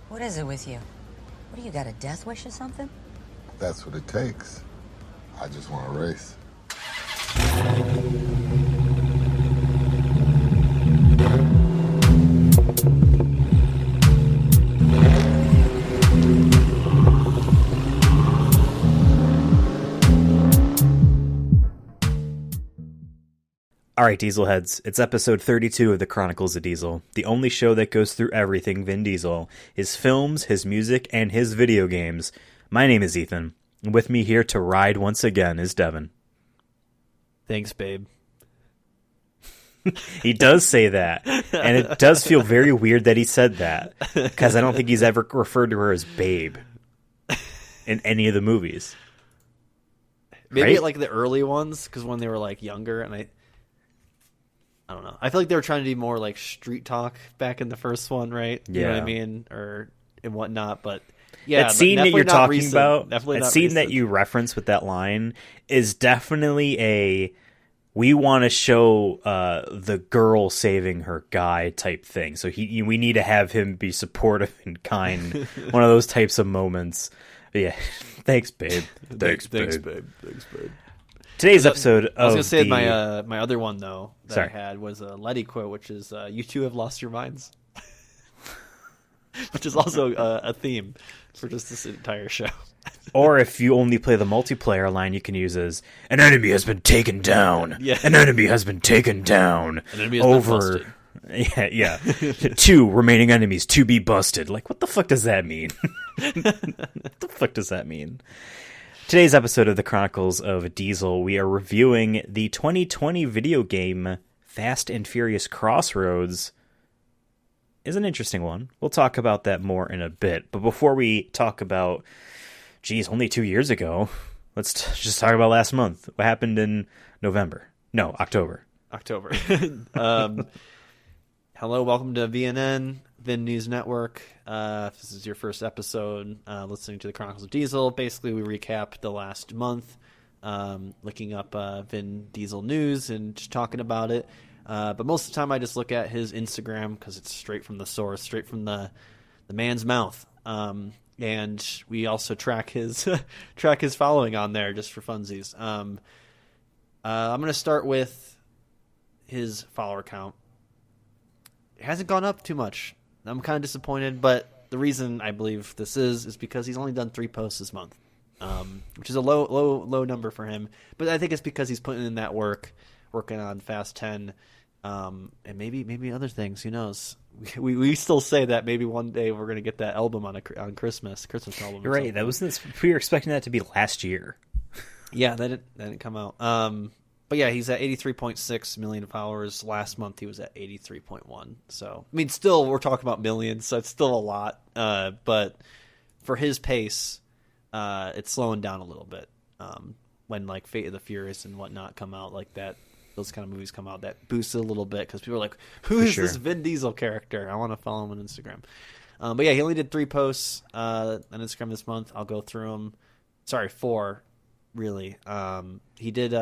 What is it with you? What do you got, a death wish or something? That's what it takes. I just want to race. Alright, Diesel heads, it's episode 32 of the Chronicles of Diesel, the only show that goes through everything Vin Diesel, his films, his music, and his video games. My name is Ethan, and with me here to ride once again is Devin. Thanks, babe. He does say that, and it does feel very weird that he said that, because I don't think he's ever referred to her as babe in any of the movies. Maybe Right? like the early ones, because when they were like younger, and I don't know. I feel like they were trying to do more like street talk back in the first one, right? You know what I Yeah. mean? Or and whatnot, but yeah. That scene that definitely you're not talking recent. about, Definitely that not scene that recent. you reference with that line is definitely a we want to show the girl saving her guy type thing. So we need to have him be supportive and kind. One of those types of moments. But yeah, thanks, babe. Thanks, babe. Today's episode I was of gonna say the... my other one though that Sorry. I had was a Letty quote, which is "You two have lost your minds," which is also a theme for just this entire show. Or if you only play the multiplayer line, you can use as "An enemy has been taken down." Yeah. An enemy has been taken down. An enemy has been busted. Yeah. 2 remaining enemies to be busted. Like, what the fuck does that mean? What the fuck does that mean? Today's episode of the Chronicles of Diesel, we are reviewing the 2020 video game Fast and Furious Crossroads. Is an interesting one. We'll talk about that more in a bit. But before we talk about, only 2 years ago, let's just talk about last month. What happened in November? No, October. Hello, welcome to VNN, Vin News Network. If this is your first episode listening to the Chronicles of Diesel, basically we recap the last month, looking up Vin Diesel news and just talking about it. But most of the time I just look at his Instagram because it's straight from the source, straight from the man's mouth. And we also track his following on there just for funsies. I'm going to start with his follower count. It hasn't gone up too much. I'm kind of disappointed, but the reason I believe this is because he's only done 3 posts this month, which is a low number for him. But I think it's because he's putting in that work, working on Fast 10, and maybe other things. Who knows? We still say that maybe one day we're going to get that album on Christmas album. You're right. We were expecting that to be last year. Yeah, that didn't come out. But yeah, he's at 83.6 million followers. Last month he was at 83.1. So, I mean, still, we're talking about millions, so it's still a lot. But for his pace, it's slowing down a little bit. When, like, Fate of the Furious and whatnot come out, like that, those kind of movies come out, that boosts it a little bit because people are like, who is this Vin Diesel character? I want to follow him on Instagram. But yeah, he only did 3 posts on Instagram this month. I'll go through them. Sorry, 4, really. He did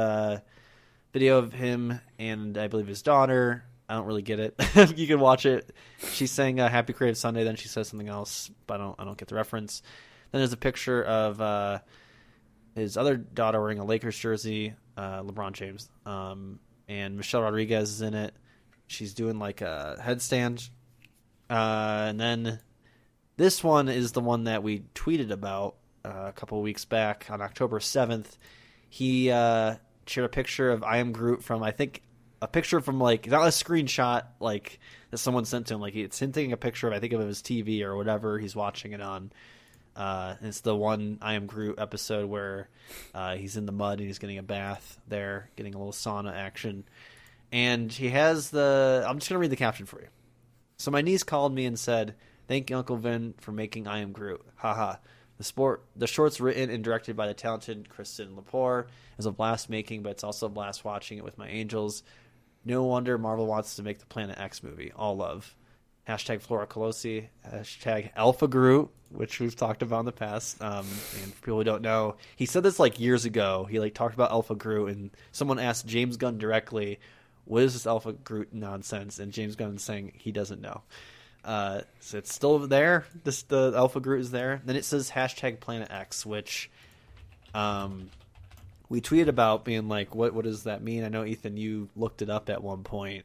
video of him and I believe his daughter. I don't really get it. You can watch it. She's saying Happy Creative Sunday, then she says something else, but I don't get the reference. Then there's a picture of his other daughter wearing a Lakers jersey, LeBron James, and Michelle Rodriguez is in it. She's doing like a headstand. And then this one is the one that we tweeted about a couple of weeks back on October 7th. He shared a picture of I Am Groot from, I think, a picture from, like, not a screenshot, like, that someone sent to him. Like, it's him taking a picture of, I think, of his TV or whatever he's watching it on. It's the one I Am Groot episode where he's in the mud and he's getting a bath there, getting a little sauna action. And he has I'm just going to read the caption for you. So my niece called me and said, "Thank you, Uncle Vin, for making I Am Groot. Haha. The short's written and directed by the talented Kristen Lepore. Is a blast making, but it's also a blast watching it with my angels. No wonder Marvel wants to make the Planet X movie. All love. Hashtag Flora Colosi. Hashtag Alpha Groot," which we've talked about in the past. And for people who don't know, he said this like years ago. He like talked about Alpha Groot, and someone asked James Gunn directly, "What is this Alpha Groot nonsense?" And James Gunn saying he doesn't know. So it's still there. The Alpha Groot is there. Then it says hashtag Planet X, which we tweeted about being like, what does that mean? I know, Ethan, you looked it up at one point.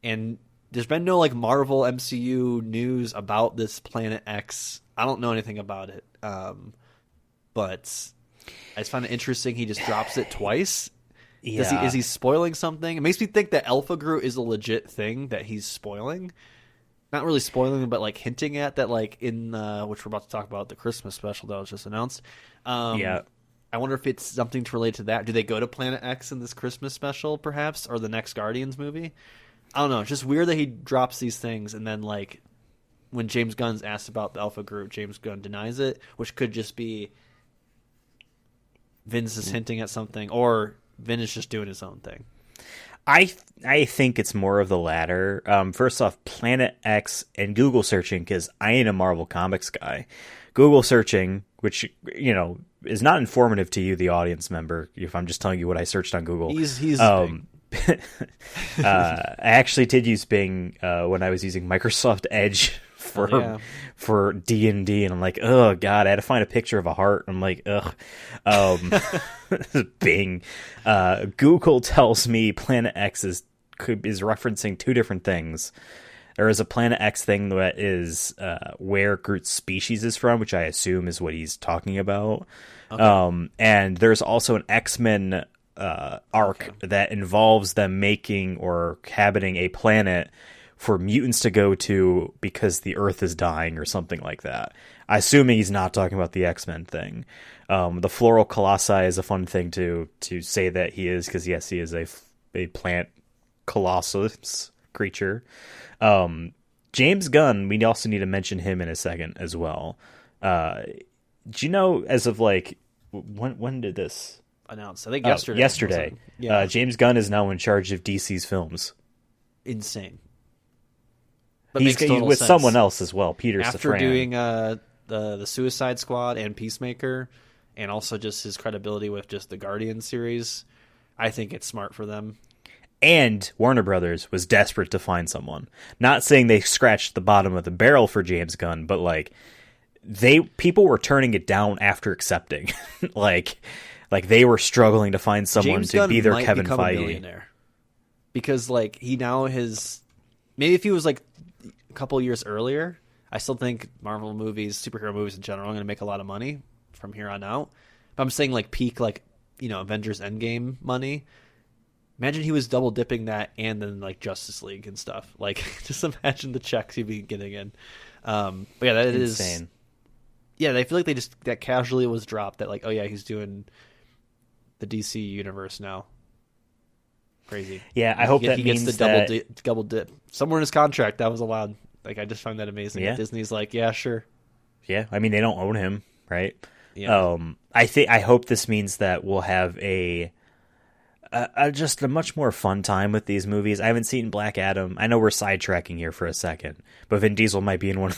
And there's been no like Marvel MCU news about this Planet X. I don't know anything about it. But I just find it interesting. He just drops it twice. Yeah. Is he spoiling something? It makes me think that Alpha Groot is a legit thing that he's spoiling. Not really spoiling, but like hinting at that, like in which we're about to talk about, the Christmas special that was just announced. Yeah. I wonder if it's something to relate to that. Do they go to Planet X in this Christmas special, perhaps, or the next Guardians movie? I don't know. It's just weird that he drops these things, and then like when James Gunn's asked about the Alpha Groot, James Gunn denies it, which could just be Vince is hinting at something, or Vin is just doing his own thing. I think it's more of the latter. First off, Planet X and Google searching, because I ain't a Marvel Comics guy. Google searching, which, you know, is not informative to you, the audience member, if I'm just telling you what I searched on Google. He's I actually did use Bing when I was using Microsoft Edge for D&D, and I'm like, oh god, I had to find a picture of a heart. I'm like, ugh. Bing. Google tells me Planet X is referencing two different things. There is a Planet X thing that is where Groot's species is from, which I assume is what he's talking about. Okay. And there's also an X-Men arc that involves them making or habiting a planet for mutants to go to because the Earth is dying or something like that. I assume he's not talking about the X-Men thing. The floral colossi is a fun thing to say that he is, because yes, he is a plant colossus creature. James Gunn, we also need to mention him in a second as well. Do you know, as of like, when did this announced? I think yesterday. Yesterday. Yeah. James Gunn is now in charge of DC's films. Insane. But he's with someone else as well, Peter After Safran. doing the Suicide Squad and Peacemaker, and also just his credibility with just the Guardian series, I think it's smart for them. And Warner Brothers was desperate to find someone. Not saying they scratched the bottom of the barrel for James Gunn, but like people were turning it down after accepting. like they were struggling to find someone James to Gunn be their might Kevin become Feige. A millionaire. Because like he now has, maybe if he was like a couple years earlier, I still think Marvel movies, superhero movies in general, are going to make a lot of money from here on out. But I'm saying like peak, like, you know, Avengers Endgame money. Imagine he was double dipping that and then like Justice League and stuff. Like, just imagine the checks he'd be getting in. But yeah, that is insane. Yeah, I feel like they just that casually was dropped that like, oh yeah, he's doing the DC universe now. Crazy. Yeah, I hope that means gets the double dip somewhere in his contract. That was allowed. Like, I just find that amazing. Yeah. Disney's like, yeah, sure. Yeah, I mean, they don't own him, right? Yeah. I hope this means that we'll have just a much more fun time with these movies. I haven't seen Black Adam. I know we're sidetracking here for a second, but Vin Diesel might be in one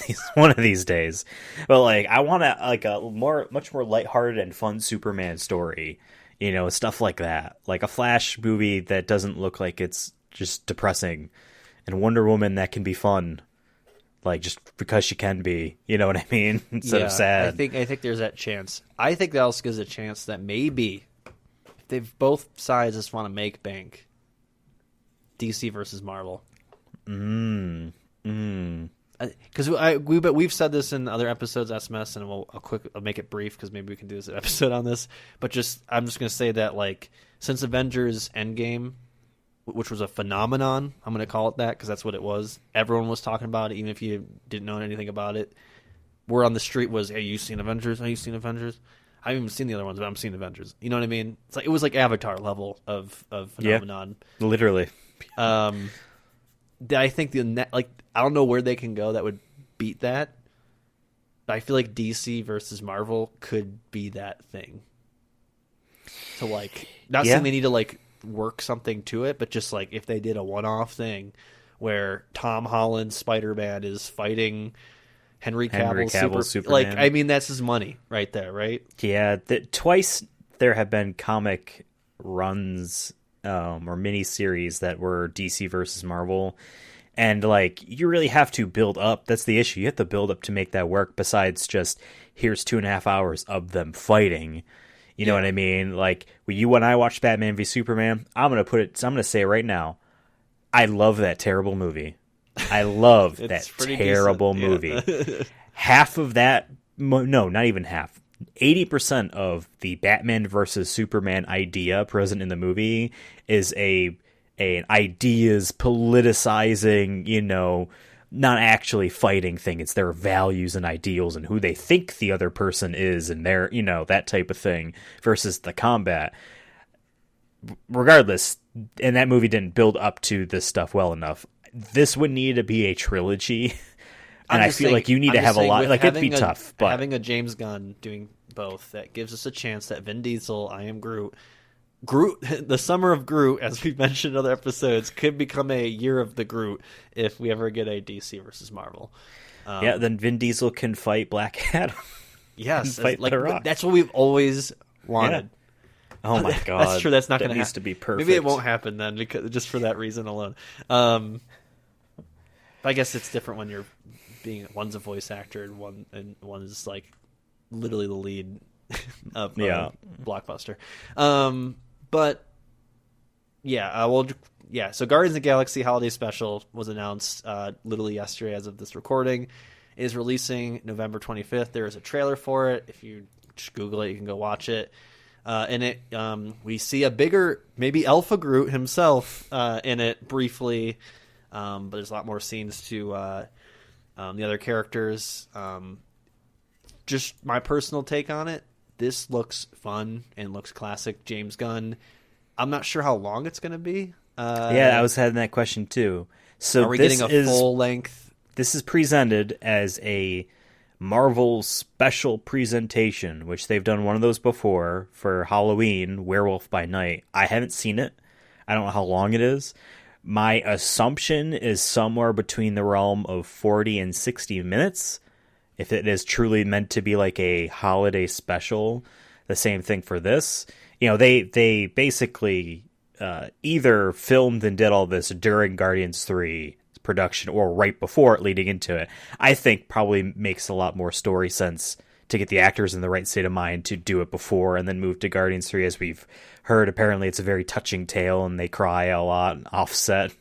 of these days. But like, I want a much more lighthearted and fun Superman story. You know, stuff like that, like a Flash movie that doesn't look like it's just depressing, and Wonder Woman that can be fun, like just because she can be. You know what I mean? Instead of sad. I think there's that chance. I think that also gives a chance that maybe if both sides just want to make bank, DC versus Marvel. Because we've said this in other episodes, SMS, and I'll make it brief because maybe we can do this episode on this. But I'm just going to say that like since Avengers Endgame, which was a phenomenon, I'm going to call it that because that's what it was. Everyone was talking about it, even if you didn't know anything about it. Word on the street was, "Hey, you seen Avengers? Have you seen Avengers?" I haven't even seen the other ones, but I'm seeing Avengers. You know what I mean? It's like it was like Avatar level of phenomenon. Yeah, literally. I think I don't know where they can go that would beat that. But I feel like DC versus Marvel could be that thing. So like, not saying they need to like work something to it, but just like if they did a one-off thing where Tom Holland's Spider-Man is fighting Henry Cavill Superman. Like, I mean, that's his money right there, right? Yeah, twice there have been comic runs or mini series that were DC versus Marvel, And like, you really have to build up. That's the issue. You have to build up to make that work. Besides just here's 2.5 hours of them fighting. You know what I mean? Like when I watched Batman v Superman, I'm gonna say it right now. I love that terrible movie. I love that terrible movie. Half of that, no, not even half. 80% of the Batman versus Superman idea present in the movie is an ideas politicizing, not actually fighting thing. It's their values and ideals and who they think the other person is and their, that type of thing versus the combat. Regardless, and that movie didn't build up to this stuff well enough. This would need to be a trilogy. And I feel like you need to have a lot. Like, it'd be tough. But having a James Gunn doing both, that gives us a chance that Vin Diesel, I Am Groot, the Summer of Groot, as we've mentioned in other episodes, could become a Year of the Groot if we ever get a DC versus Marvel. Then Vin Diesel can fight Black Adam. Yes, The Rock. That's what we've always wanted. Yeah. Oh my god, that's true. That's not going to happen. Needs to be perfect. Maybe it won't happen then, because just for that reason alone. But I guess it's different when you're one's a voice actor and one is like literally the lead of Blockbuster. But yeah, so Guardians of the Galaxy Holiday Special was announced literally yesterday as of this recording. It is releasing November 25th. There is a trailer for it. If you just Google it, you can go watch it. In it, we see a bigger, maybe Alpha Groot himself in it briefly, but there's a lot more scenes to the other characters. Just my personal take on it. This looks fun and looks classic James Gunn. I'm not sure how long it's going to be. I was having that question too. So are we getting a full length? This is presented as a Marvel special presentation, which they've done one of those before for Halloween, Werewolf by Night. I haven't seen it. I don't know how long it is. My assumption is somewhere between the realm of 40 and 60 minutes. If it is truly meant to be like a holiday special, the same thing for this. They basically either filmed and did all this during Guardians 3 production or right before it leading into it. I think probably makes a lot more story sense to get the actors in the right state of mind to do it before and then move to Guardians 3. As we've heard, apparently it's a very touching tale and they cry a lot and Offset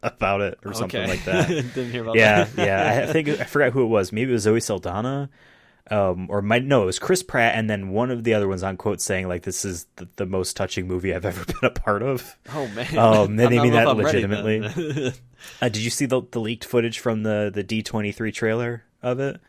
about it or something like that. Didn't hear about that. I forgot who it was. Maybe it was Zoe Saldana. It was Chris Pratt, and then one of the other ones on quote saying like this is the most touching movie I've ever been a part of. Oh man, they mean that legitimately. Did you see the leaked footage from the D23 trailer of it?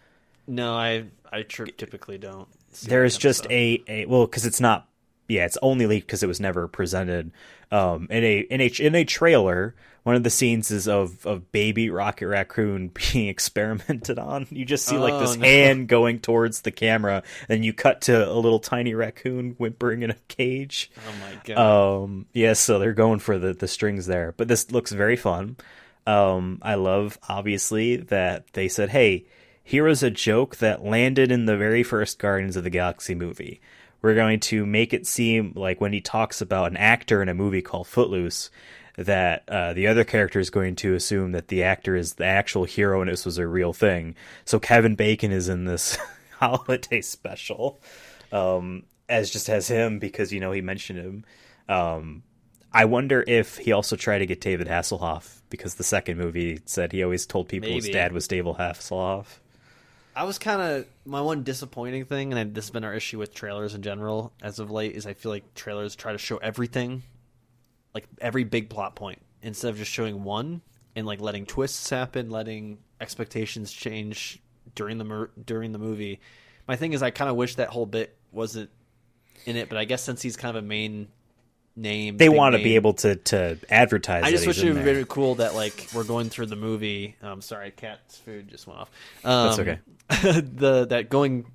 No, I typically don't. There's just because it's not. Yeah, it's only leaked because it was never presented. In a trailer, one of the scenes is of baby Rocket Raccoon being experimented on. You just see this hand going towards the camera, then you cut to a little tiny raccoon whimpering in a cage. Oh my god! So they're going for the strings there, but this looks very fun. I love obviously that they said, "Hey, here is a joke that landed in the very first Guardians of the Galaxy movie." We're going to make it seem like when he talks about an actor in a movie called Footloose, that the other character is going to assume that the actor is the actual hero and this was a real thing. So Kevin Bacon is in this holiday special as him because, he mentioned him. I wonder if he also tried to get David Hasselhoff because the second movie said he always told people his dad was David Hasselhoff. I was my one disappointing thing, and this has been our issue with trailers in general as of late, is I feel like trailers try to show everything, like every big plot point, instead of just showing one and like letting twists happen, letting expectations change during the movie. My thing is I kind of wish that whole bit wasn't in it, but I guess since he's kind of a main name, they want to be able to advertise. I just wish it would be very cool that like we're going through the movie. Sorry, cat's food just went off. That's okay. Going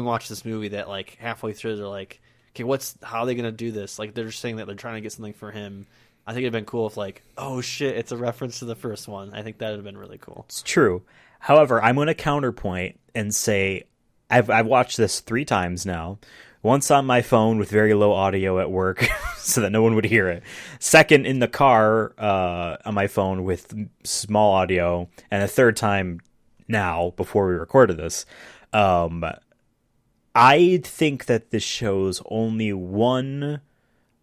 watch this movie that like halfway through they're like, okay, how are they gonna do this? Like they're just saying that they're trying to get something for him. I think it'd been cool if like, oh shit, it's a reference to the first one. I think that would have been really cool. It's true. However, I'm going to counterpoint and say I've watched this 3 times now. Once on my phone with very low audio at work so that no one would hear it. Second, in the car on my phone with small audio. And a third time now, before we recorded this. I think that this shows only one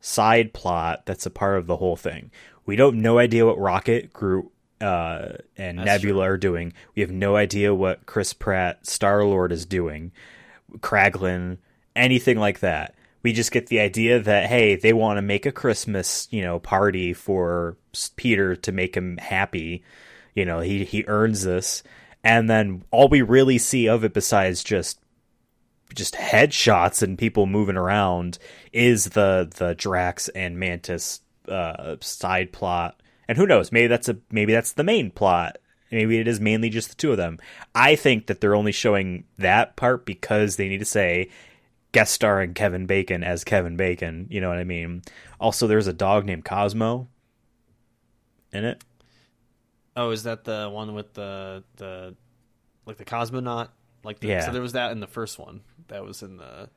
side plot that's a part of the whole thing. We don't no idea what Rocket, Groot, and That's Nebula true. are doing. We have no idea what Chris Pratt, Star-Lord, is doing. Kraglin, anything like that. We just get the idea that, hey, they want to make a Christmas, party for Peter to make him happy. He earns this. And then all we really see of it, besides just headshots and people moving around, is the Drax and Mantis side plot. And who knows? Maybe that's the main plot. Maybe it is mainly just the two of them. I think that they're only showing that part because they need to say guest starring Kevin Bacon as Kevin Bacon. You know what I mean? Also, there's a dog named Cosmo in it. Oh, is that the one with the like the cosmonaut? Yeah. So there was that in the first one. That was in the.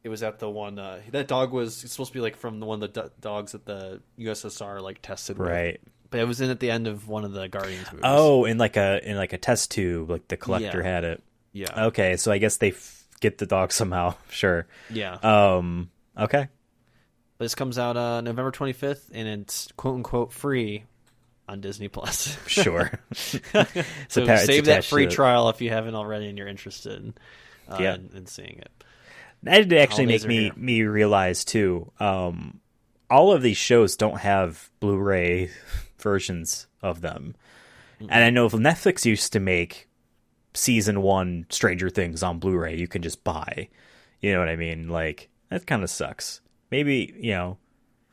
It was at the one that dog was supposed to be like from the one of the dogs that the USSR like tested with. Right. But it was in at the end of one of the Guardians movies. Oh, in like a test tube, like the Collector had it. Yeah. Okay, so I guess they get the dog somehow. Sure. Yeah. Okay. This comes out November 25th, and it's quote unquote free on Disney Plus. Sure. So it's save that attached free to it. trial if you haven't already and you're interested Yeah. in seeing it. That did actually Holidays make are me realize too. All of these shows don't have Blu-ray versions of them, and I know if Netflix used to make season 1 Stranger Things on Blu-ray, you can just buy. You know what I mean? Like, that kind of sucks. Maybe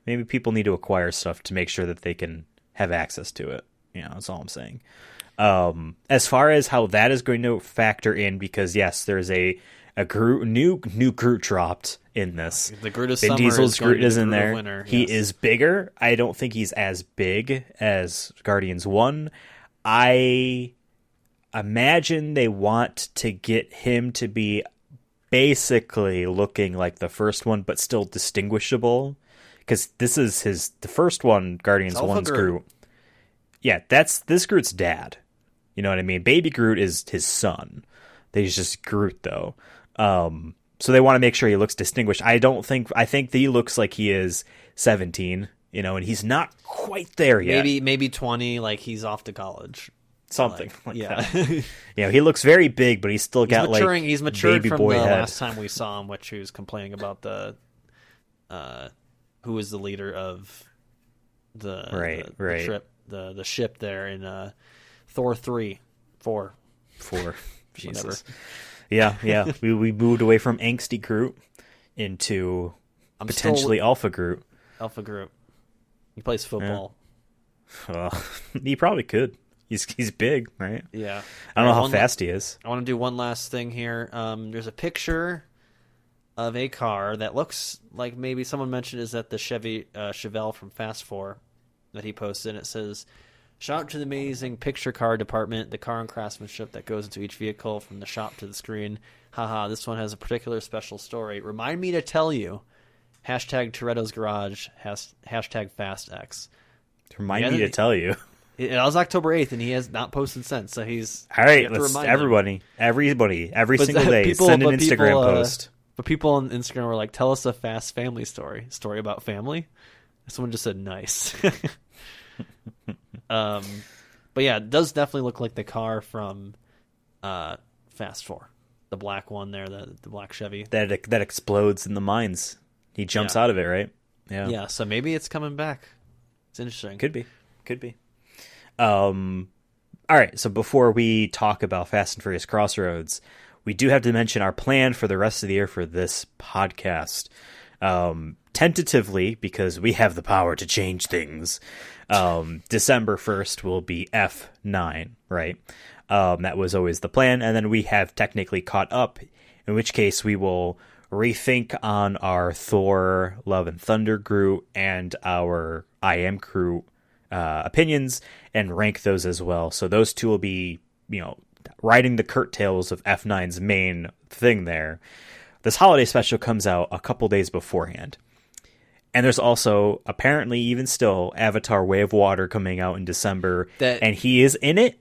maybe people need to acquire stuff to make sure that they can have access to it. That's all I'm saying. As far as how that is going to factor in, because yes, there's a Groot, new Groot dropped in this. The Groot of Vin Summer Diesel's is going Groot to is the in Groot of there. Winter, He yes. is bigger. I don't think he's as big as Guardians 1. I imagine they want to get him to be basically looking like the first one, but still distinguishable. Because this is the first one, Guardians It's Alpha 1's Groot. Groot. Yeah, that's this Groot's dad. You know what I mean? Baby Groot is his son. He's just Groot, though. So they want to make sure he looks distinguished. I think that he looks like he is 17, and he's not quite there yet. Maybe 20, like he's off to college. Something like Yeah. that. He looks very big, but he's still got maturing. like He's matured baby from boy the head. last time we saw him, which he was complaining about who was the leader of the trip, the ship there in Thor 4. 4. Jesus. Whatever. Yeah. we moved away from angsty Groot into potentially Alpha Groot. Alpha Groot. He plays football. He probably could. He's big, right? Yeah. I don't know how fast he is. I want to do one last thing here. There's a picture of a car that looks like maybe someone mentioned is that the Chevelle from Fast 4 that he posted. And it says, "Shout out to the amazing picture car department, the car and craftsmanship that goes into each vehicle from the shop to the screen. Haha, this one has a particular special story. Remind me to tell you. Hashtag Toretto's Garage. Hashtag FastX." Remind me to tell you. It was October 8th, and he has not posted since. So he's All right, you have to let's remind him. everybody, every But single day, send an Instagram post. But people on Instagram were like, "Tell us a fast family story about family." Someone just said, "Nice." But yeah, it does definitely look like the car from Fast 4, the black one there, the black Chevy That explodes in the mines. He jumps out of it, right? Yeah. Yeah, so maybe it's coming back. It's interesting. Could be. All right, so before we talk about Fast and Furious Crossroads, we do have to mention our plan for the rest of the year for this podcast. Tentatively, because we have the power to change things, December 1st will be F9, right? That was always the plan, and then we have technically caught up, in which case we will rethink on our Thor, Love and Thunder Groot and our I Am Groot opinions and rank those as well. So those two will be, riding the curtails of F9's main thing there. this holiday special comes out a couple days beforehand. And there's also, apparently even still, Avatar Way of Water coming out in December, and he is in it.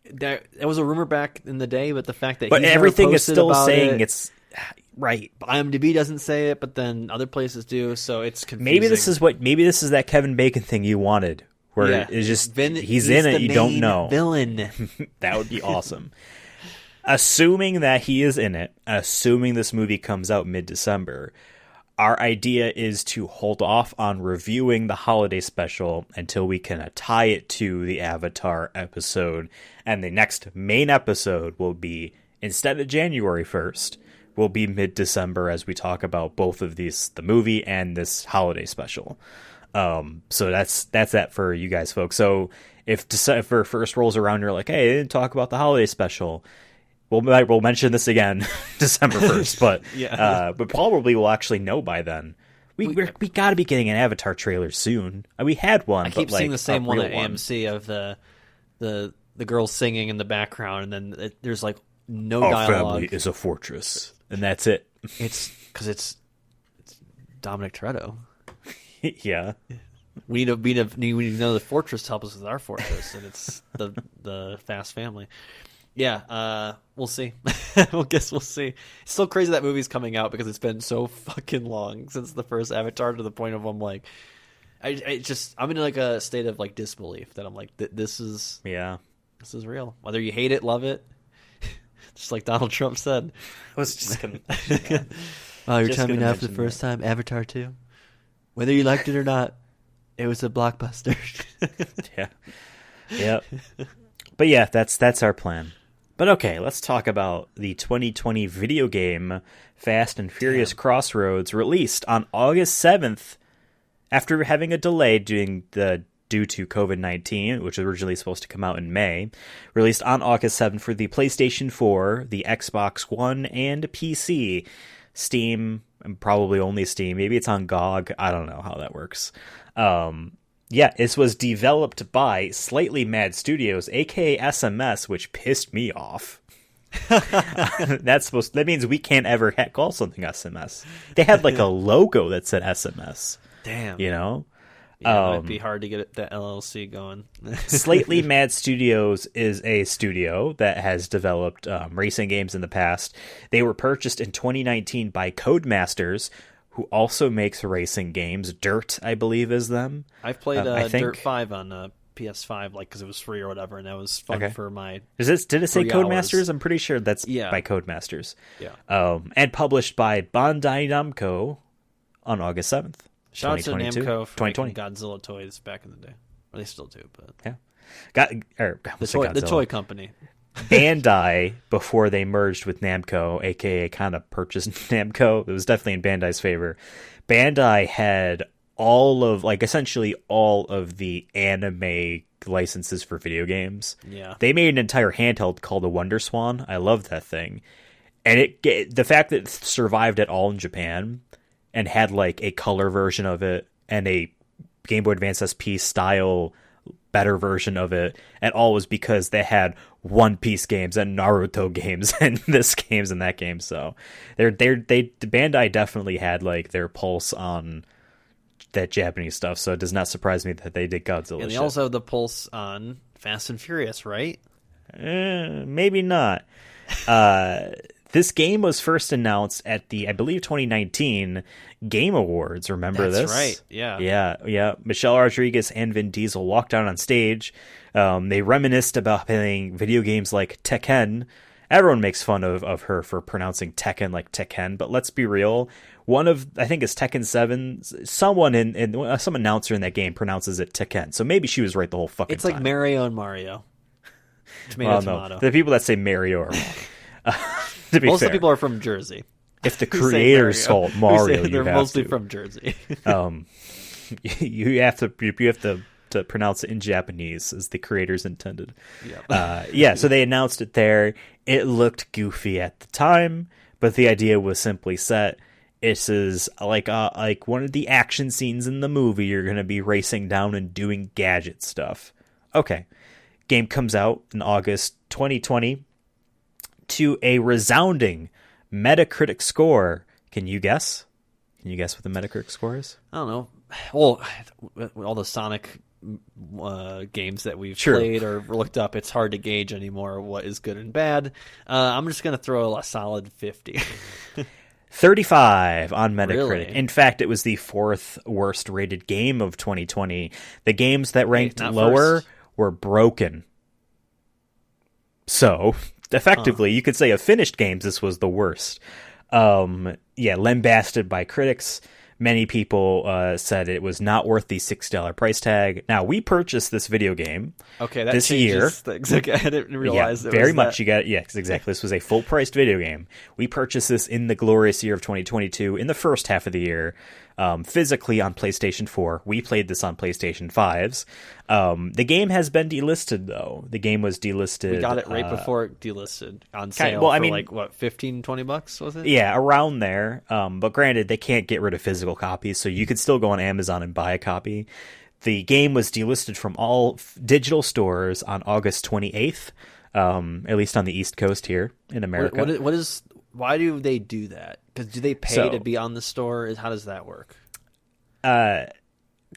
That was a rumor back in the day, but the fact that but everything is still saying it's right. IMDb doesn't say it, but then other places do, so it's confusing. Maybe this is that Kevin Bacon thing you wanted, where it's just he's in it, you don't know. Villain. That would be awesome. Assuming that he is in it, assuming this movie comes out mid-December, our idea is to hold off on reviewing the holiday special until we can tie it to the Avatar episode. And the next main episode will be, instead of January 1st, will be mid-December as we talk about both of these, the movie and this holiday special. So that's that for you guys folks. So if December 1st rolls around, you're like, hey, I didn't talk about the holiday special. We'll mention this again December 1st, but but probably we'll actually know by then. We got to be getting an Avatar trailer soon. We had one. I keep seeing the same one at one. AMC of the girl singing in the background, and then there's like no Our dialogue. family is a fortress, and that's it. It's because it's Dominic Toretto. Yeah. We need to know the fortress to help us with our fortress, and it's the Fast family. Yeah, we'll see. We'll see. It's still crazy that movie's coming out because it's been so fucking long since the first Avatar, to the point of I'm like, I'm in like a state of like disbelief that I'm like, this is real. Whether you hate it, love it, just like Donald Trump said. I was just gonna. Oh, you're telling me now for the first time, Avatar 2? Whether you liked it or not, it was a blockbuster. Yeah. But yeah, that's our plan. But okay, let's talk about the 2020 video game Fast and Furious Crossroads, released on August 7th after having a delay due to COVID-19, which was originally supposed to come out in May. Released on August 7th for the PlayStation 4, the Xbox One, and PC. Steam, and probably only Steam. Maybe it's on GOG. I don't know how that works. Yeah, this was developed by Slightly Mad Studios, aka SMS, which pissed me off. That means we can't ever call something SMS. They had like a logo that said SMS. Damn. You know? Yeah, it might be hard to get that LLC going. Slightly Mad Studios is a studio that has developed racing games in the past. They were purchased in 2019 by Codemasters, who also makes racing games. Dirt, I believe, is them. I've played Dirt 5 on PS5, like, because it was free or whatever, and that was fun for my. Did it say Codemasters? hours. I'm pretty sure that's by Codemasters. Yeah. And published by Bandai Namco on August 7th. Shout out to Namco for 2020 Godzilla toys back in the day. Well, they still do, but the toy company. Bandai, before they merged with Namco, aka kind of purchased Namco, it was definitely in Bandai's favor. Bandai had essentially all of the anime licenses for video games. Yeah. They made an entire handheld called the Wonder Swan. I loved that thing. And the fact that it survived at all in Japan and had like a color version of it and a Game Boy Advance SP style better version of it at all was because they had One Piece games and Naruto games and this games and that game. So Bandai definitely had like their pulse on that Japanese stuff. So it does not surprise me that they did Godzilla. And they also have the pulse on Fast and Furious, right? Maybe not. This game was first announced at the, I believe, 2019 Game Awards. Remember this? That's right. Yeah. Yeah. Michelle Rodriguez and Vin Diesel walked out on stage. They reminisced about playing video games like Tekken. Everyone makes fun of her for pronouncing Tekken like Tekken, but let's be real. I think it's Tekken 7. Someone some announcer in that game pronounces it Tekken. So maybe she was right the whole fucking time. It's like Mario and Mario. Tomato. No. The people that say Mario are wrong. Most of the people are from Jersey. If the creators called Mario, they're mostly from Jersey. You have to pronounce it in Japanese as the creators intended. Yep. So they announced it there. It looked goofy at the time, but the idea was simply set. This is like one of the action scenes in the movie. You're going to be racing down and doing gadget stuff. Okay. Game comes out in August 2020 to a resounding Metacritic score. Can you guess? Can you guess what the Metacritic score is? I don't know. Well, all the Sonic games that we've played or looked up, it's hard to gauge anymore what is good and bad. I'm just going to throw a solid 50. 35 on Metacritic. Really? In fact, it was the 4th worst rated game of 2020. The games that ranked lower were broken. So, effectively, you could say of finished games, this was the worst. Lambasted by critics. Many people said it was not worth the $6 price tag. Now, we purchased this video game this year. Things. Okay, I didn't realize it very was much. that. You got it. Yeah, exactly. This was a full-priced video game. We purchased this in the glorious year of 2022, in the first half of the year, physically on PlayStation 4. We played this on PlayStation 5s. The game has been delisted, though. The game was delisted. We got it right before it delisted on sale for $15-20, was it? Yeah, around there. But granted, they can't get rid of physical copies, so you could still go on Amazon and buy a copy. The game was delisted from all digital stores on August 28th, at least on the East Coast here in America. Why do they do that? Because do they pay to be on the store? How does that work?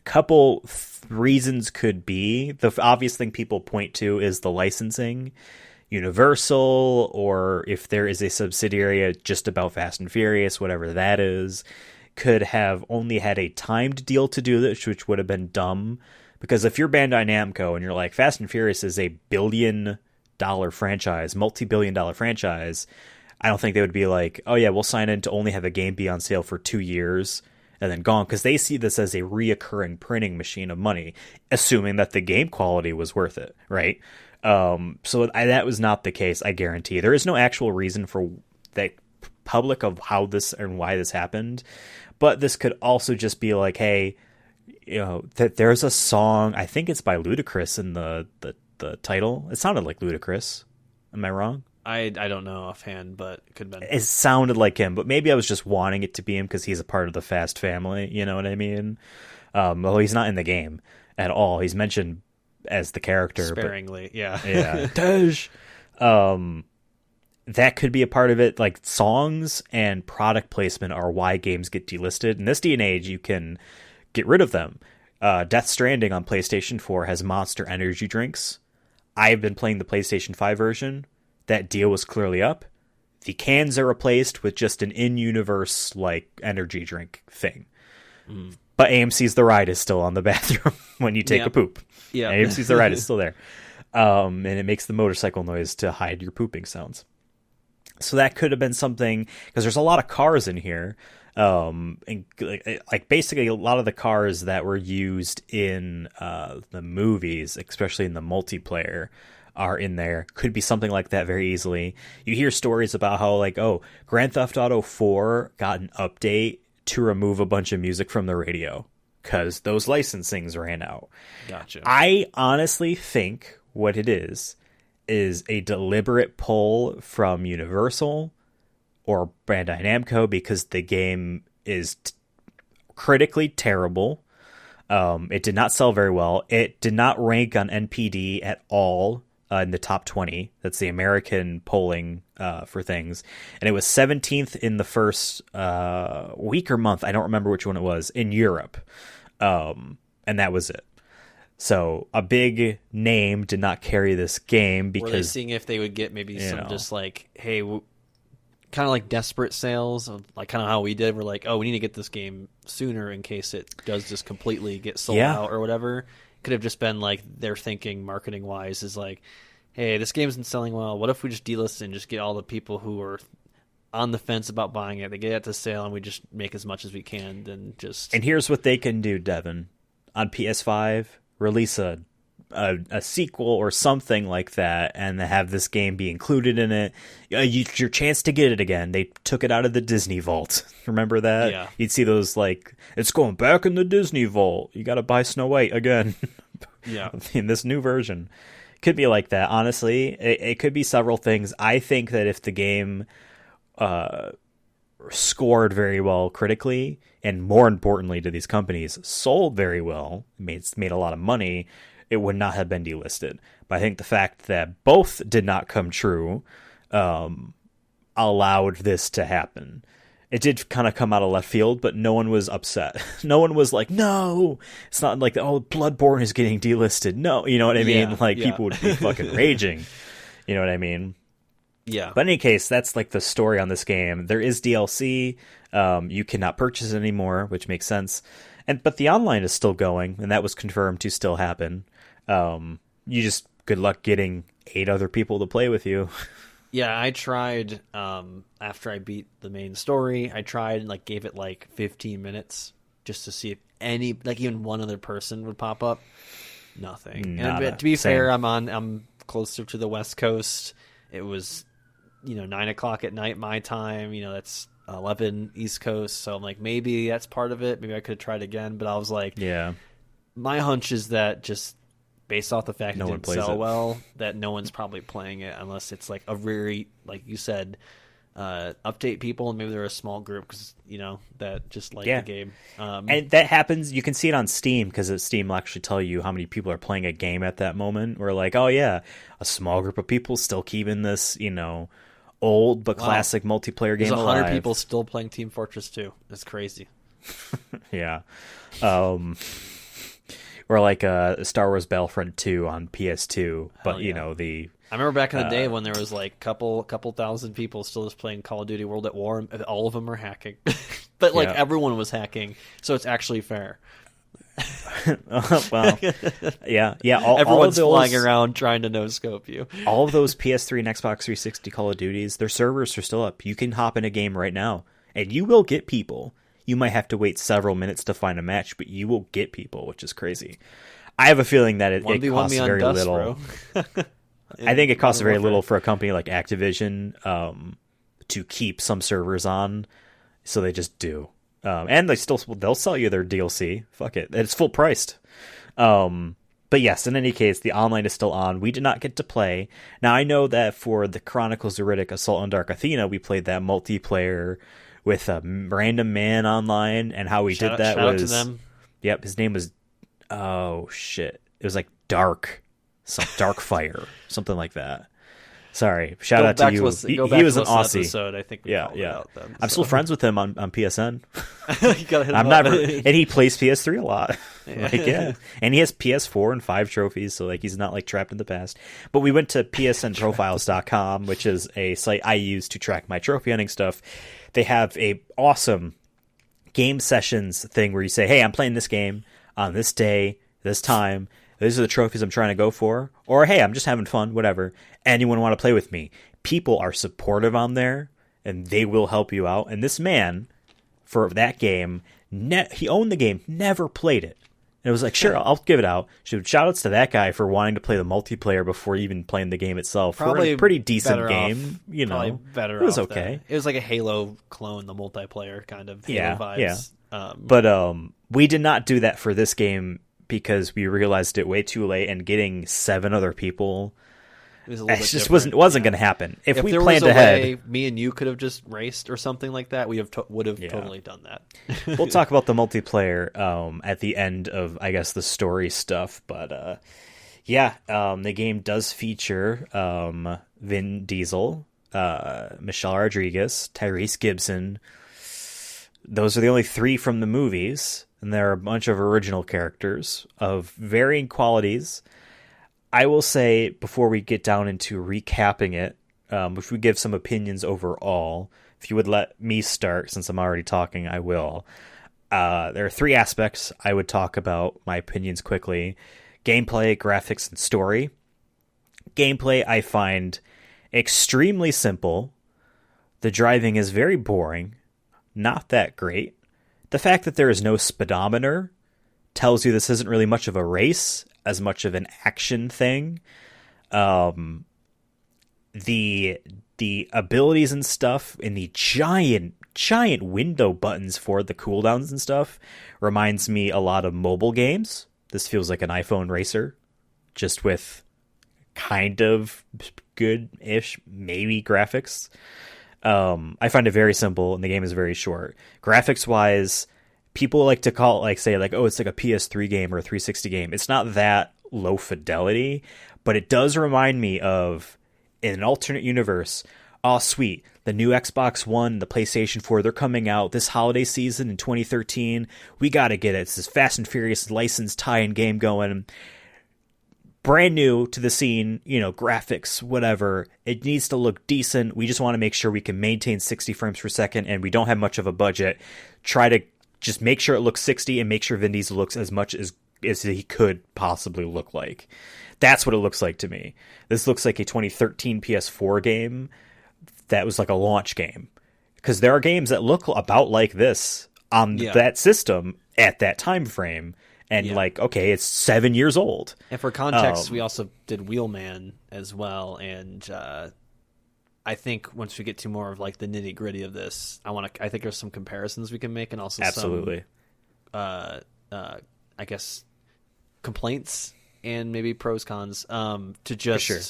Couple reasons could be. The obvious thing people point to is the licensing. Universal, or if there is a subsidiary just about Fast and Furious, whatever that is, could have only had a timed deal to do this, which would have been dumb. Because if you're Bandai Namco and you're like, Fast and Furious is a billion-dollar franchise, multi-billion-dollar franchise, I don't think they would be like, oh yeah, we'll sign in to only have a game be on sale for 2 years and then gone, because they see this as a reoccurring printing machine of money, assuming that the game quality was worth it, right? So that was not the case, I guarantee. There is no actual reason for that public of how this and why this happened, but this could also just be like, hey, that there's a song, I think it's by Ludacris in the title. It sounded like Ludacris. Am I wrong? I don't know offhand, but it could have been. It sounded like him, but maybe I was just wanting it to be him because he's a part of the Fast family. You know what I mean? Well, he's not in the game at all. He's mentioned as the character sparingly, but, yeah. Tej. That could be a part of it. Like, songs and product placement are why games get delisted. In this day and age, you can get rid of them. Death Stranding on PlayStation 4 has Monster energy drinks. I've been playing the PlayStation 5 version. That deal was clearly up. The cans are replaced with just an in-universe like energy drink thing. But AMC's The Ride is still on the bathroom when you take a poop. Yeah, AMC's The Ride is still there. And it makes the motorcycle noise to hide your pooping sounds. So that could have been something, because there's a lot of cars in here. And like basically a lot of the cars that were used in the movies, especially in the multiplayer, are in there. Could be something like that very easily. You hear stories about how like, oh, Grand Theft Auto 4 got an update to remove a bunch of music from the radio because those licensings ran out. Gotcha. I honestly think what it is a deliberate pull from Universal or Bandai Namco because the game is critically terrible. It did not sell very well. It did not rank on NPD at all in the top 20. That's the American polling for things. And it was 17th in the first week or month. I don't remember which one it was in Europe. And that was it. So a big name did not carry this game because... Were they seeing if they would get maybe some just like, hey, kind of like desperate sales, like kind of how we did. We're like, oh, we need to get this game sooner in case it does just completely get sold out or whatever. Could have just been like their thinking marketing wise is like, hey, this game isn't selling well. What if we just delist it and just get all the people who are on the fence about buying it? They get it to sale and we just make as much as we can. And here's what they can do, Devin. On PS5, release a sequel or something like that and have this game be included in it. Your chance to get it again. They took it out of the Disney vault. Remember that? Yeah. You'd see those like, it's going back in the Disney vault. You got to buy Snow White again. Yeah. In this new version. Could be like that. Honestly, it could be several things. I think that if the game scored very well critically, and more importantly to these companies, sold very well, made a lot of money, it would not have been delisted. But I think the fact that both did not come true, allowed this to happen. It did kind of come out of left field, but no one was upset. No one was like, no, it's not like, oh, Bloodborne is getting delisted. No, you know what I mean? People would be fucking raging. You know what I mean? Yeah. But in any case, that's like the story on this game. There is DLC. You cannot purchase it anymore, which makes sense. But the online is still going, and that was confirmed to still happen. You just, good luck getting 8 other people to play with you. Yeah, I tried, after I beat the main story, I tried and, gave it, 15 minutes just to see if any, even one other person would pop up. Nothing. And to be fair, I'm closer to the West Coast. It was, 9 o'clock at night my time. That's 11 East Coast. So I'm like, maybe that's part of it. Maybe I could have tried again. But I was like, yeah, my hunch is that just based off the fact no it one didn't plays sell it well, that no one's probably playing it unless it's a very, like you said, update people, and maybe they're a small group because that just like the game. And that happens. You can see it on Steam because Steam will actually tell you how many people are playing a game at that moment. We're like, oh yeah, a small group of people still keeping this, old but classic multiplayer game alive. There's 100 people still playing Team Fortress 2. That's crazy. Yeah. Or like Star Wars Battlefront 2 on PS2, but I remember back in the day when there was couple thousand people still just playing Call of Duty World at War, and all of them are hacking. But everyone was hacking, so it's actually fair. Well, yeah. Everyone's flying around trying to no-scope you. All of those PS3 and Xbox 360 Call of Duties, their servers are still up. You can hop in a game right now, and you will get people. You might have to wait several minutes to find a match, but you will get people, which is crazy. I have a feeling that it costs very little. I think it costs very little for a company like Activision to keep some servers on, so they just do. And they'll sell you their DLC. Fuck it, it's full priced. But yes, in any case, the online is still on. We did not get to play. Now I know that for the Chronicles of Riddick Assault on Dark Athena, we played that multiplayer with a random man online, and how we did that was, out to them. Yep, his name was, oh shit, it was like Darkfire, something like that. Sorry, shout out to you. He was an Aussie. Episode, I think. Yeah. I'm still friends with him on PSN. You gotta hit him I'm up. not, and he plays PS3 a lot. And he has PS4 and 5 trophies, so he's not trapped in the past. But we went to psnprofiles.com, which is a site I use to track my trophy hunting stuff. They have a awesome game sessions thing where you say, hey, I'm playing this game on this day, this time. These are the trophies I'm trying to go for. Or, hey, I'm just having fun, whatever. Anyone want to play with me? People are supportive on there, and they will help you out. And this man, for that game, he owned the game, never played it. And it was like, sure, I'll give it out. Shout outs to that guy for wanting to play the multiplayer before even playing the game itself. Probably a pretty decent game, Better it was off okay. It was like a Halo clone, the multiplayer kind of Halo vibes. Yeah. But we did not do that for this game because we realized it way too late, and getting 7 other people, it just wasn't going to happen. If we there planned was a ahead, way me and you could have just raced or something like that, we would have totally done that. We'll talk about the multiplayer at the end of, I guess, the story stuff. But the game does feature Vin Diesel, Michelle Rodriguez, Tyrese Gibson. Those are the only 3 from the movies, and there are a bunch of original characters of varying qualities. I will say, before we get down into recapping it, if we give some opinions overall, if you would let me start, since I'm already talking, I will. There are 3 aspects I would talk about, my opinions quickly. Gameplay, graphics, and story. Gameplay I find extremely simple. The driving is very boring. Not that great. The fact that there is no speedometer tells you this isn't really much of a race as much of an action thing. The abilities and stuff in the giant window buttons for the cooldowns and stuff reminds me a lot of mobile games. This feels like an iPhone racer, just with kind of good-ish, maybe graphics. I find it very simple, and the game is very short. Graphics-wise, people like to say, oh, it's like a PS3 game or a 360 game. It's not that low fidelity, but it does remind me of, in an alternate universe, oh, sweet, the new Xbox One, the PlayStation 4, they're coming out this holiday season in 2013. We got to get it. It's this Fast and Furious licensed tie-in game going. Brand new to the scene, graphics, whatever. It needs to look decent. We just want to make sure we can maintain 60 frames per second, and we don't have much of a budget. Try to just make sure it looks 60 and make sure Vin Diesel looks as much as he could possibly look like. That's what it looks like to me. This looks like a 2013 PS4 game that was like a launch game. Because there are games that look about like this on that system at that time frame. And okay, it's 7 years old. And for context, we also did Wheelman as well. And I think once we get to more of like the nitty gritty of this, I think there's some comparisons we can make, and also absolutely some, I guess, complaints and maybe pros cons to just for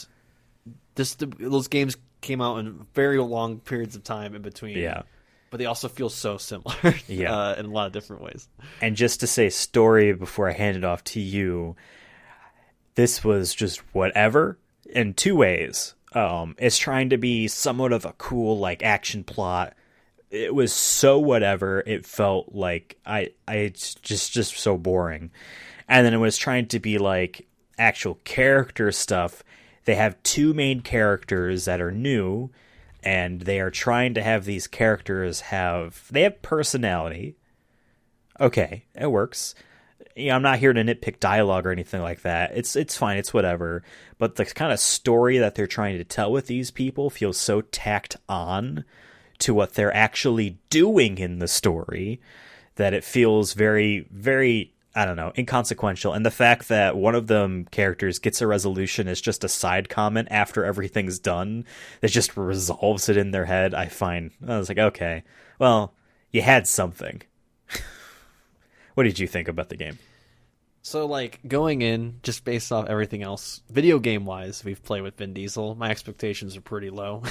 sure. Those games came out in very long periods of time in between. Yeah. But they also feel so similar in a lot of different ways. And just to say story before I hand it off to you, this was just whatever in two ways. It's trying to be somewhat of a cool like action plot. It was so whatever. It felt like it's just so boring. And then it was trying to be like actual character stuff. They have two main characters that are new, and they are trying to have these characters have personality. Okay, it works. I'm not here to nitpick dialogue or anything like that. It's fine, it's whatever. But the kind of story that they're trying to tell with these people feels so tacked on to what they're actually doing in the story that it feels very, very, I don't know, inconsequential. And the fact that one of them characters gets a resolution is just a side comment after everything's done that just resolves it in their head, I was like, okay, well, you had something. What did you think about the game? So, like, going in, just based off everything else, video game-wise, we've played with Vin Diesel. My expectations are pretty low.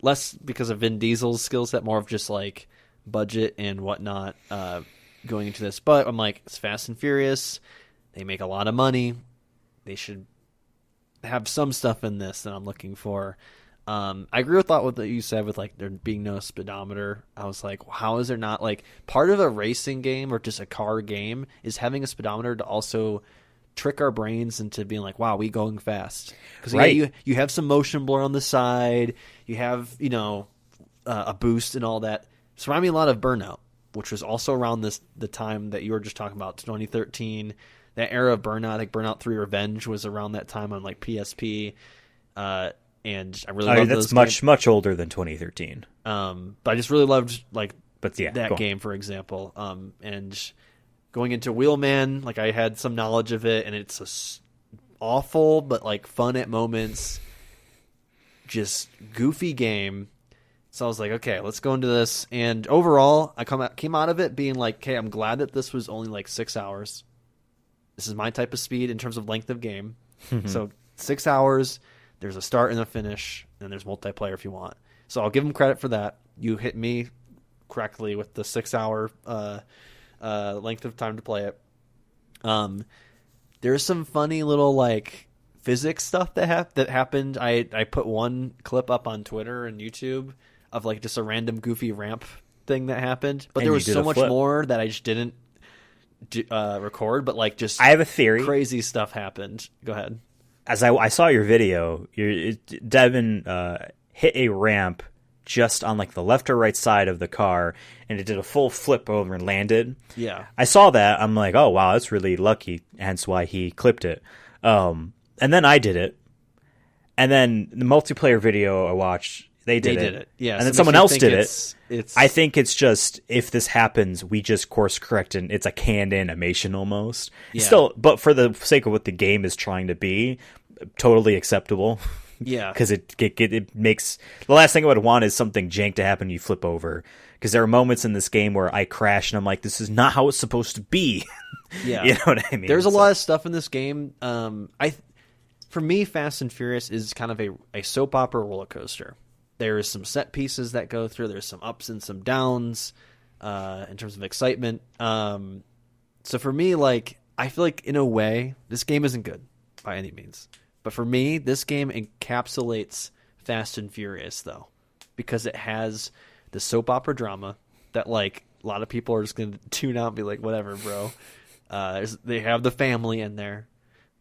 Less because of Vin Diesel's skill set, more of just, like, budget and whatnot going into this. But I'm like, it's Fast and Furious. They make a lot of money. They should have some stuff in this that I'm looking for. I agree with what you said with like there being no speedometer. I was like, how is there not like part of a racing game or just a car game is having a speedometer to also trick our brains into being like, wow, we going fast. Because you have some motion blur on the side, you have a boost and all that. So reminded me a lot of Burnout, which was also around the time that you were just talking about, 2013. That era of Burnout, I think Burnout 3 Revenge was around that time on like PSP. And I really loved that's much older than 2013. But I just really loved that cool. game, for example. And going into Wheelman, like I had some knowledge of it, and it's awful but like fun at moments, just goofy game. So I was like, okay, let's go into this. And overall, I came out of it being like, okay, I'm glad that this was only like 6 hours. This is my type of speed in terms of length of game. So 6 hours. There's a start and a finish, and there's multiplayer if you want. So I'll give them credit for that. You hit me correctly with the 6 hour length of time to play it. There's some funny little like physics stuff that happened. I put one clip up on Twitter and YouTube of like just a random goofy ramp thing that happened, but there was so much more that I just didn't record. But like just I have a theory. Crazy stuff happened. Go ahead. As I saw your video, Devin hit a ramp just on like the left or right side of the car, and it did a full flip over and landed. Yeah. I saw that. I'm like, oh, wow, that's really lucky, hence why he clipped it. And then I did it. And then the multiplayer video I watched, they did it. Yeah. And then someone else did it. I think it's just, if this happens, we just course correct, and it's a canned animation almost. Yeah. Still, but for the sake of what the game is trying to be, totally acceptable. Yeah. Because it makes... The last thing I would want is something jank to happen and you flip over. Because there are moments in this game where I crash and I'm like, this is not how it's supposed to be. Yeah. You know what I mean? There's a lot of stuff in this game. For me, Fast and Furious is kind of a soap opera roller coaster. There's some set pieces that go through. There's some ups and some downs in terms of excitement. So for me, like, I feel like in a way, this game isn't good by any means. But for me, this game encapsulates Fast and Furious, though, because it has the soap opera drama that, like, a lot of people are just going to tune out and be like, whatever, bro. They have the family in there.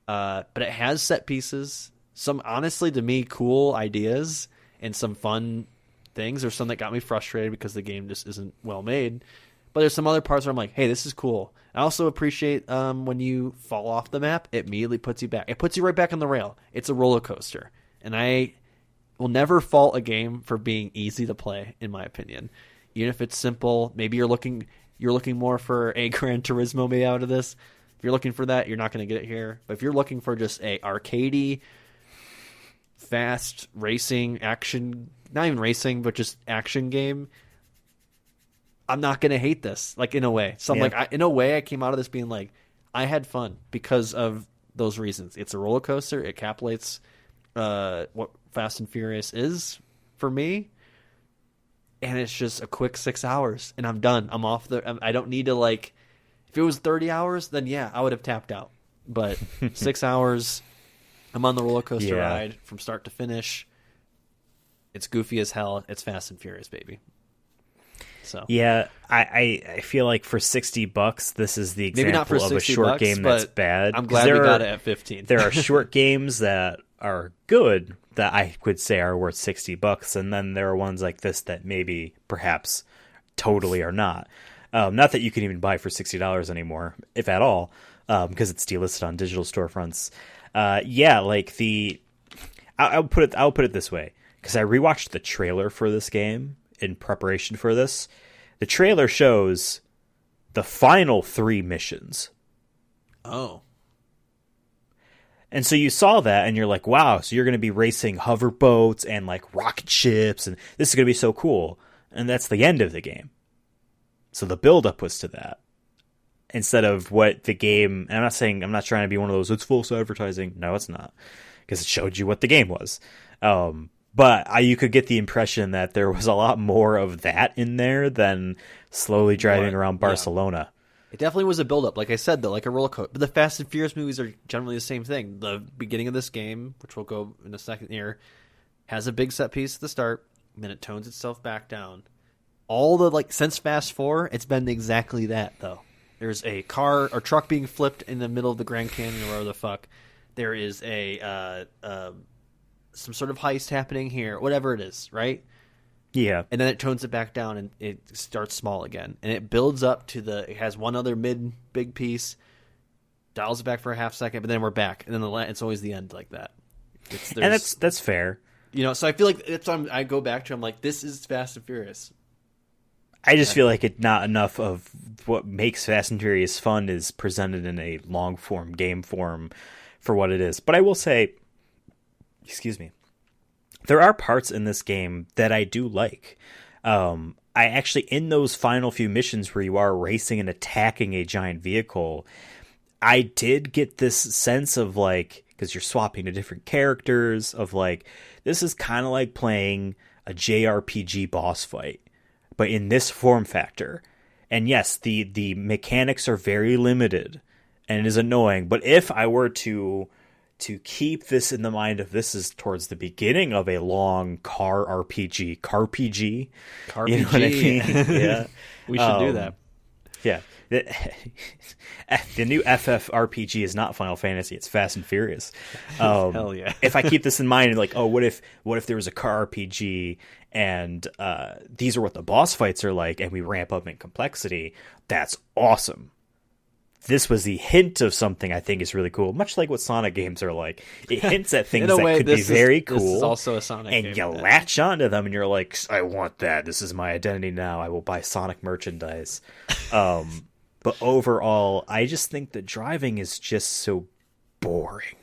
But it has set pieces, some, honestly, to me, cool ideas, and some fun things. There's some that got me frustrated because the game just isn't well made. But there's some other parts where I'm like, hey, this is cool. I also appreciate when you fall off the map, it immediately puts you back. It puts you right back on the rail. It's a roller coaster. And I will never fault a game for being easy to play, in my opinion. Even if it's simple, maybe you're looking more for a Gran Turismo maybe out of this. If you're looking for that, you're not going to get it here. But if you're looking for just a arcadey, fast racing action, not even racing, but just action game, I'm not going to hate this, like, in a way. So I'm in a way, I came out of this being like, I had fun because of those reasons. It's a roller coaster. It encapsulates what Fast and Furious is for me. And it's just a quick 6 hours, and I'm done. I'm off I don't need to, like, if it was 30 hours, then yeah, I would have tapped out. But 6 hours, I'm on the roller coaster ride from start to finish. It's goofy as hell. It's Fast and Furious, baby. So yeah, I feel like for $60, this is the example of a short game that's bad. I'm glad we got it at 15. There are short games that are good that I would say are worth $60, and then there are ones like this that maybe, perhaps, totally are not. Not that you can even buy for $60 anymore, if at all, because it's delisted on digital storefronts. I'll put it this way, because I rewatched the trailer for this game in preparation for this. The trailer shows the final 3 missions. Oh. And so you saw that and you're like, wow, so you're going to be racing hoverboats and like rocket ships, and this is going to be so cool. And that's the end of the game. So the build-up was to that. Instead of what the game, and I'm not trying to be one of those, it's false advertising. No, it's not. Because it showed you what the game was. But you could get the impression that there was a lot more of that in there than slowly driving around Barcelona. It definitely was a build-up, like I said, though, like a roller coaster. But the Fast and Furious movies are generally the same thing. The beginning of this game, which we'll go in a second here, has a big set piece at the start, and then it tones itself back down. All the, like, since Fast 4, it's been exactly that, though. There's a car or truck being flipped in the middle of the Grand Canyon or whatever the fuck. There is some sort of heist happening here, whatever it is, right? Yeah. And then it tones it back down and it starts small again. And it builds up to it has one other big piece, dials it back for a half second, but then we're back. And then it's always the end like that. And that's fair. You know, so I feel like it's I go back to, I'm like, this is Fast and Furious. I just feel like not enough of what makes Fast and Furious fun is presented in a long form game form for what it is. But I will say, excuse me, there are parts in this game that I do like. I actually, in those final few missions where you are racing and attacking a giant vehicle, I did get this sense of, like, because you're swapping to different characters, of like, this is kind of like playing a JRPG boss fight, but in this form factor. And yes, the mechanics are very limited and it is annoying, but if I were to keep this in the mind of this is towards the beginning of a long car RPG, CarPG. You know what I mean? Yeah. We should do that. Yeah. The new FFRPG is not Final Fantasy, it's Fast and Furious. Hell yeah. If I keep this in mind, like, oh, what if there was a car RPG and these are what the boss fights are like, and we ramp up in complexity, that's awesome. This was the hint of something I think is really cool, much like what Sonic games are like. It hints at things that could be very cool. This is also a Sonic game. And you latch onto them and you're like, I want that. This is my identity now. I will buy Sonic merchandise. But overall, I just think the driving is just so boring.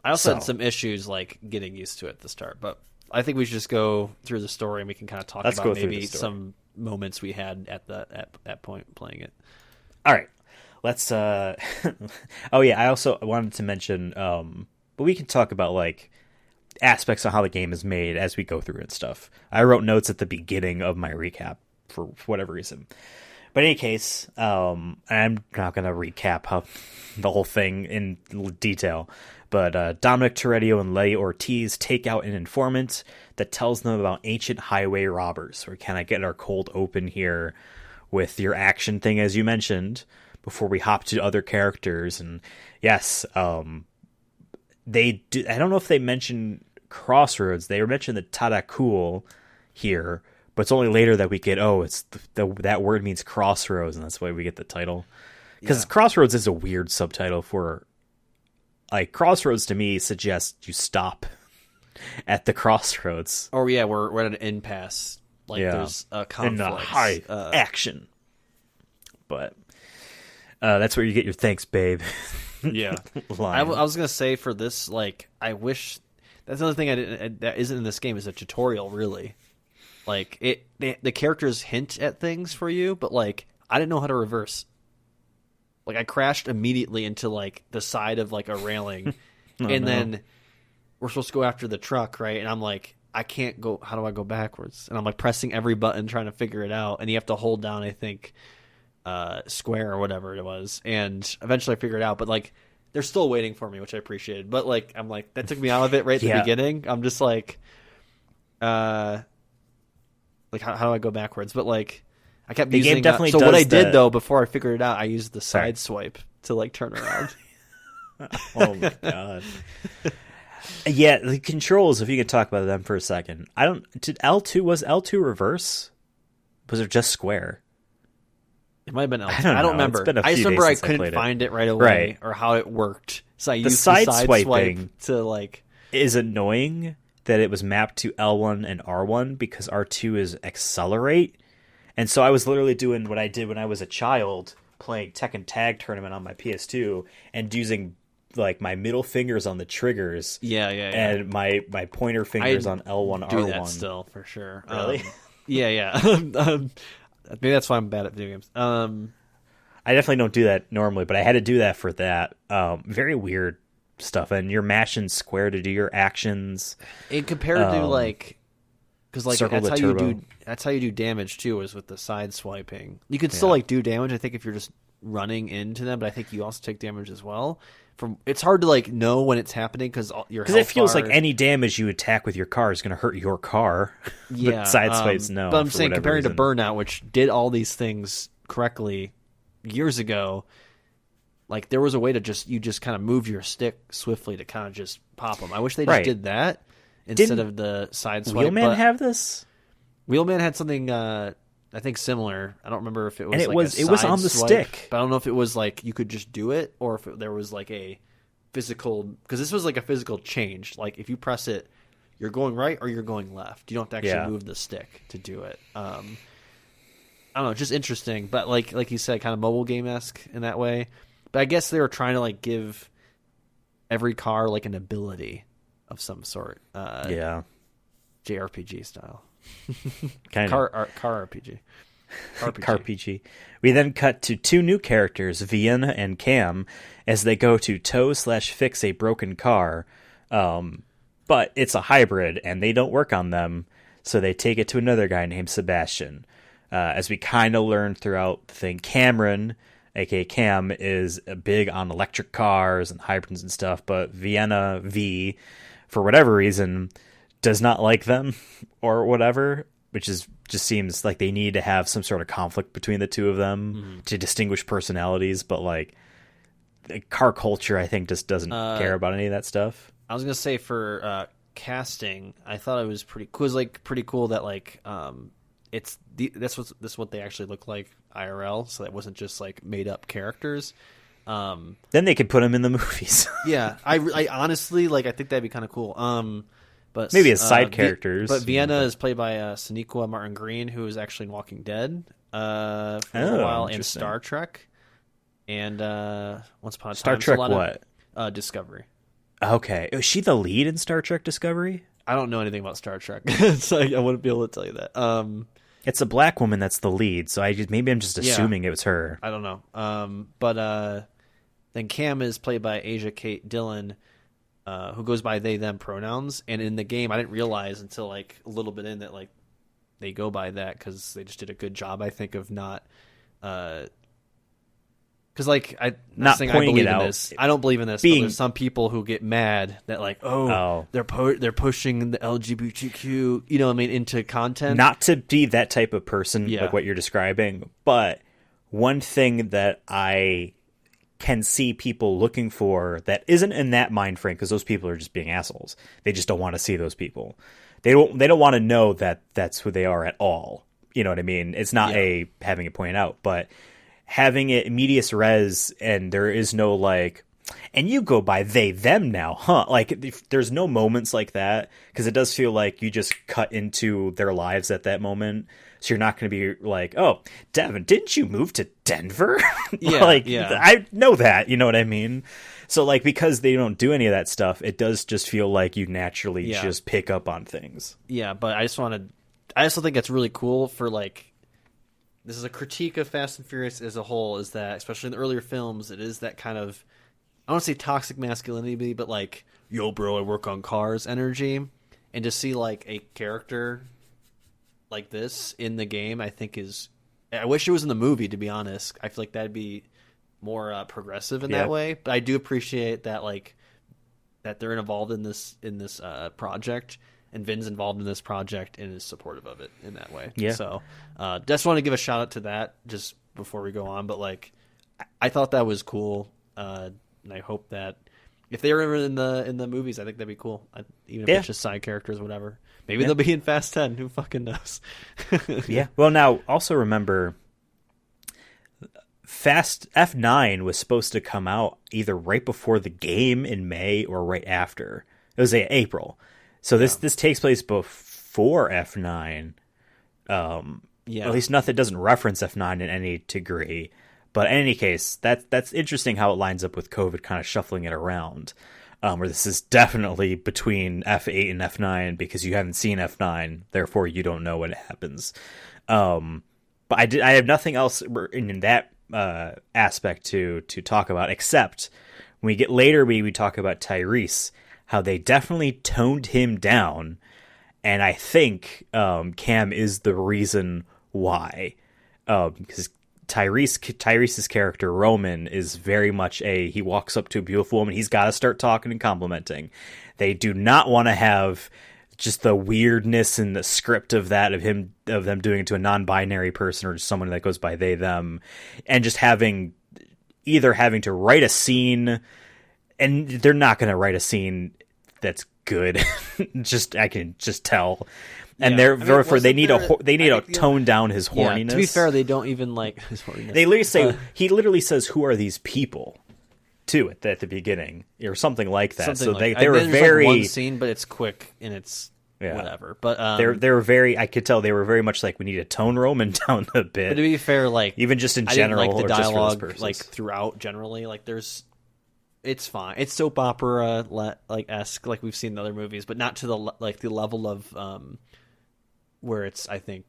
I also had some issues like getting used to it at the start, but I think we should just go through the story and we can kind of talk about maybe some moments we had at that point playing it. All right. Let's oh yeah, I also wanted to mention but we can talk about like aspects of how the game is made as we go through and stuff. I wrote notes at the beginning of my recap for whatever reason. But But in any case, I'm not going to recap the whole thing in detail. But Dominic Toretto and Letty Ortiz take out an informant that tells them about ancient highway robbers. We're kind of getting our cold open here with your action thing, as you mentioned, before we hop to other characters. And yes, they do. I don't know if they mentioned Crossroads. They mentioned the Tadakul here, but it's only later that we get, it's that word means crossroads, and that's why we get the title. Because Crossroads is a weird subtitle for, like, Crossroads to me suggests you stop at the crossroads. Or we're at an impasse. Like there's a conflict. And high action. But that's where you get your thanks, babe. Yeah. I was going to say for this, like, I wish... That's another thing that isn't in this game is a tutorial, really. Like, the characters hint at things for you, but, like, I didn't know how to reverse. Like, I crashed immediately into, like, the side of, like, a railing. Then we're supposed to go after the truck, right? And I'm like, I can't go... How do I go backwards? And I'm, like, pressing every button trying to figure it out. And you have to hold down, I think, square or whatever it was. And eventually I figured it out. But, like, they're still waiting for me, which I appreciated. But, like, I'm like, that took me out of it right at the beginning. I'm just like... Like, how do I go backwards? But, like, I kept using... Game definitely so does what I did, though, before I figured it out, I used the side swipe to, like, turn around. Oh, my God. Yeah, the controls, if you could talk about them for a second. Was L2 reverse? Was it just square? It might have been L2. I don't remember. It's been a few I just remember I days since couldn't find it right away or how it worked. So I used the side swipe to, like... Is annoying that it was mapped to L1 and R1 because R2 is accelerate. And so I was literally doing what I did when I was a child, playing Tekken Tag Tournament on my PS2 and using, like, my middle fingers on the triggers. And my pointer fingers on L1, do R1. That still, for sure. Really? Yeah. Maybe that's why I'm bad at video games. I definitely don't do that normally, but I had to do that for that. Very weird stuff. And you're mashing square to do your actions. And compared to, like... Because, like, that's how you do damage, too, is with the side swiping. You could still, like, do damage, I think, if you're just running into them, but I think you also take damage as well. It's hard to, like, know when it's happening because it feels like any damage you attack with your car is going to hurt your car. Yeah. But side swipes, no. But I'm saying, comparing to Burnout, which did all these things correctly years ago, like, there was a way to just kind of move your stick swiftly to kind of just pop them. I wish they just did that instead of the side swipe. Wheelman have this? Wheelman had something, I think, similar. I don't remember if it was and it like was a it was side on the swipe, stick. but I don't know if it was like you could just do it or if there was like a physical, because this was like a physical change. Like, if you press it, you're going right or you're going left. You don't have to actually move the stick to do it. I don't know, just interesting. But like you said, kind of mobile game-esque in that way. But I guess they were trying to, like, give every car, like, an ability of some sort. JRPG style. Kind of. Car RPG. RPG. We then cut to two new characters, Vienna and Cam, as they go to tow/fix a broken car. But it's a hybrid, and they don't work on them, so they take it to another guy named Sebastian. As we kind of learn throughout the thing, Cameron, aka Cam, is big on electric cars and hybrids and stuff, but Vienna V, for whatever reason, does not like them or whatever, which just seems like they need to have some sort of conflict between the two of them to distinguish personalities, but, like, car culture, I think, just doesn't care about any of that stuff. I was gonna say for casting, I thought it was pretty cool. It was, like, pretty cool that, like, this is what they actually look like IRL, so that wasn't just, like, made up characters. Then they could put them in the movies. Yeah, I honestly, like, I think that'd be kind of cool. But maybe as side characters. But Vienna is played by Sonequa Martin Green, who is actually in Walking Dead for a while, and Star Trek, and Once Upon a Time. Star Trek what? Discovery. Okay. Is she the lead in Star Trek Discovery? I don't know anything about Star Trek, so I wouldn't be able to tell you that. It's a black woman that's the lead, so maybe I'm just assuming it was her. I don't know. But then Cam is played by Asia Kate Dillon, who goes by they them pronouns, and in the game I didn't realize until, like, a little bit in that, like, they go by that because they just did a good job, I think, of not because like Not saying I pointing believe it in out. this. I don't believe in this. But there's some people who get mad that like, they're pushing the LGBTQ, you know what I mean, into content. Not to be that type of person, Yeah. like what you're describing, but one thing that I can see people looking for that isn't in that mind frame, because those people are just being assholes. They just don't want to see those people. They don't want to know that that's who they are at all. You know what I mean? It's not having it pointed out, but having it medias res, and there is no like, and you go by they them now, huh? Like there's no moments like that, because it does feel like you just cut into their lives at that moment. So you're not going to be like, oh, Devin, didn't you move to Denver? I know that, you know what I mean? So like, because they don't do any of that stuff, it does just feel like you naturally just pick up on things. Yeah, but I also think it's really cool for like, this is a critique of Fast and Furious as a whole, is that, especially in the earlier films, it is that kind of, I don't want to say toxic masculinity, but like, yo, bro, I work on cars energy. And to see like a character like this in the game, I think I wish it was in the movie, to be honest. I feel like that'd be more progressive in that way. But I do appreciate that, like, that they're involved in this project. And Vin's involved in this project and is supportive of it in that way. Yeah. So, just want to give a shout out to that just before we go on. But like, I thought that was cool, and I hope that if they were ever in the movies, I think that'd be cool. Even if it's just side characters, or whatever. Maybe they'll be in Fast 10. Who fucking knows? Yeah. Well, now also remember, Fast F9 was supposed to come out either right before the game in May or right after. It was April. So this takes place before F9. At least nothing doesn't reference F9 in any degree. But in any case, that's interesting how it lines up with COVID kind of shuffling it around. Where this is definitely between F8 and F9, because you haven't seen F9, therefore you don't know what happens. But I have nothing else in that aspect to talk about, except when we get later, we talk about Tyrese, how they definitely toned him down, and I think Cam is the reason why, because Tyrese's character Roman is very much he walks up to a beautiful woman, he's got to start talking and complimenting. They do not want to have just the weirdness in the script of them doing it to a non-binary person or just someone that goes by they them, and just having to write a scene, and they're not going to write a scene that's good. I can just tell. And therefore they need to tone down his horniness. Yeah, to be fair, they don't even like his horniness. They literally say he literally says, "Who are these people?" to it at the beginning or something like that. So they were very like one scene, but it's quick and it's whatever. But they were very. I could tell they were very much like, we need to tone Roman down a bit. But to be fair, like even just in general, I didn't like the dialogue, or just like throughout generally, like it's fine. It's soap opera like esque, like we've seen in other movies, but not to the level of where it's, I think,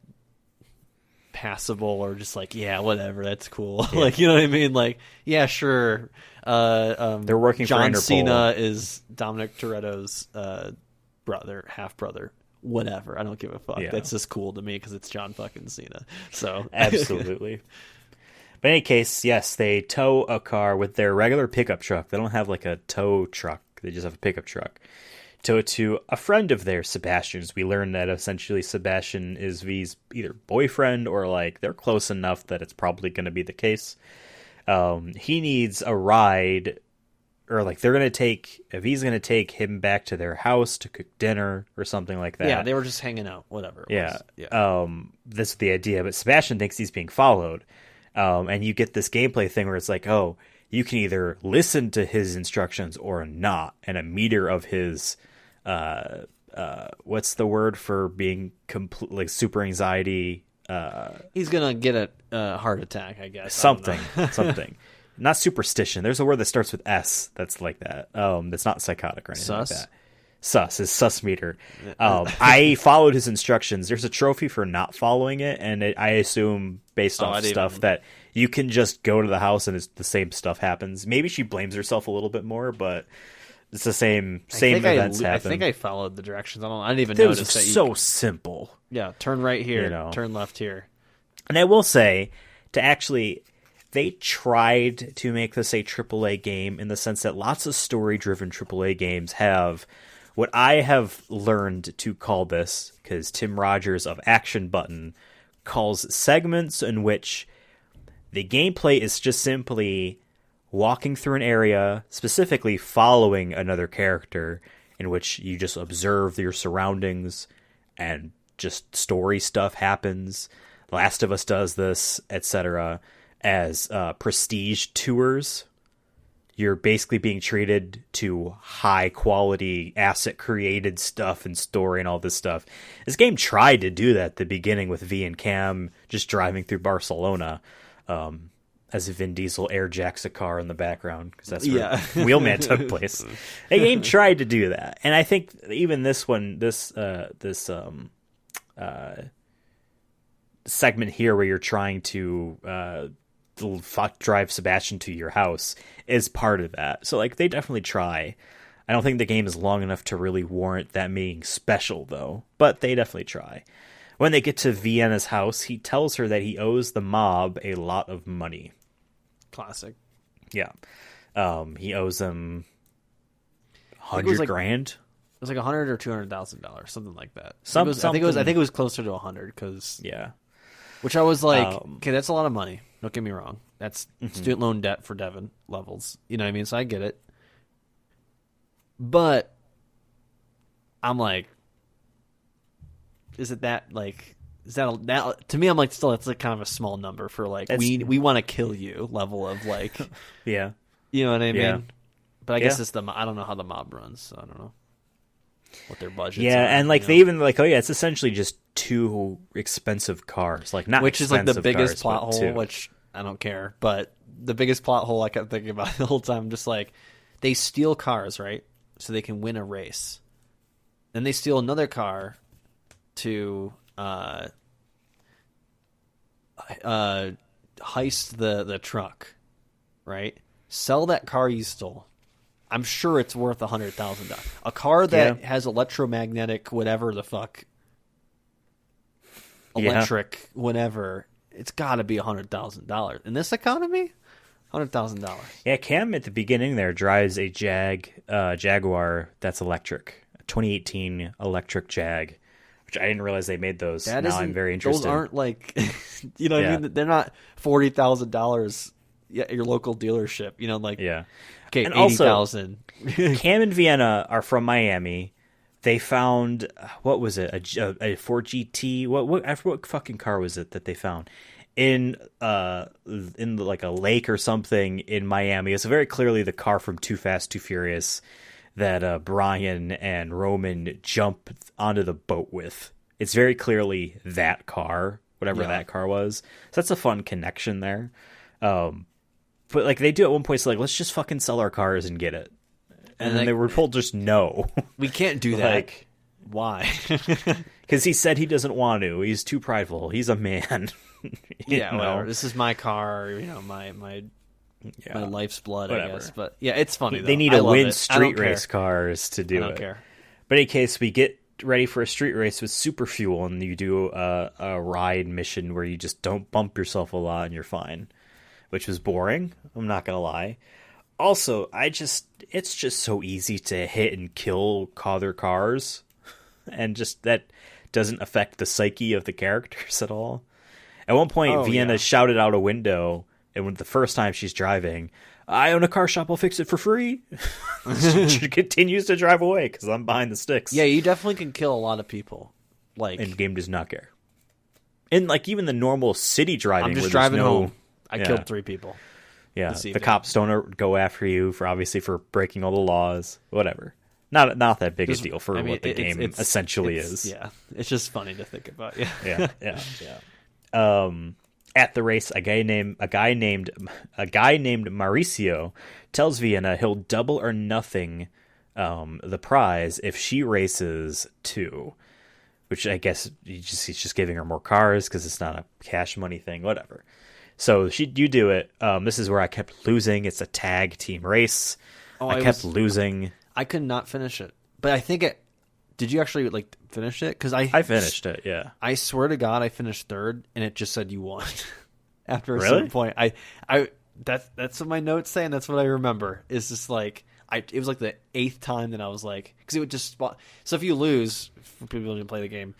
passable or just like, yeah, whatever, that's cool. Yeah. Like, you know what I mean? Like, yeah, sure. They're working John for Interpol. Cena is Dominic Toretto's half brother. Whatever, I don't give a fuck. Yeah. That's just cool to me because it's John fucking Cena. So absolutely. But in any case, yes, they tow a car with their regular pickup truck. They don't have like a tow truck. They just have a pickup truck. Tow it to a friend of theirs, Sebastian's. We learn that essentially Sebastian is V's either boyfriend or like they're close enough that it's probably going to be the case. He needs a ride, or like they're going to take, if he's going to take him back to their house to cook dinner or something like that. Yeah, they were just hanging out, whatever it was. Yeah. That's the idea. But Sebastian thinks he's being followed. And you get this gameplay thing where it's like, oh, you can either listen to his instructions or not. And a meter of his, what's the word for being like super anxiety? He's going to get a heart attack, I guess. Something. Not superstition. There's a word that starts with S that's like that. That's not psychotic or anything like that. His sus meter. I followed his instructions. There's a trophy for not following it, and I assume based off stuff that you can just go to the house and the same stuff happens. Maybe she blames herself a little bit more, but it's the same events happen. I think I followed the directions. I didn't even notice. It was so simple. Yeah, turn right here, turn left here. And I will say, to actually, they tried to make this a AAA game in the sense that lots of story-driven AAA games have what I have learned to call this, because Tim Rogers of Action Button calls segments in which the gameplay is just simply walking through an area, specifically following another character, in which you just observe your surroundings and just story stuff happens. Last of Us does this, etc. As prestige tours. You're basically being treated to high quality asset created stuff and story and all this stuff. This game tried to do that at the beginning with V and Cam just driving through Barcelona as Vin Diesel airjacks a car in the background, because that's where Wheelman took place. The game tried to do that, and I think even this one, this segment here where you're trying to drive Sebastian to your house is part of that. So like, they definitely try. I don't think the game is long enough to really warrant that being special though, but they definitely try. When they get to Vienna's house, he tells her that he owes the mob a lot of money. Classic. Yeah. He owes them $100,000. It was like $100,000 or $200,000, something like that. I think it was closer to 100, because yeah. Which I was like, okay, that's a lot of money. Don't get me wrong. That's student loan debt for Devin levels. You know what I mean? So I get it. But I'm like, is it that, like, is that to me, I'm like, still, it's like kind of a small number for like, we want to kill you level of like, yeah. You know what I mean? Yeah. But I guess it's I don't know how the mob runs, so I don't know what their budget. Yeah, and like they even like, oh yeah, it's essentially just 2 expensive cars, like not which is like the biggest cars, plot hole, which I don't care, but the biggest plot hole I kept thinking about the whole time, just like, they steal cars, right, so they can win a race, then they steal another car to heist the truck, right? Sell that car you stole. I'm sure it's worth $100,000. A car that has electromagnetic, whatever the fuck, electric, whatever, it's got to be $100,000 in this economy. $100,000. Yeah, Cam at the beginning there drives a Jaguar that's electric, a 2018 electric Jag, which I didn't realize they made those. Now I'm very interested. Those aren't like, you know what I mean? They're not $40,000 at your local dealership. You know, like, okay, and 80,000. Cam and Vienna are from Miami. They found, what was it, a Ford GT? What fucking car was it that they found in like a lake or something in Miami? It's very clearly the car from Too Fast, Too Furious that Brian and Roman jump onto the boat with. It's very clearly that car, whatever that car was. So that's a fun connection there. But like, they do at one point, it's like, let's just fucking sell our cars and get it. And then they were told just no. We can't do that. Like, why? Because he said he doesn't want to. He's too prideful. He's a man. Whatever. This is my car. You know, my life's blood, whatever. I guess. But yeah, it's funny. They need to win street race cars to do it. I don't care. But in any case, we get ready for a street race with Super Fuel, and you do a ride mission where you just don't bump yourself a lot and you're fine, which was boring. I'm not gonna lie. Also, it's just so easy to hit and kill other cars, and just that doesn't affect the psyche of the characters at all. At one point, Vienna shouted out a window, and when the first time she's driving, I own a car shop, I'll fix it for free. She continues to drive away because I'm behind the sticks. Yeah, you definitely can kill a lot of people. Like, and the game does not care. And like, even the normal city driving, I'm just driving home. I killed 3 people. Yeah, the cops don't go after you for breaking all the laws. Whatever. Not that big a deal for what the game essentially is. Yeah, it's just funny to think about. Yeah. At the race, a guy named Mauricio tells Vienna he'll double or nothing the prize if she races too. Which I guess he's just giving her more cars because it's not a cash money thing. Whatever. So you do it. This is where I kept losing. It's a tag team race. I kept losing. I could not finish it, but I think it. Did you actually like finish it? Because I finished it. Yeah. I swear to God, I finished 3rd, and it just said you won. after a Really? certain point. That's what my notes say, and that's what I remember. Is just like it was like the 8th time that I was like, because it would just spot. So if you lose, for people who didn't play the game,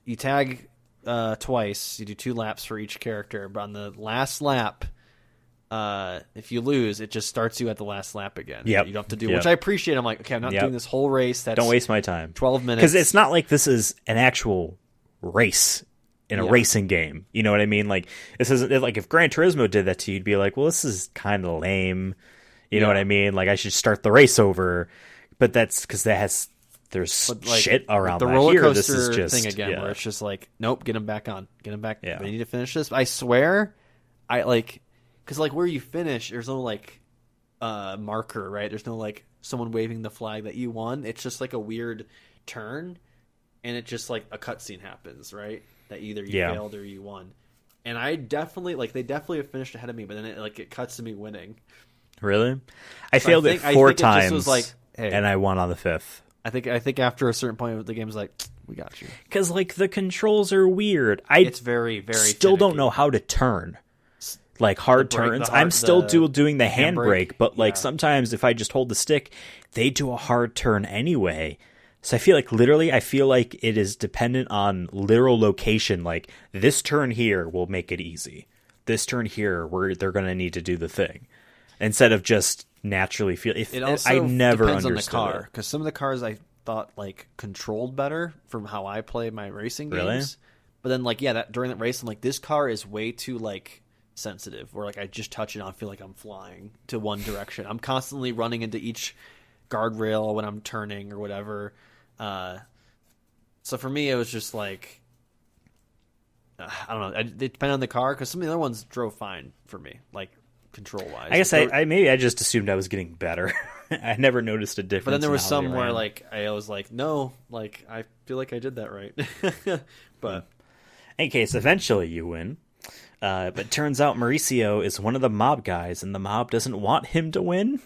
you tag twice. You do 2 laps for each character, but on the last lap, if you lose, it just starts you at the last lap again. Yep. You don't have to do, Yep. which I appreciate. I'm like, okay, I'm not Yep. doing this whole race. That's Don't waste my time. 12 minutes. Because it's not like this is an actual race in a Yeah. racing game. You know what I mean? Like, this isn't like if Gran Turismo did that to you, you'd be like, well, this is kind of lame. You know Yeah. what I mean? Like, I should start the race over. But that's because there's But, like, shit around the that. roller Here, coaster this is just thing again, yeah. where it's just like, nope, get him back on, get him back. Yeah. They need to finish this. I swear, I like, because like where you finish, there's no like marker, right? There's no like someone waving the flag that you won. It's just like a weird turn, and it just like a cutscene happens, right? That either you Yeah. failed or you won. And I definitely they definitely have finished ahead of me, but then it cuts to me winning. Really? I So failed I think- it I 4 think it just times, was like, hey. and I won on the 5th. I think after a certain point, the game's like, we got you. Because, like, the controls are weird. I It's very, very still don't finicky. know how to turn. Like, hard The brake- turns. the hard- I'm still the doing the handbrake, but, like, yeah. sometimes if I just hold the stick, they do a hard turn anyway. So I feel like it is dependent on literal location. Like, this turn here will make it easy. This turn here, where they're going to need to do the thing. Instead of just naturally feel. It also I never depends on the understood car, it. because some of the cars I thought like controlled better from how I play my racing games. Really? But then like during that race, I'm like, this car is way too like sensitive. Where like I just touch it, and I feel like I'm flying to one direction. I'm constantly running into each guardrail when I'm turning or whatever. So for me, it was just like I don't know. It depended on the car, because some of the other ones drove fine for me, like control wise. I guess I maybe I just assumed I was getting better. I never noticed a difference. But then there in was how some they where ran. like I was like, no, like I feel like I did that right. But In case, eventually you win. But turns out Mauricio is one of the mob guys, and the mob doesn't want him to win.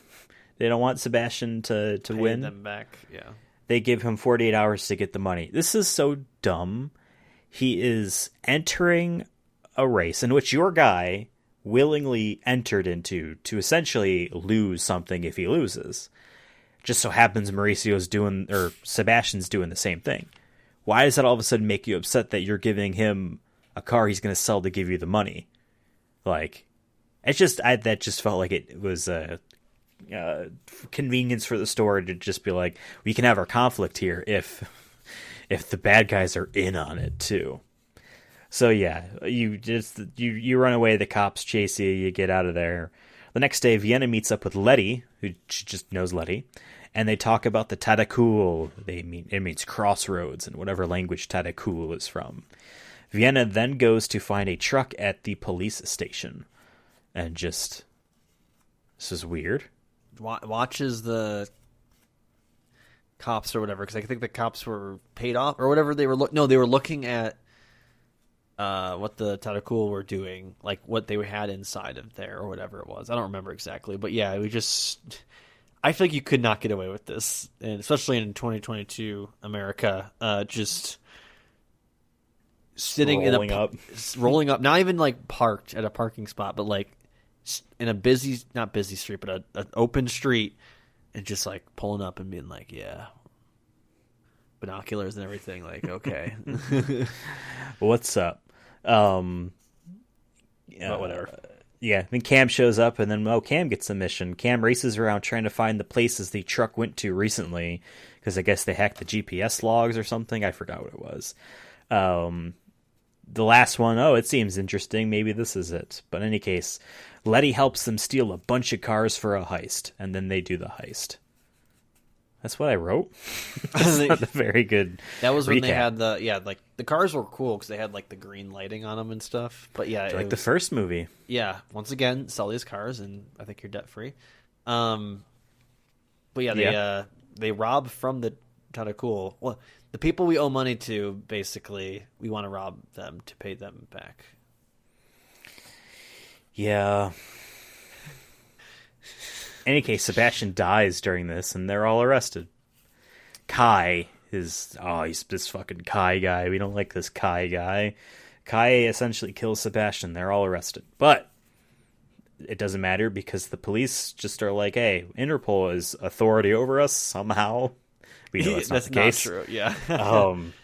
They don't want Sebastian to pay win. them back, yeah. They give him 48 hours to get the money. This is so dumb. He is entering a race in which your guy willingly entered into to essentially lose something if he loses. Just so happens Sebastian's doing the same thing. Why does that all of a sudden make you upset that you're giving him a car he's going to sell to give you the money? Like, that just felt like it was a convenience for the store to just be like, we can have our conflict here if the bad guys are in on it too. So yeah, you run away, the cops chase you, you get out of there. The next day, Vienna meets up with Letty, who she just knows Letty, and they talk about the Tadakul. It means crossroads in whatever language Tadakul is from. Vienna then goes to find a truck at the police station, and this is weird. Watches the cops or whatever, because I think the cops were paid off or whatever. They were they were looking at what the Tadakul were doing, like what they had inside of there or whatever it was. I don't remember exactly, but yeah, I feel like you could not get away with this, and especially in 2022 America, just sitting rolling up, not even like parked at a parking spot, but like in a not busy street, but an open street, and just like pulling up and being like, yeah, binoculars and everything, like, okay. What's up? But whatever. Yeah, then Cam shows up, and then Cam gets the mission. Cam races around trying to find the places the truck went to recently, because I guess they hacked the GPS logs or something. I forgot what it was. The last one, it seems interesting. Maybe this is it. But in any case, Letty helps them steal a bunch of cars for a heist, and then they do the heist. That's what I wrote. That's not a very good That was when recap. they had the cars were cool because they had like the green lighting on them and stuff. But yeah, Like the first movie. Yeah, once again, sell these cars and I think you're debt free. But yeah, they rob from the Tadakul. Well, the people we owe money to, basically, we want to rob them to pay them back. Yeah. In any case, Sebastian dies during this, and they're all arrested. Kai he's this fucking Kai guy. We don't like this Kai guy. Kai essentially kills Sebastian. They're all arrested. But it doesn't matter because the police just are like, hey, Interpol is authority over us somehow. We know that's not the case. Not true, yeah.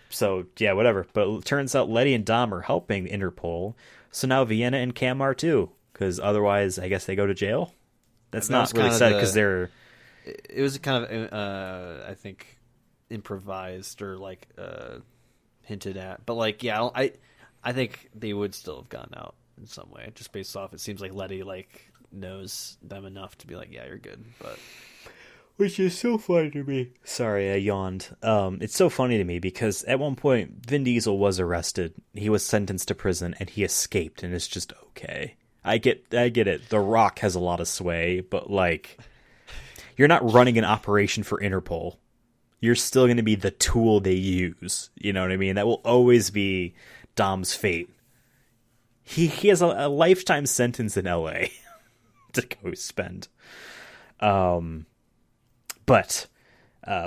So, yeah, whatever. But it turns out Letty and Dom are helping Interpol. So now Vienna and Cam are too. Because otherwise, I guess they go to jail. That's not really said because they're... It was kind of, I think, improvised or like hinted at. But like, yeah, I think they would still have gone out in some way. Just based off, it seems like Letty like knows them enough to be like, yeah, you're good. But... Which is so funny to me. Sorry, I yawned. It's so funny to me because at one point, Vin Diesel was arrested. He was sentenced to prison, and he escaped, and it's just okay. I get it. The Rock has a lot of sway, but like, you're not running an operation for Interpol. You're still going to be the tool they use. You know what I mean? That will always be Dom's fate. He has a lifetime sentence in L.A. to go spend. But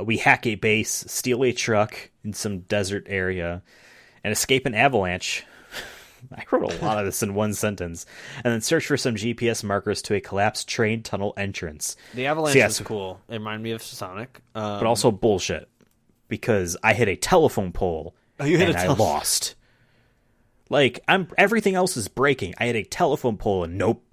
we hack a base, steal a truck in some desert area, and escape an avalanche. I wrote a lot of this in one sentence. And then search for some GPS markers to a collapsed train tunnel entrance. The avalanche was cool. It reminded me of Sonic. But also bullshit. Because I hit a telephone pole and I lost. Like, everything else is breaking. I hit a telephone pole and nope.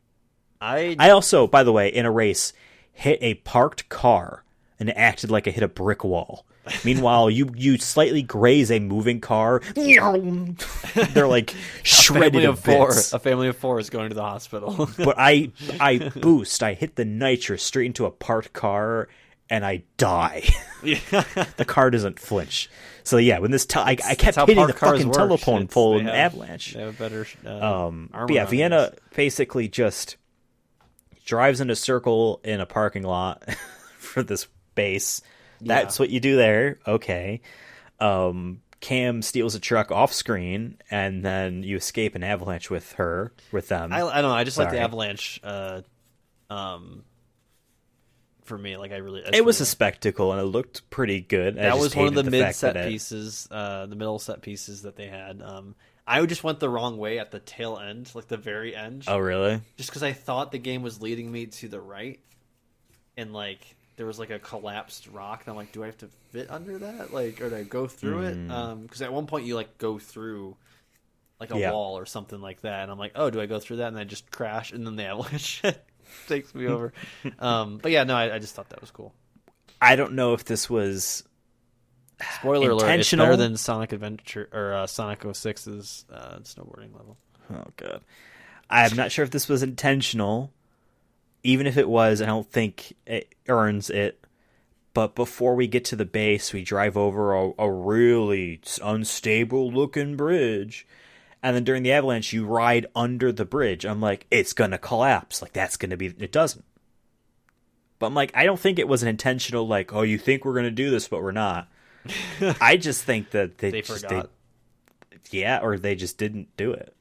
I also, by the way, in a race, hit a parked car. And it acted like I hit a brick wall. Meanwhile, you slightly graze a moving car. They're like shredded to bits. A family of four is going to the hospital. But I boost. I hit the nitrous straight into a parked car, and I die. Yeah. The car doesn't flinch. So yeah, when this I kept hitting the fucking telephone pole in the avalanche. They have a better but yeah, Vienna basically just drives in a circle in a parking lot for this base. That's what you do there. Okay. Cam steals a truck off screen, and then you escape an avalanche with them. I don't know. I just like the avalanche. For me, like it was a spectacle, and it looked pretty good. That was one of the mid set pieces, the middle set pieces that they had. I just went the wrong way at the tail end, like the very end. Oh, really? Just because I thought the game was leading me to the right, and like there was like a collapsed rock, and I'm like, do I have to fit under that, like, or do I go through it? Because at one point you like go through like a wall or something like that, and I'm like, oh, do I go through that? And I just crash, and then the avalanche takes me over. But yeah, no, I just thought that was cool. I don't know if this was spoiler alert. It's better than Sonic Adventure or Sonic 06's snowboarding level. Oh god, I'm not sure if this was intentional. Even if it was, I don't think it earns it. But before we get to the base, we drive over a really unstable-looking bridge. And then during the avalanche, you ride under the bridge. I'm like, it's going to collapse. Like, that's going to be... It doesn't. But I'm like, I don't think it was an intentional, like, oh, you think we're going to do this, but we're not. I just think that they forgot. Or they just didn't do it.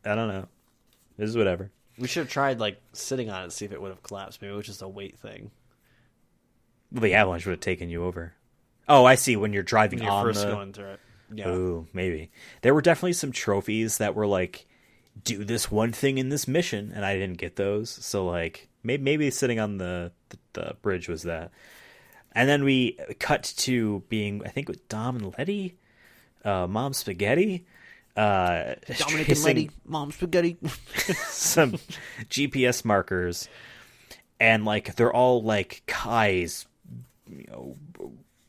I don't know. This is whatever. We should have tried, like, sitting on it to see if it would have collapsed. Maybe it was just a weight thing. Well, the avalanche would have taken you over. Oh, I see. When you're driving when you're first going through it. Yeah. Ooh, maybe. There were definitely some trophies that were like, do this one thing in this mission, and I didn't get those. So, like, maybe sitting on the bridge was that. And then we cut to being, I think, with Dom and Letty, Mom Spaghetti. Dominic and Letty, Mom Spaghetti. Some GPS markers, and like they're all like Kai's,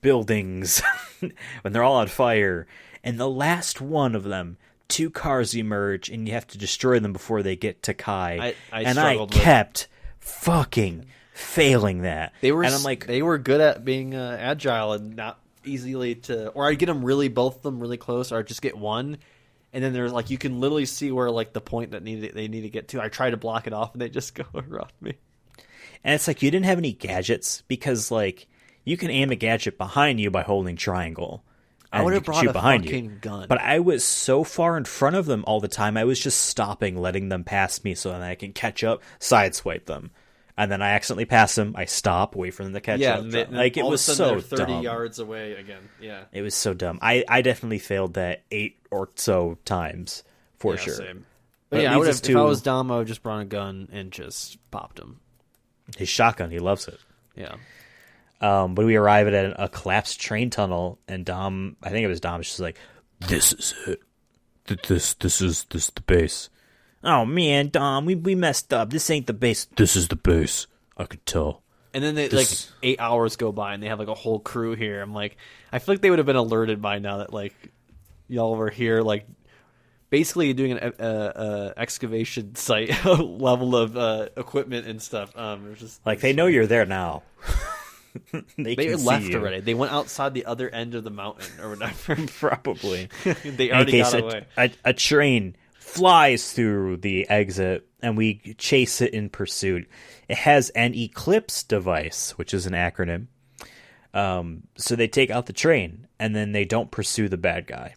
buildings, when they're all on fire. And the last one of them, two cars emerge, and you have to destroy them before they get to Kai. I kept fucking failing that. They were, and I'm like, they were good at being agile and not easily to, or I'd get them both of them really close, or I'd just get one. And then there's like, you can literally see where like the point that they need to get to. I try to block it off, and they just go around me. And it's like, you didn't have any gadgets, because like you can aim a gadget behind you by holding triangle. I would have brought a fucking gun. But I was so far in front of them all the time, I was just stopping, letting them pass me so that I can catch up, sideswipe them. and then I accidentally pass him. I stop, wait for them to catch up. Like, it was so 30 dumb. yards away again. Yeah, it was so dumb. I definitely failed that 8 or so times for sure. Same. But yeah, if I was Dom, I would just brought a gun and just popped him. His shotgun, he loves it. Yeah. But we arrive at a collapsed train tunnel, and Dom, I think it was Dom, just like, this is it. This is the base. Oh man, Dom, we messed up. This ain't the base. This is the base. I could tell. And then they 8 hours go by, and they have like a whole crew here. I'm like, I feel like they would have been alerted by now that like y'all were here, like basically doing an excavation site level of equipment and stuff. It was just like they know you're there now. They left already. They went outside the other end of the mountain or whatever. Probably. They already got away. A train flies through the exit, and we chase it in pursuit. It has an Eclipse device, which is an acronym. So they take out the train, and then they don't pursue the bad guy.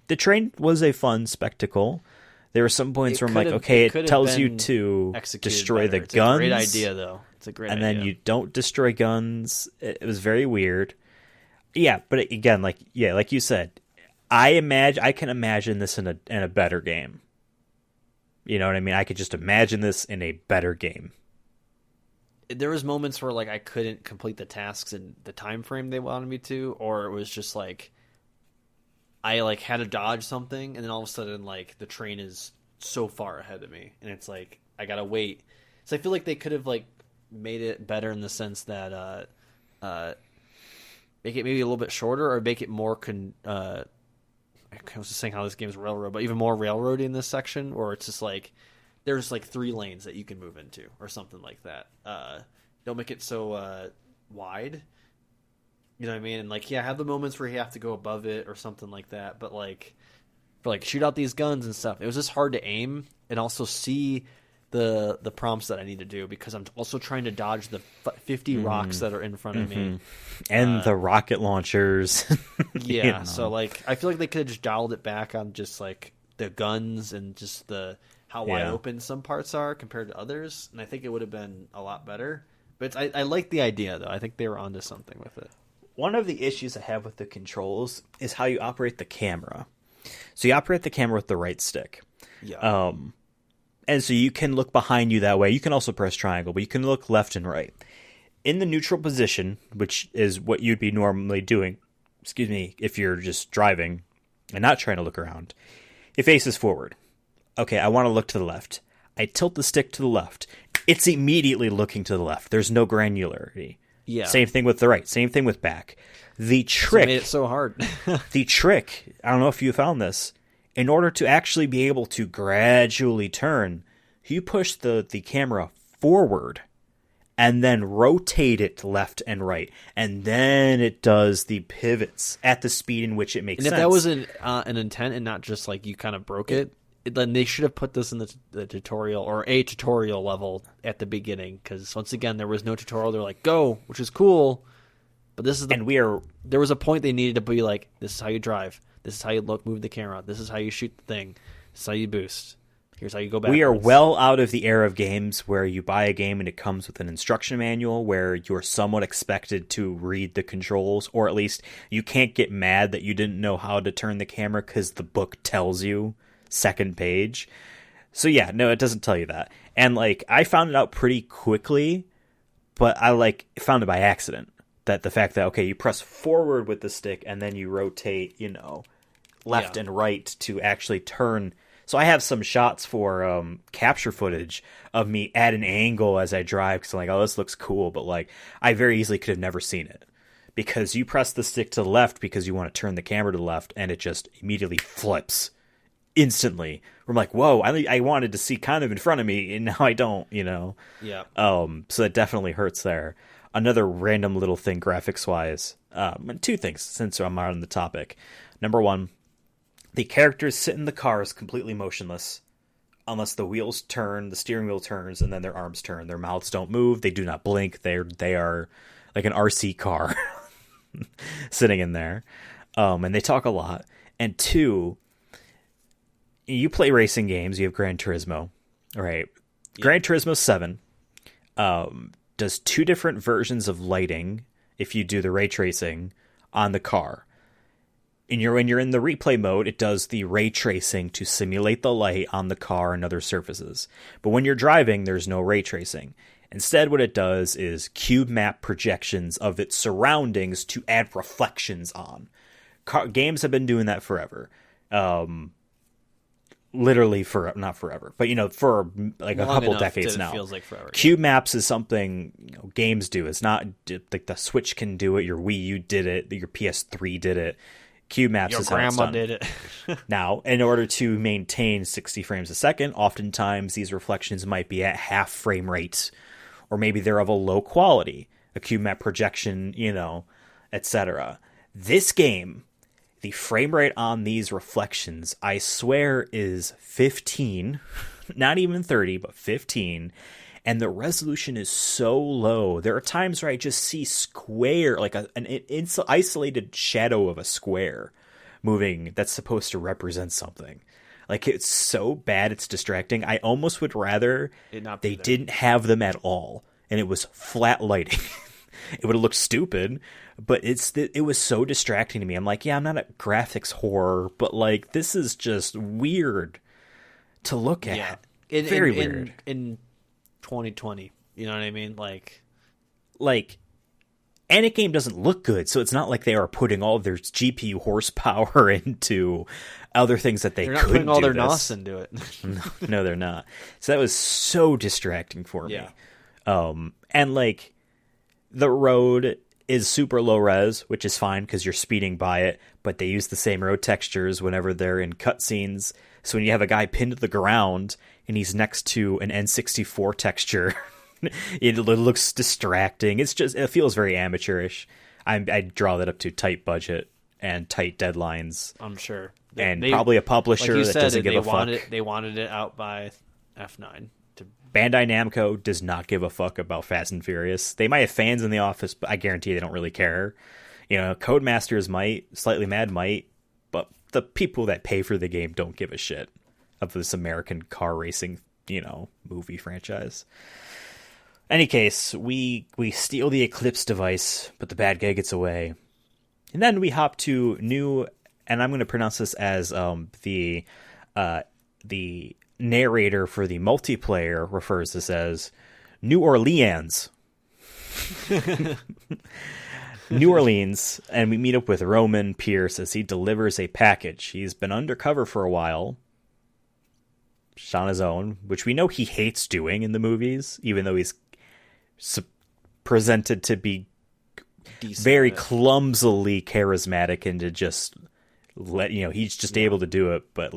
The train was a fun spectacle. There were some points where I'm like, okay, it tells you to destroy the guns. It's a great idea, though. It's a great idea. And then you don't destroy guns. It was very weird. Yeah, but again, like you said, I can imagine this in a better game. You know what I mean? I could just imagine this in a better game. There was moments where like I couldn't complete the tasks in the time frame they wanted me to, or it was just like I like had to dodge something, and then all of a sudden like the train is so far ahead of me, and it's like I gotta wait. So I feel like they could have like made it better in the sense that make it maybe a little bit shorter, or make it more I was just saying how this game's railroad, but even more railroady in this section, or it's just like there's like 3 lanes that you can move into or something like that. Don't make it so wide. You know what I mean? And like, yeah, have the moments where you have to go above it or something like that. But like, for like shoot out these guns and stuff, it was just hard to aim and also see the prompts that I need to do, because I'm also trying to dodge the 50 rocks that are in front of me. And the rocket launchers. Yeah, you know. So like I feel like they could have just dialed it back on just like the guns and just how wide open some parts are compared to others, and I think it would have been a lot better. But I like the idea, though. I think they were onto something with it. One of the issues I have with the controls is how you operate the camera. So you operate the camera with the right stick. Yeah. And so you can look behind you that way. You can also press triangle, but you can look left and right. In the neutral position, which is what you'd be normally doing, if you're just driving and not trying to look around, it faces forward. Okay, I want to look to the left. I tilt the stick to the left. It's immediately looking to the left. There's no granularity. Yeah. Same thing with the right. Same thing with back. The trick... Made it so hard. The trick, I don't know if you found this, in order to actually be able to gradually turn, you push the camera forward and then rotate it left and right. And then it does the pivots at the speed in which it makes sense. And if that was an intent and not just like you kind of broke it, then they should have put this in the tutorial, or a tutorial level at the beginning, because once again there was no tutorial. They're like, go, which is cool, but this is there was a point they needed to be like, this is how you drive, this is how you move the camera, this is how you shoot the thing, this is how you boost, here's how you go back. We are well out of the era of games where you buy a game and it comes with an instruction manual where you're somewhat expected to read the controls, or at least you can't get mad that you didn't know how to turn the camera because the book tells you. Second page. So yeah, no, it doesn't tell you that. And like I found it out pretty quickly, but I found it by accident. That the fact that okay, you press forward with the stick and then you rotate, left and right to actually turn. So I have some shots for capture footage of me at an angle as I drive, because I'm like, oh, this looks cool, but like I very easily could have never seen it. Because you press the stick to the left because you want to turn the camera to the left, and it just immediately flips. Instantly. I'm like, whoa, I wanted to see kind of in front of me, and now I don't, Yeah. So that definitely hurts there. Another random little thing graphics-wise. 2 things, since I'm on the topic. Number 1, the characters sit in the cars completely motionless, unless the wheels turn, the steering wheel turns, and then their arms turn. Their mouths don't move, they do not blink, they are like an RC car sitting in there. And they talk a lot. And 2... you play racing games, you have Gran Turismo, right? Yeah. Gran Turismo 7. does two different versions of lighting if you do the ray tracing on the car. And when you're in the replay mode, it does the ray tracing to simulate the light on the car and other surfaces. But when you're driving, there's no ray tracing. Instead, what it does is cube map projections of its surroundings to add reflections on. Games have been doing that forever. Literally not forever, but for like a couple decades now. Feels like forever. Cube maps is something games do. It's not like the Switch can do it. Your Wii U did it. Your PS3 did it. Cube maps Your is how it's grandma done. did it. Now, in order to maintain 60 frames a second, oftentimes these reflections might be at half frame rate, or maybe they're of a low quality, a cube map projection, etc. This game, the frame rate on these reflections, I swear, is 15, not even 30, but 15. And the resolution is so low. There are times where I just see square, like an isolated shadow of a square moving that's supposed to represent something. Like, it's so bad, it's distracting. I almost would rather they didn't have them at all, and it was flat lighting. It would have looked stupid, but it was so distracting to me. I'm like, yeah, I'm not a graphics horror, but like, this is just weird to look at. Yeah. Very weird. In 2020, you know what I mean? Like, and a game doesn't look good, so it's not like they are putting all of their GPU horsepower into other things that they're not couldn't putting all their do NOS into it. No, they're not. So that was so distracting for me. And like, the road is super low res, which is fine because you're speeding by it, but they use the same road textures whenever they're in cutscenes. So when you have a guy pinned to the ground and he's next to an N64 texture, it looks distracting. It feels very amateurish. I draw that up to tight budget and tight deadlines. I'm sure. And probably a publisher that doesn't give a fuck. They wanted it out by F9. Bandai Namco does not give a fuck about Fast and Furious. They might have fans in the office, but I guarantee they don't really care. Codemasters might, Slightly Mad might, but the people that pay for the game don't give a shit of this American car racing, movie franchise. Any case, we steal the Eclipse device, but the bad guy gets away. And then we hop to new, and I'm going to pronounce this as the narrator for the multiplayer refers to this as New Orleans. New Orleans, and we meet up with Roman Pierce as he delivers a package. He's been undercover for a while, just on his own, which we know he hates doing in the movies, even though he's presented to be very clumsily charismatic and to just he's just able to do it, but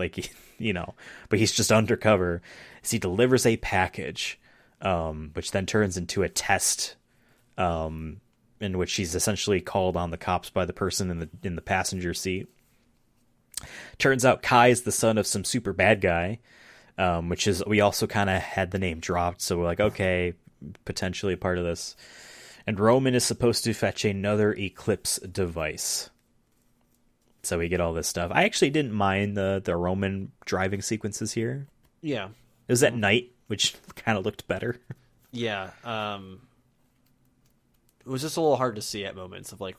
but he's just undercover as he delivers a package, which then turns into a test, in which he's essentially called on the cops by the person in the passenger seat. Turns out Kai is the son of some super bad guy, which is, we also kind of had the name dropped, so we're like, okay, potentially a part of this. And Roman is supposed to fetch another Eclipse device. So we get all this stuff. I actually didn't mind the Roman driving sequences here. Yeah. It was at night, which kind of looked better. Yeah. It was just a little hard to see at moments of like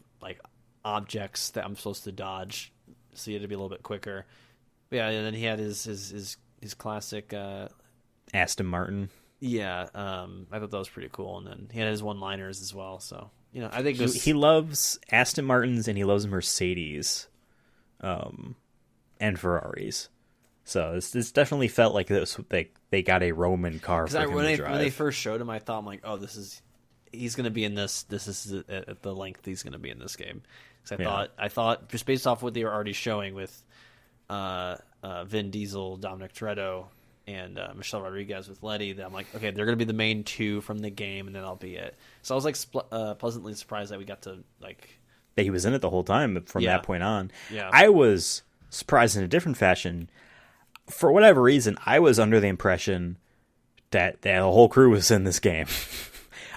objects that I'm supposed to dodge. So you had to be a little bit quicker. But yeah, and then he had his classic Aston Martin. Yeah, I thought that was pretty cool. And then he had his one-liners as well. So, I think he loves Aston Martins and he loves Mercedes. And Ferraris. So this definitely felt like they got a Roman car for him to drive. When they first showed him, I thought, I'm like, oh, he's going to be in this. This is at the length he's going to be in this game. Because I thought just based off what they were already showing with Vin Diesel, Dominic Toretto, and Michelle Rodriguez with Letty, that I'm like, okay, they're going to be the main two from the game, and then I'll be it. So I was like pleasantly surprised that we got to that he was in it the whole time from that point on. Yeah. I was surprised in a different fashion. For whatever reason, I was under the impression that the whole crew was in this game.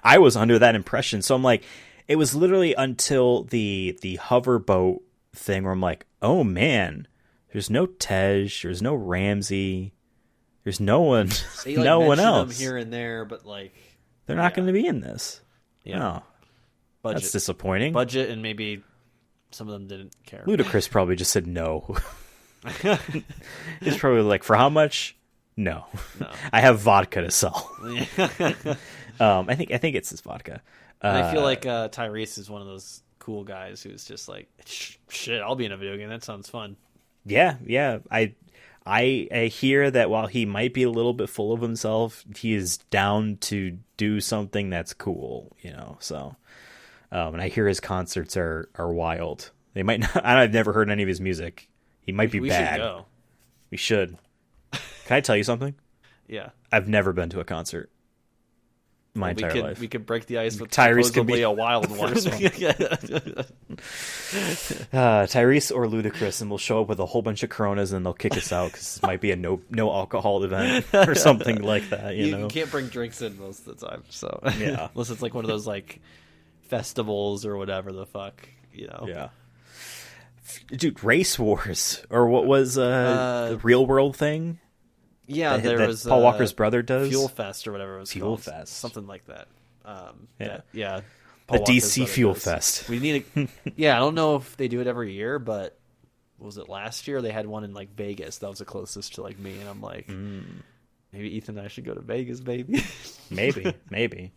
I was under that impression. So I'm like, it was literally until the hover boat thing where I'm like, oh man, there's no Tej, there's no Ramsey, there's no one, so no one else them here and there, but like They're not going to be in this. Yeah. No. Budget. That's disappointing. Budget, and maybe some of them didn't care. Ludacris probably just said no. He's probably like, for how much? No. I have vodka to sell. I think it's his vodka. And I feel like Tyrese is one of those cool guys who's just like, shit, I'll be in a video game. That sounds fun. Yeah. I hear that while he might be a little bit full of himself, he is down to do something that's cool, so and I hear his concerts are wild. They might not. I've never heard any of his music. He might be bad. Should go. We should. Can I tell you something? Yeah. I've never been to a concert my entire life. We could break the ice with Tyrese supposedly a wild one. Tyrese or Ludacris, and we'll show up with a whole bunch of Coronas, and they'll kick us out because it might be a no alcohol event or something like that. You can't bring drinks in most of the time, so yeah, unless it's like one of those like festivals or whatever the fuck, Yeah. Dude, Race Wars, or what was the Real World thing? Yeah, there was Paul Walker's brother does Fuel Fest or whatever it was Fuel called. Fest, something like that. The Paul DC Fuel Fest. We need I don't know if they do it every year, but was it last year? They had one in like Vegas. That was the closest to like me, and I'm like, maybe Ethan and I should go to Vegas, baby. maybe.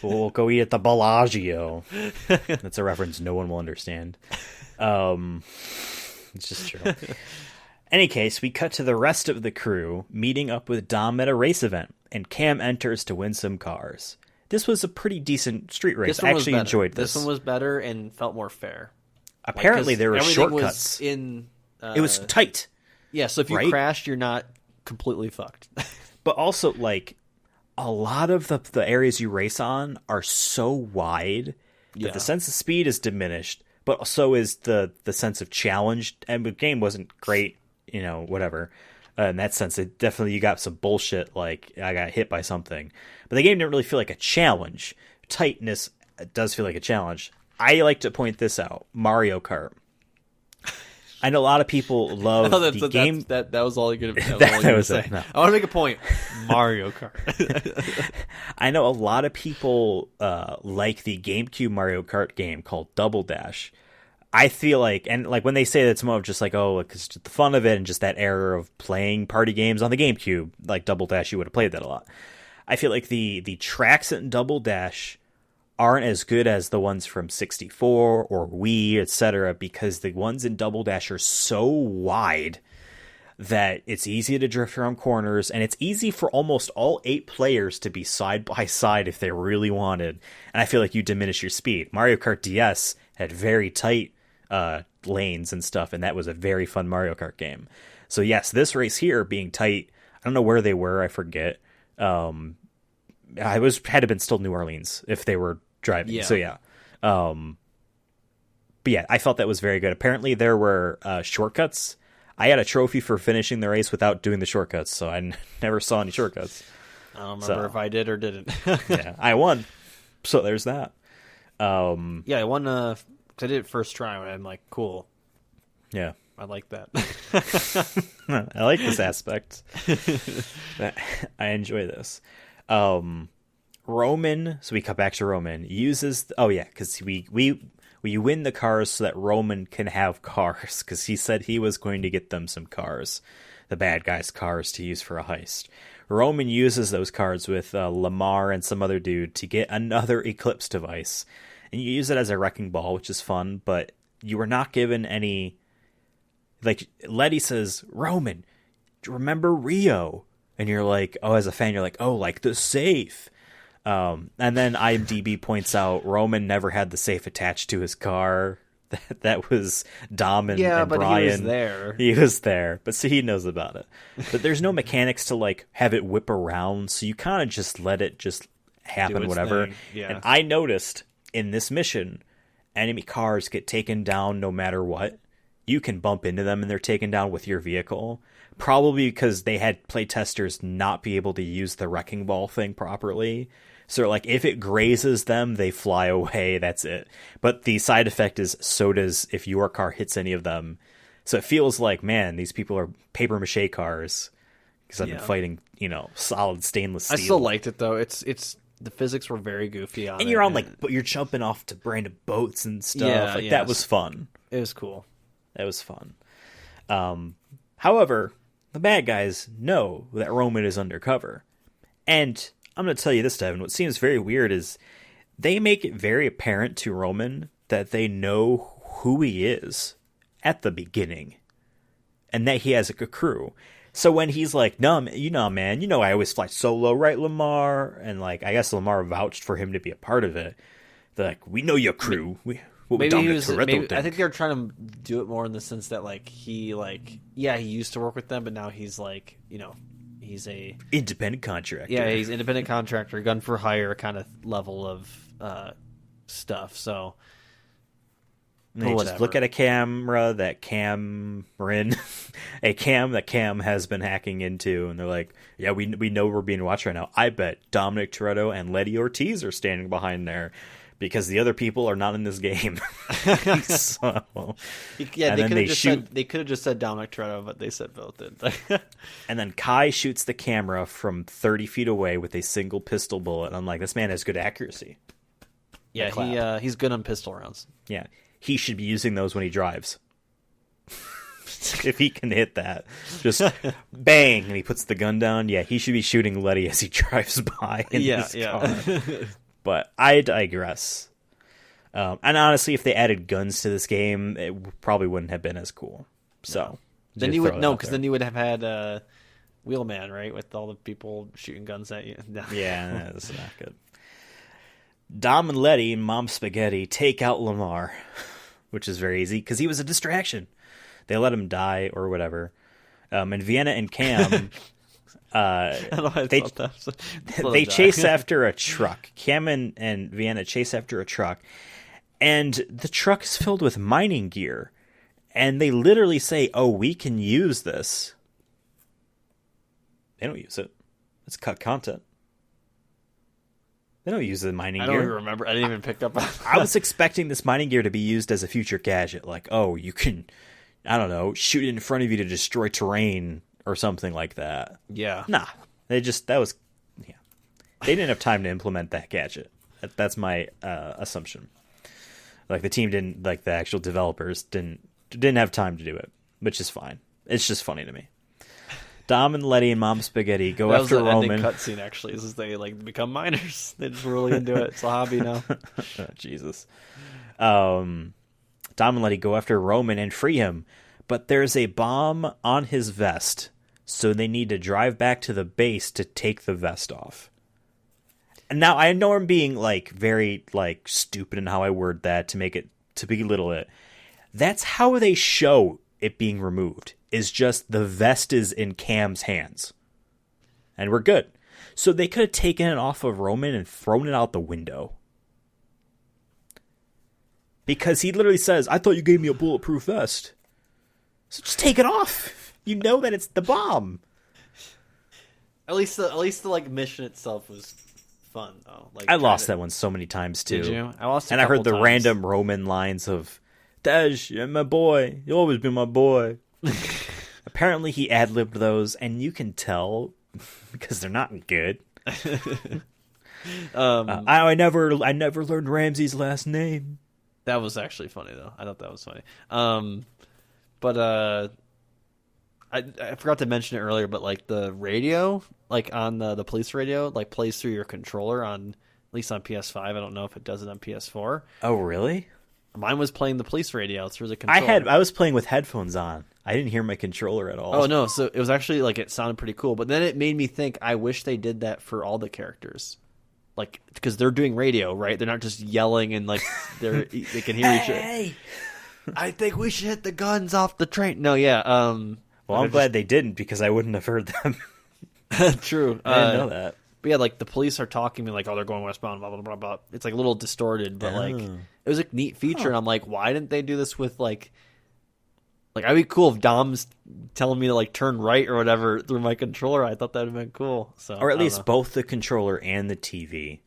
We'll go eat at the Bellagio. That's a reference no one will understand. It's just true. Any case, we cut to the rest of the crew meeting up with Dom at a race event, and Cam enters to win some cars. This was a pretty decent street race. I actually enjoyed this. This one was better and felt more fair. Apparently, there were shortcuts. It was tight. Yeah, so if you crashed, you're not completely fucked. But also, like, a lot of the areas you race on are so wide that the sense of speed is diminished, but so is the sense of challenge. And the game wasn't great, whatever. In that sense, it definitely, you got some bullshit, like, I got hit by something. But the game didn't really feel like a challenge. Tightness does feel like a challenge. I like to point this out. Mario Kart. I know a lot of people love the game. That was all you're going to say. No. I want to make a point. Mario Kart. I know a lot of people like the GameCube Mario Kart game called Double Dash. I feel like, and like when they say that, it's more of just like, because the fun of it and just that era of playing party games on the GameCube, like Double Dash, you would have played that a lot. I feel like the tracks in Double Dash aren't as good as the ones from 64 or Wii, etc., because the ones in Double Dash are so wide that it's easy to drift around corners, and it's easy for almost all 8 players to be side by side if they really wanted. And I feel like you diminish your speed. Mario Kart DS had very tight lanes and stuff, and that was a very fun Mario Kart game. So yes, this race here being tight, I don't know where they were, I forget. Had to have been still New Orleans if they were driving. So yeah. But yeah, I felt that was very good. Apparently there were shortcuts. I had a trophy for finishing the race without doing the shortcuts, so I never saw any shortcuts. I don't remember if I did or didn't. Yeah, I won. So there's that. Yeah, I won. I did it first try, and I'm like, cool. Yeah. I like that. I like this aspect. I enjoy this. Roman, so we cut back to Roman, uses... because we win the cars so that Roman can have cars, because he said he was going to get them some cars, the bad guys' cars, to use for a heist. Roman uses those cars with Lamar and some other dude to get another Eclipse device, and you use it as a wrecking ball, which is fun, but you were not given any... Like, Letty says, Roman, remember Rio? And you're like, as a fan, you're like, like the safe. And then IMDb points out Roman never had the safe attached to his car. That was Dom and Brian. He was there. He was there, but see, he knows about it. But there's no mechanics to like have it whip around, so you kind of just let it just happen, whatever. Yeah. And I noticed in this mission, enemy cars get taken down no matter what. You can bump into them and they're taken down with your vehicle. Probably because they had playtesters not be able to use the wrecking ball thing properly. So like if it grazes them, they fly away. That's it. But the side effect is so does if your car hits any of them. So it feels like, man, these people are paper mache cars because I've been fighting, solid stainless steel. I still liked it though. It's the physics were very goofy on it. And you're on but you're jumping off to random boats and stuff. Yeah, That was fun. It was cool. That was fun. However, the bad guys know that Roman is undercover. And I'm going to tell you this, Devin, what seems very weird is they make it very apparent to Roman that they know who he is at the beginning and that he has a crew. So when he's like, no, man, I always fly solo, right, Lamar? And I guess Lamar vouched for him to be a part of it. They're like, we know your crew. I think they're trying to do it more in the sense that he used to work with them, but now he's he's a independent contractor. Yeah, he's independent contractor, gun for hire kind of level of stuff. So they just look at a camera that Cam has been hacking into, and they're like, yeah, we know we're being watched right now. I bet Dominic Toretto and Letty Ortiz are standing behind there because the other people are not in this game. So, yeah, they could have just said Dominic Toretto, but they said both. And then Kai shoots the camera from 30 feet away with a single pistol bullet. And I'm like, this man has good accuracy. Yeah, he's good on pistol rounds. Yeah. He should be using those when he drives. If he can hit that. Just bang, and he puts the gun down. Yeah, he should be shooting Letty as he drives by in his car. But I digress. And honestly, if they added guns to this game, it probably wouldn't have been as cool. So then you would because then you would have had Wheelman, right, with all the people shooting guns at you. No. Yeah, that's not good. Dom and Letty and Mom Spaghetti take out Lamar, which is very easy because he was a distraction. They let him die or whatever. And Vienna and Cam, they chase after a truck. Cam and Vienna chase after a truck, and the truck is filled with mining gear. And they literally say, "Oh, we can use this." They don't use it. It's cut content. They don't use the mining gear. I don't even remember. I didn't even pick up on that. I was expecting this mining gear to be used as a future gadget. Like, oh, you can, I don't know, shoot it in front of you to destroy terrain or something like that. Yeah. Nah. They didn't have time to implement that gadget. That's my assumption. The team didn't, the actual developers didn't have time to do it, which is fine. It's just funny to me. Dom and Letty and Mom Spaghetti go after Roman. That was the ending cutscene, actually, is they become miners. They're just really into it. It's a hobby now. Oh, Jesus. Dom and Letty go after Roman and free him, but there's a bomb on his vest, so they need to drive back to the base to take the vest off. And now I know I'm being very stupid in how I word that to belittle it. That's how they show it being removed. Is just the vest is in Cam's hands. And we're good. So they could have taken it off of Roman and thrown it out the window. Because he literally says, I thought you gave me a bulletproof vest. So just take it off. You know that it's the bomb. At least the mission itself was fun though. I lost that one so many times too. Did you? I lost it. And I heard the random Roman lines of Dej, you're my boy. You'll always be my boy. Apparently he ad-libbed those, and you can tell because they're not good. I never learned Ramsey's last name. That was actually funny though. I thought that was funny. But I forgot to mention it earlier, but the radio, on the police radio, plays through your controller on at least on PS5. I don't know if it does it on PS4. Oh, really? Mine was playing the police radio through the controller. I was playing with headphones on. I didn't hear my controller at all. Oh no, so it was actually it sounded pretty cool. But then it made me think I wish they did that for all the characters. Because they're doing radio, right? They're not just yelling and they can hear each other. Hey, I think we should hit the guns off the train. No, yeah. Well, I'm glad they didn't because I wouldn't have heard them. True. I didn't know that. But yeah, the police are talking to me oh, they're going westbound, blah, blah, blah, blah. It's a little distorted, but it was a neat feature. And I'm like, why didn't they do this with I'd be cool if Dom's telling me to turn right or whatever through my controller. I thought that would have been cool. So, or at least both the controller and the TV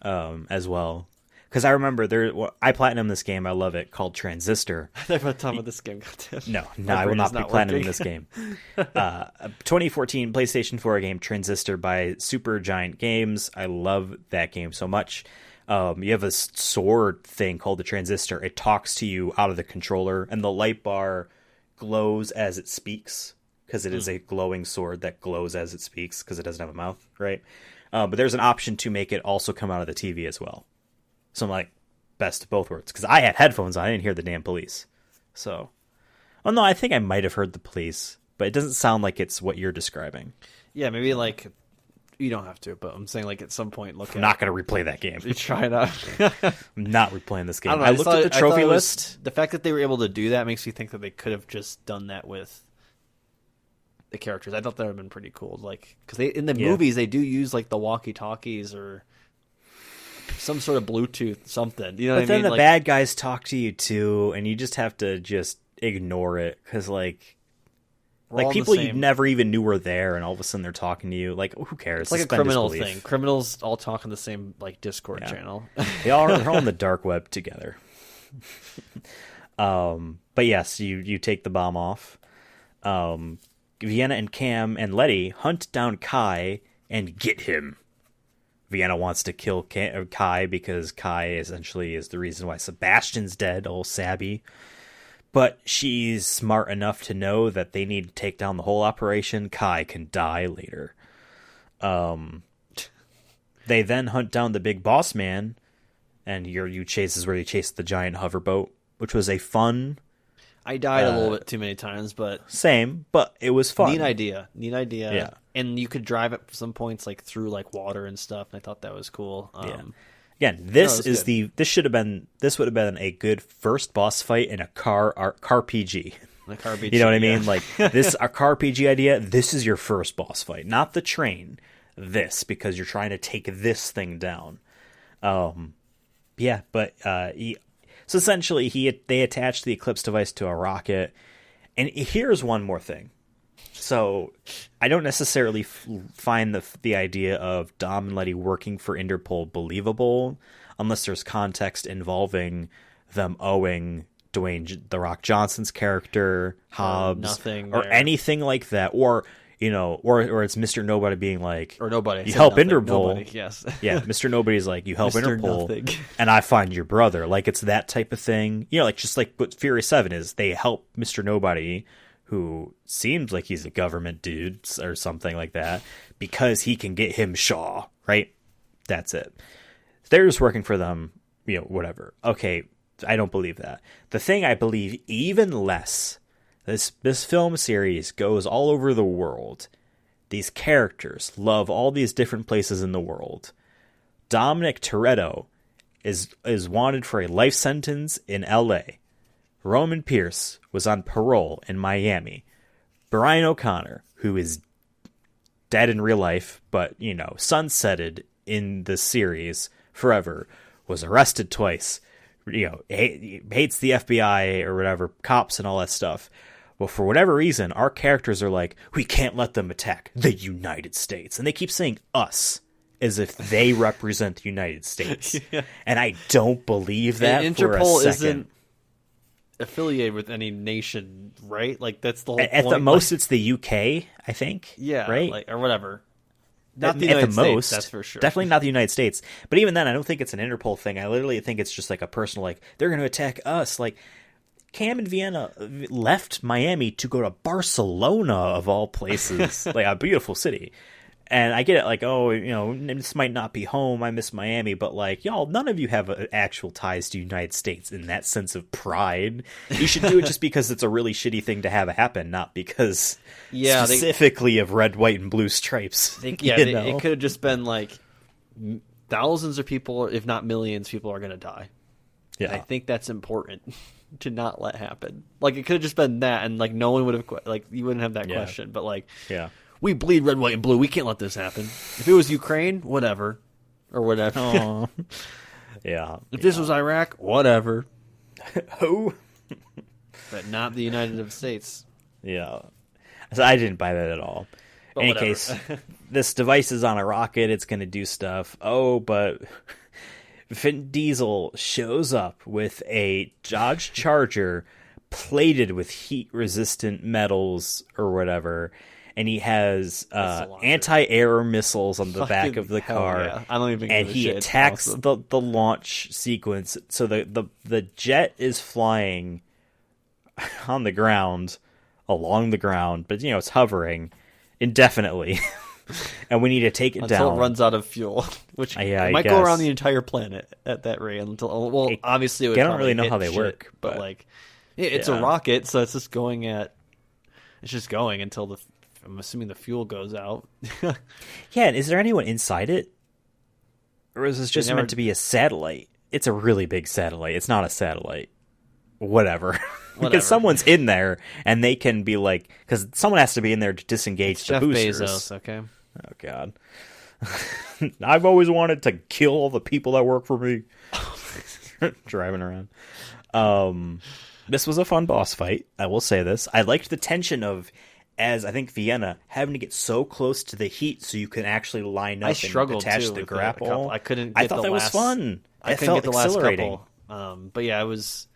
as well. Because I remember I platinum this game. I love it. Called Transistor. I never thought of this game. Goddamn. No, I will not be platinum working. this game. 2014 PlayStation 4 game Transistor by Supergiant Games. I love that game so much. You have a sword thing called the Transistor. It talks to you out of the controller, and the light bar glows as it speaks because it is a glowing sword that glows as it speaks because it doesn't have a mouth, right? But there's an option to make it also come out of the TV as well. So I'm like, best of both worlds. Because I had headphones on. I didn't hear the damn police. So, well, no, I think I might have heard the police, but it doesn't sound like it's what you're describing. Yeah, maybe like you don't have to, but I'm saying like at some point look I'm not going to replay that game. You try it out. I'm not replaying this game. I, I looked at the trophy list. The fact that they were able to do that makes me think that they could have just done that with the characters. I thought that would have been pretty cool. Like, because in the movies they do use like the walkie-talkies or some sort of Bluetooth something. You know what I mean? But then the like, bad guys talk to you too, and you just have to just ignore it because like people you never even knew were there, and all of a sudden they're talking to you. Like, who cares? It's like Suspend a criminal disbelief. thing. Criminals all talk on the same like Discord channel. They're all on the dark web together. But yes, you take the bomb off. Vienna and Cam and Letty hunt down Kai and get him. Vienna wants to kill Kai because Kai essentially is the reason why Sebastian's dead, old Sabby. But she's smart enough to know that they need to take down the whole operation. Kai can die later. They then hunt down the big boss man, and you chase is where you chase the giant hoverboat, which was a fun. I died a little bit too many times, but same, but it was fun. Neat idea. Yeah. And you could drive at some points like through like water and stuff. And I thought that was cool. Again, this would have been a good first boss fight in a car PG. Like RPG, you know what I mean? Like a car PG idea. This is your first boss fight, not the train. This because you're trying to take this thing down. So essentially, they attached the Eclipse device to a rocket, and here's one more thing. So I don't necessarily find the idea of Dom and Letty working for Interpol believable unless there's context involving them owing Dwayne "The Rock" Johnson's character, Hobbs, or anything like that, or it's Mr. Nobody being like, or nobody, you help nothing. Interpol, Nobody, yes, yeah, Mr. Nobody's like, you help Mr. Interpol, Nothing. and I find your brother. Like it's that type of thing, like just like what Fury 7 is. They help Mr. Nobody, who seems like he's a government dude or something like that, because he can get him Shaw, right? That's it. They're just working for them, whatever. Okay, I don't believe that. The thing I believe even less, this film series goes all over the world. These characters love all these different places in the world. Dominic Toretto is wanted for a life sentence in L.A., Roman Pierce was on parole in Miami. Brian O'Connor, who is dead in real life, but, sunsetted in the series forever, was arrested twice. Hates the FBI or whatever, cops and all that stuff. Well, for whatever reason, our characters are like, we can't let them attack the United States. And they keep saying us as if they represent the United States. Yeah. And I don't believe that and for a Interpol second. Isn't affiliated with any nation, right? Like that's the whole point. At the most, it's the UK, I think. Yeah, right, or whatever. Not the at United the States, most, that's for sure. Definitely not the United States. But even then, I don't think it's an Interpol thing. I literally think it's just like a personal, like they're going to attack us. Like Cam and Vienna left Miami to go to Barcelona of all places, like a beautiful city. And I get it, like, this might not be home. I miss Miami, but like, y'all, none of you have actual ties to the United States in that sense of pride. You should do it just because it's a really shitty thing to have happen, not because specifically of red, white, and blue stripes. It could have just been like thousands of people, if not millions, people are going to die. Yeah, I think that's important to not let happen. Like, it could have just been that, and like no one would have you wouldn't have that question. But like, we bleed red, white, and blue. We can't let this happen. If it was Ukraine, whatever. Or whatever. Yeah. If this was Iraq, whatever. Who? But not the United States. Yeah. So I didn't buy that at all. But in any whatever. case, this device is on a rocket. It's going to do stuff. Oh, but Vin Diesel shows up with a Dodge Charger plated with heat-resistant metals or whatever, and he has anti-air missiles on the back of the car. Yeah. I don't even. And he attacks the launch sequence. So the jet is flying on the ground, along the ground, but it's hovering indefinitely. And we need to take it until down. It runs out of fuel, which it might go around the entire planet at that rate. Until obviously, I don't really know how they work, but like, it's a rocket, so it's just going until I'm assuming the fuel goes out. Yeah, and is there anyone inside it, or is this just meant to be a satellite? It's a really big satellite. It's not a satellite. Whatever. Because someone's in there, and they can be like, because someone has to be in there to disengage the Jeff boosters. Bezos, okay. Oh God. I've always wanted to kill all the people that work for me. Driving around. This was a fun boss fight. I will say this. I liked the tension of, as I think Vienna, having to get so close to the heat so you can actually line up and attach the grapple. I couldn't. I thought that was fun. I couldn't get the exhilarating. last couple. But yeah, it was.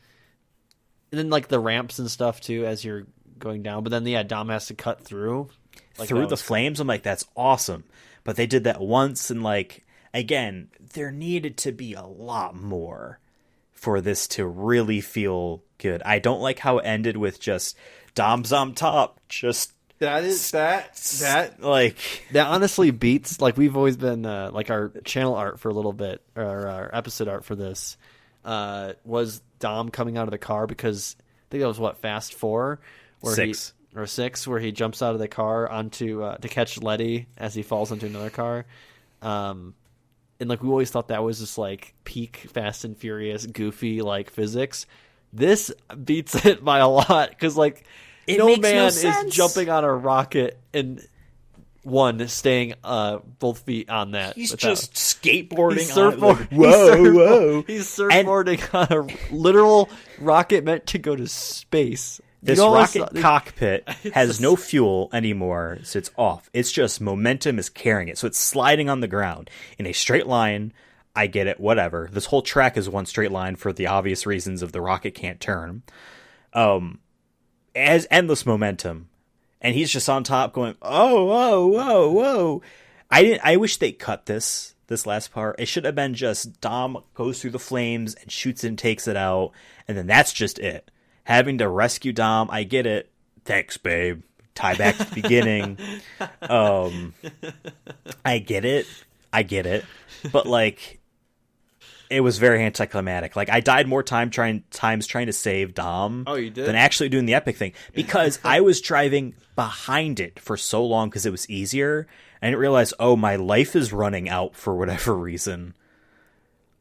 And then like the ramps and stuff too as you're going down. But then Dom has to cut through. Through the flames. I'm like, that's awesome. But they did that once, and like, again, there needed to be a lot more for this to really feel good. I don't like how it ended with just Dom's on top. Just that like that honestly beats, like, we've always been like our channel art for a little bit, or our episode art for this was Dom coming out of the car, because I think that was Fast 4 or 6. Or 6, where he jumps out of the car onto to catch Letty as he falls into another car. And like, we always thought that was just like peak Fast and Furious goofy like physics. This beats it by a lot, because like no man is jumping on a rocket and staying both feet on that. He's just skateboarding. He's whoa. He's surfboarding on a literal rocket meant to go to space. This rocket cockpit has no fuel anymore, so it's off. It's just momentum is carrying it. So it's sliding on the ground in a straight line. I get it, whatever. This whole track is one straight line for the obvious reasons of the rocket can't turn. Has endless momentum. And he's just on top going, whoa. I wish they cut this last part. It should have been just Dom goes through the flames and shoots and takes it out, and then that's just it. Having to rescue Dom, I get it. Thanks, babe. Tie back to the beginning. I get it. But like, it was very anticlimactic. Like, I died more times trying to save Dom. Oh, you did? Than actually doing the epic thing, because I was driving behind it for so long because it was easier. I didn't realize, my life is running out for whatever reason.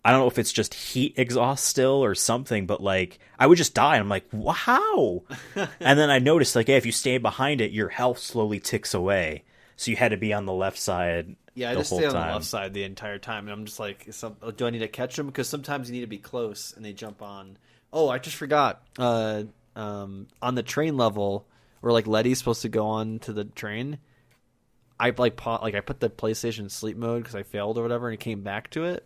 I don't know if it's just heat exhaust still or something, but like, I would just die. And I'm like, wow. And then I noticed, like, hey, if you stay behind it, your health slowly ticks away. So you had to be on the left side. Yeah, I just stay on the left side the entire time. And I'm just like, do I need to catch them? Because sometimes you need to be close and they jump on. Oh, I just forgot. On the train level, where like Letty's supposed to go on to the train, I I put the PlayStation in sleep mode because I failed or whatever, and it came back to it.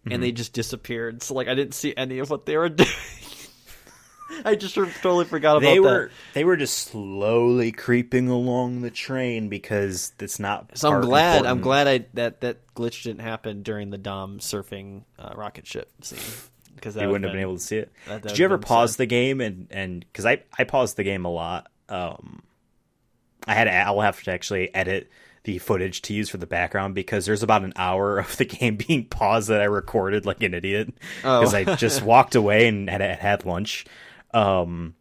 And they just disappeared. So like, I didn't see any of what they were doing. I just totally forgot about that. They were just slowly creeping along the train because it's not. So I'm glad that glitch didn't happen during the Dom surfing rocket ship scene, because you wouldn't have been able to see it. Did you ever pause the game and because I paused the game a lot. I'll have to actually edit the footage to use for the background, because there's about an hour of the game being paused that I recorded like an idiot because I just walked away and had lunch. But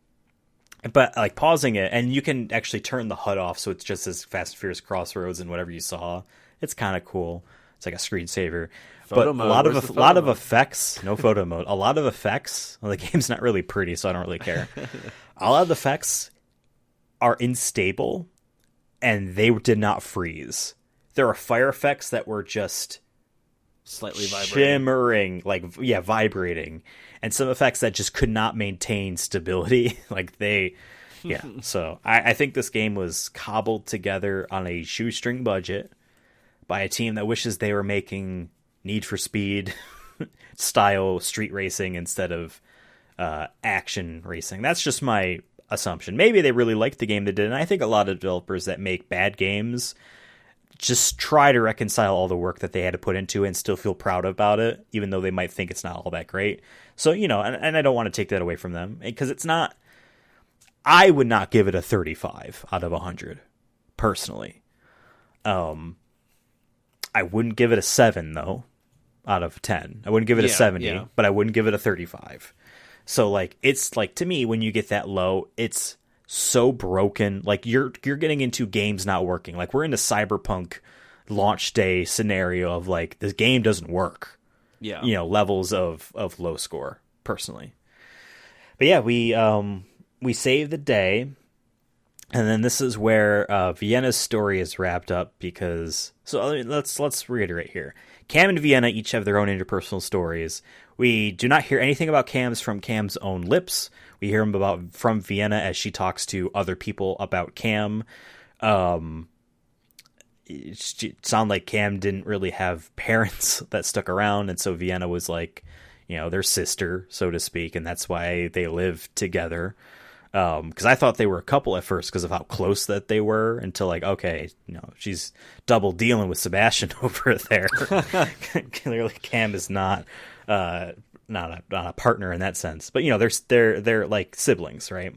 like pausing it, and you can actually turn the HUD off, so it's just as Fast and Furious Crossroads and whatever you saw. It's kind of cool. It's like a screensaver. But a lot of effects, no photo mode. A lot of effects. Well, the game's not really pretty, so I don't really care. A lot of the effects are unstable, and they did not freeze. There are fire effects that were just slightly vibrating, shimmering, vibrating, and some effects that just could not maintain stability. So I think this game was cobbled together on a shoestring budget by a team that wishes they were making Need for Speed style street racing instead of action racing. That's just my assumption. Maybe they really liked the game they did, and I think a lot of developers that make bad games just try to reconcile all the work that they had to put into it and still feel proud about it, even though they might think it's not all that great. So, and I don't want to take that away from them, because it's not... I would not give it a 35 out of 100, personally. I wouldn't give it a 7, though, out of 10. I wouldn't give it a 70, but I wouldn't give it a 35. So, like, it's, like, to me, when you get that low, it's so broken. Like, you're getting into games not working. Like, we're in a Cyberpunk launch day scenario of, like, this game doesn't work. Yeah. Levels of low score, personally. But yeah, we save the day, and then this is where Vienna's story is wrapped up, because... So let's reiterate here. Cam and Vienna each have their own interpersonal stories. We do not hear anything about Cam's from Cam's own lips. We hear from Vienna as she talks to other people about Cam. It sounded like Cam didn't really have parents that stuck around, and so Vienna was like, their sister, so to speak, and that's why they live together. Because I thought they were a couple at first because of how close that they were, until like, okay, she's double dealing with Sebastian over there. Clearly, Cam is not a partner in that sense, but they're like siblings, right?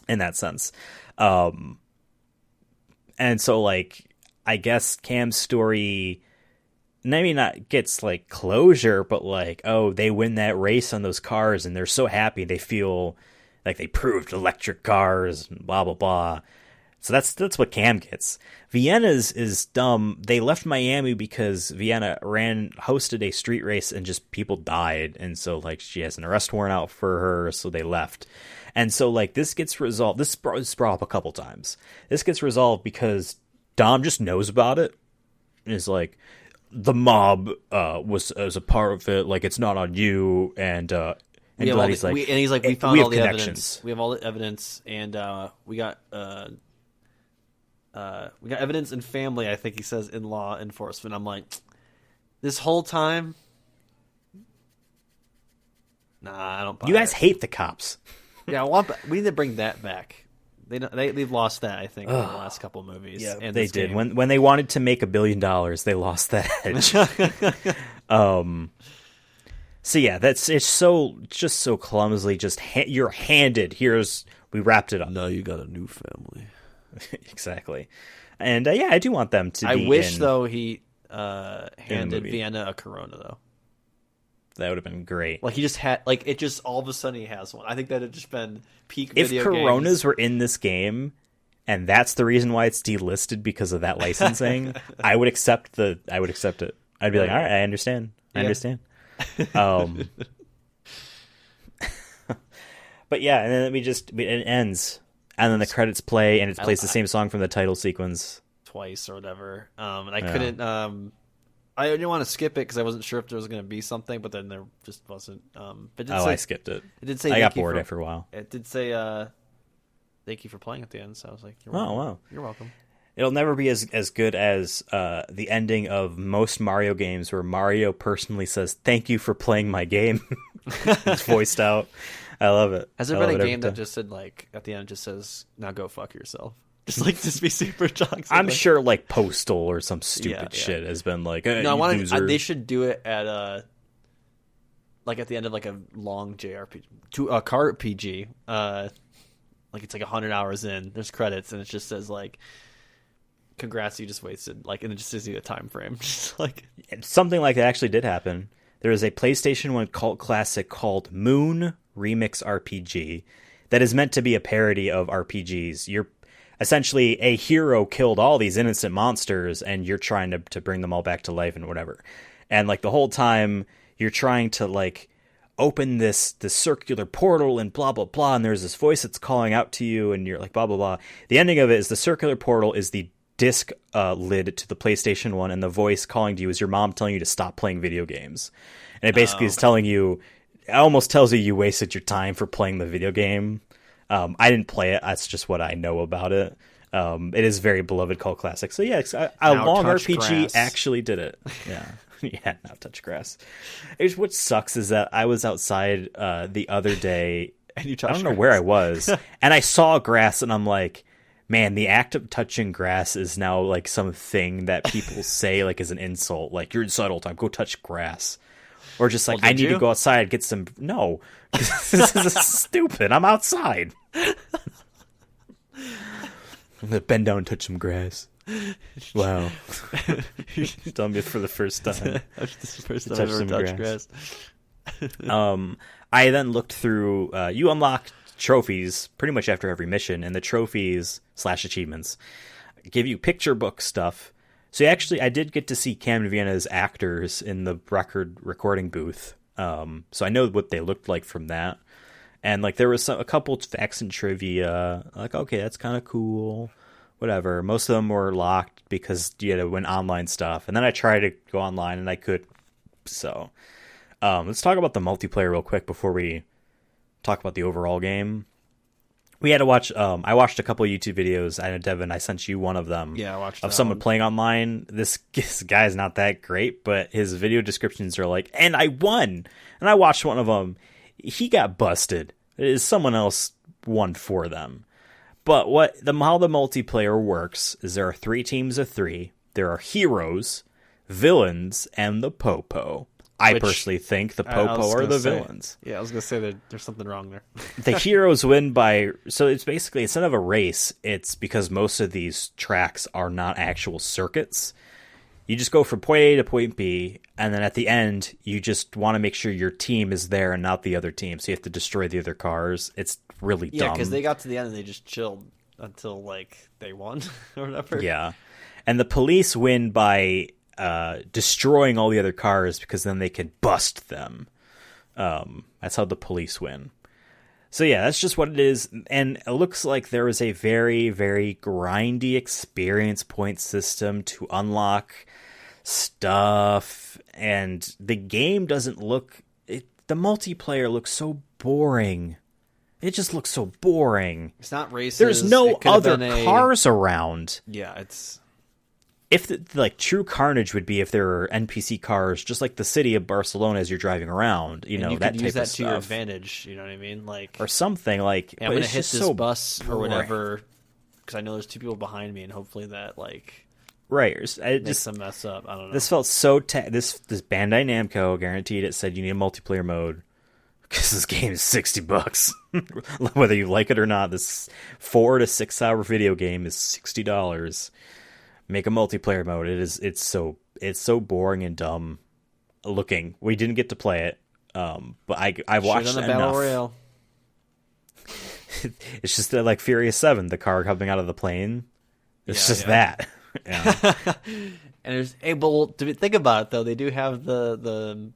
In that sense, and so like I guess Cam's story maybe not gets like closure, but like, oh, they win that race on those cars and they're so happy, they feel like they proved electric cars and blah, blah, blah. So that's what Cam gets. Vienna's is dumb. They left Miami because Vienna hosted a street race and just people died. And so like she has an arrest warrant out for her. So they left. And so like this gets resolved. This is brought up a couple times. This gets resolved because Dom just knows about it. And is like, the mob was as a part of it. Like, it's not on you. And he's like, we found all the evidence. We have all the evidence, and we got evidence in family. I think he says in law enforcement. I'm like, this whole time, nah, I don't buy You guys it. hate the cops. Yeah, we need to bring that back. They've lost that, I think, in the last couple of movies. Yeah, and they did. When they wanted to make $1 billion, they lost that edge. So yeah, it's just so clumsily you're handed. We wrapped it up. Now you got a new family. Exactly, and yeah, I do want them to. I wish though he handed Vienna a Corona though. That would have been great. Like he just had, like it just all of a sudden he has one. I think that had just been peak video If Coronas games. were in this game, and that's the reason why it's delisted because of that licensing, I would accept it. I'd be like, all right, I understand. I understand. But yeah, and then it ends, and then the credits play, and it plays the same song from the title sequence twice or whatever. And I couldn't. I didn't want to skip it because I wasn't sure if there was going to be something, but then there just wasn't. But I skipped it. It did say I got bored after a while. It did say thank you for playing at the end. So I was like, you're welcome. Oh wow, you're welcome. It'll never be as good as the ending of most Mario games, where Mario personally says, "Thank you for playing my game." It's voiced out. I love it. Has there been a game that just said like at the end just says, "Now go fuck yourself"? Just be super toxic. I'm sure like Postal or some stupid shit has been like, hey, no, they should do it at like at the end of like a long JRPG, a car RPG. Like it's like 100 hours in. There's credits and it just says like, "Congrats, you just wasted," like, and it just gives you a time frame. Just like something like that actually did happen. There is a PlayStation 1 cult classic called Moon Remix RPG that is meant to be a parody of RPGs. You're essentially a hero killed all these innocent monsters, and you're trying to bring them all back to life and whatever. And like the whole time, you're trying to like open this circular portal and blah blah blah, and there's this voice that's calling out to you, and you're like blah blah blah. The ending of it is the circular portal is the disc lid to the PlayStation 1, and the voice calling to you is your mom telling you to stop playing video games. And it basically is telling you, it almost tells you wasted your time for playing the video game. I didn't play it. That's just what I know about it. It is very beloved cult classic. So yeah, a long RPG grass. actually did it. Yeah. Yeah, now touch grass. What sucks is that I was outside the other day. And you I touched don't know grass. where I was, and I saw grass, and I'm like, man, the act of touching grass is now like something that people say like as an insult. Like, you're inside all the time. Go touch grass, or just like, Well, I did need to you? go outside get some. No, this is stupid. I'm outside. I'm gonna bend down and touch some grass. Wow. Telling me for the first time. This is the first time Touch I've ever some touched grass. grass. I then looked through. You unlock trophies pretty much after every mission, and the trophies / achievements give you picture book stuff. So I did get to see Cam and Vienna's actors in the recording booth. So I know what they looked like from that. And like there was a couple facts and trivia. Like, okay, that's kind of cool. Whatever. Most of them were locked because you had to win online stuff. And then I tried to go online and I could. So let's talk about the multiplayer real quick before we talk about the overall game. We had to watch. I watched a couple of YouTube videos. I know, Devin, I sent you one of them. Yeah, I watched of that someone one. playing online. This guy's not that great, but his video descriptions are like, "And I won." And I watched one of them. He got busted. It is someone else won for them. But how the multiplayer works is there are 3 teams of 3. There are heroes, villains, and the popo. I Which, personally think the I was popo are gonna the say- villains. Yeah, I was gonna say that there's something wrong there. The heroes win by, so it's basically, instead of a race, it's because most of these tracks are not actual circuits. You just go from point A to point B, and then at the end, you just want to make sure your team is there and not the other team. So you have to destroy the other cars. It's really Yeah, dumb. because they got to the end and they just chilled until like they won or whatever. Yeah. And the police win by destroying all the other cars because then they can bust them. That's how the police win. So yeah, that's just what it is. And it looks like there is a very, very grindy experience point system to unlock stuff. And the game doesn't look... the multiplayer looks so boring. It just looks so boring. It's not races. There's no It could have other been cars around. Yeah, it's If like true carnage would be if there were NPC cars, just like the city of Barcelona as you're driving around, you know, and you that can type use that of to your stuff, advantage. You know what I mean? Like, or something like. I'm but gonna it's hit just this so bus or boring. whatever because I know there's 2 people behind me, and hopefully that like Right? It makes just them mess up. I don't know. this felt so. This Bandai Namco guaranteed it said you need a multiplayer mode because this game is $60, whether you like it or not. This 4 to 6 hour video game is $60. Make a multiplayer mode. It's so boring and dumb looking. We didn't get to play it, but I watched Shit on it the battle enough. royale. It's just like Furious 7, the car coming out of the plane. It's Yeah, just yeah. that. Yeah. And there's to think about it though, they do have the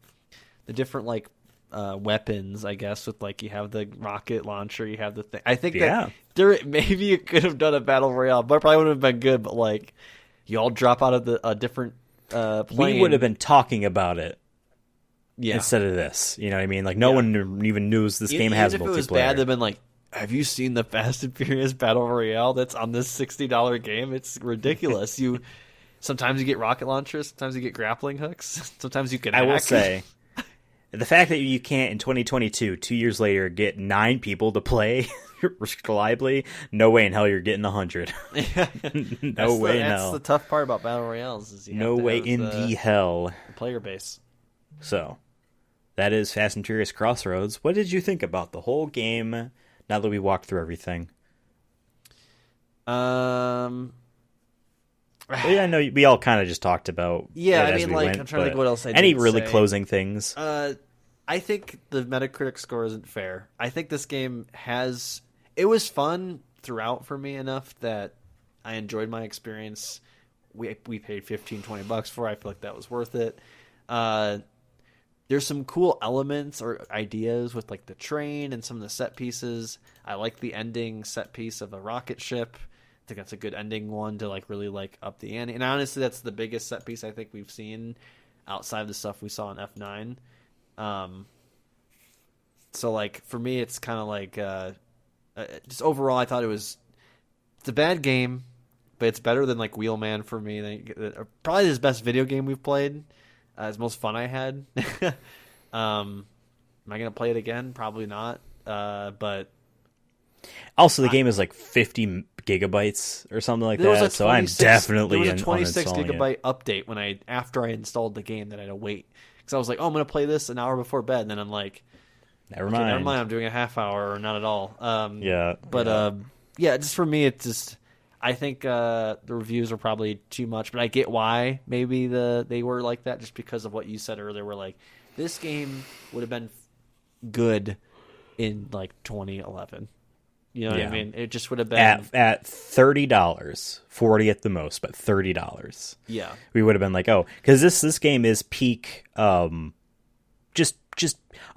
different like weapons, I guess, with like you have the rocket launcher, you have the thing. I think Yeah. that there maybe you could have done a battle royale, but it probably would have been good. But like you all drop out of a different plane. We would have been talking about it yeah. instead of this. You know what I mean? Like no one even knows this game has Even if multiplayer. it was bad, they've been like, have you seen the Fast and Furious Battle Royale that's on this $60 game? It's ridiculous. Sometimes you get rocket launchers, sometimes you get grappling hooks, sometimes you can I will hack. say, the fact that you can't in 2022, 2 years later, get 9 people to play reliably, no way in hell you're getting 100. No way in That's hell. the tough part about battle royales is you No have to way have in the hell. player base. So, that is Fast and Furious Crossroads. What did you think about the whole game now that we walked through everything? Um, Well, yeah, I know we all kind of just talked about Yeah, it I as mean, we like, went, I'm trying to think but what else I any didn't really say. closing things? I think the Metacritic score isn't fair. I think this game it was fun throughout for me enough that I enjoyed my experience. We paid $15-20 for it. I feel like that was worth it. There's some cool elements or ideas with like the train and some of the set pieces. I like the ending set piece of a rocket ship. I think that's a good ending one to like really like up the ante. And honestly, that's the biggest set piece I think we've seen outside of the stuff we saw in F9. So like for me, it's kind of like just overall, I thought it's a bad game, but it's better than like Wheelman for me. Probably the best video game we've played. It's the most fun I had. Am I gonna play it again? Probably not. But also, the game is like 50 gigabytes or something like that. So I'm definitely there was a 26 uninstalling gigabyte update after I installed the game that I had to wait because I was like, oh, I'm gonna play this an hour before bed, and then I'm like, never okay, mind. never mind. I'm doing a half hour or not at all. But just for me, it's just I think the reviews are probably too much, but I get why maybe they were like that just because of what you said earlier. Were like this game would have been good in like 2011. You know what I mean? It just would have been at $30, 40 at the most, but $30. Yeah, we would have been like, oh, because this game is peak, just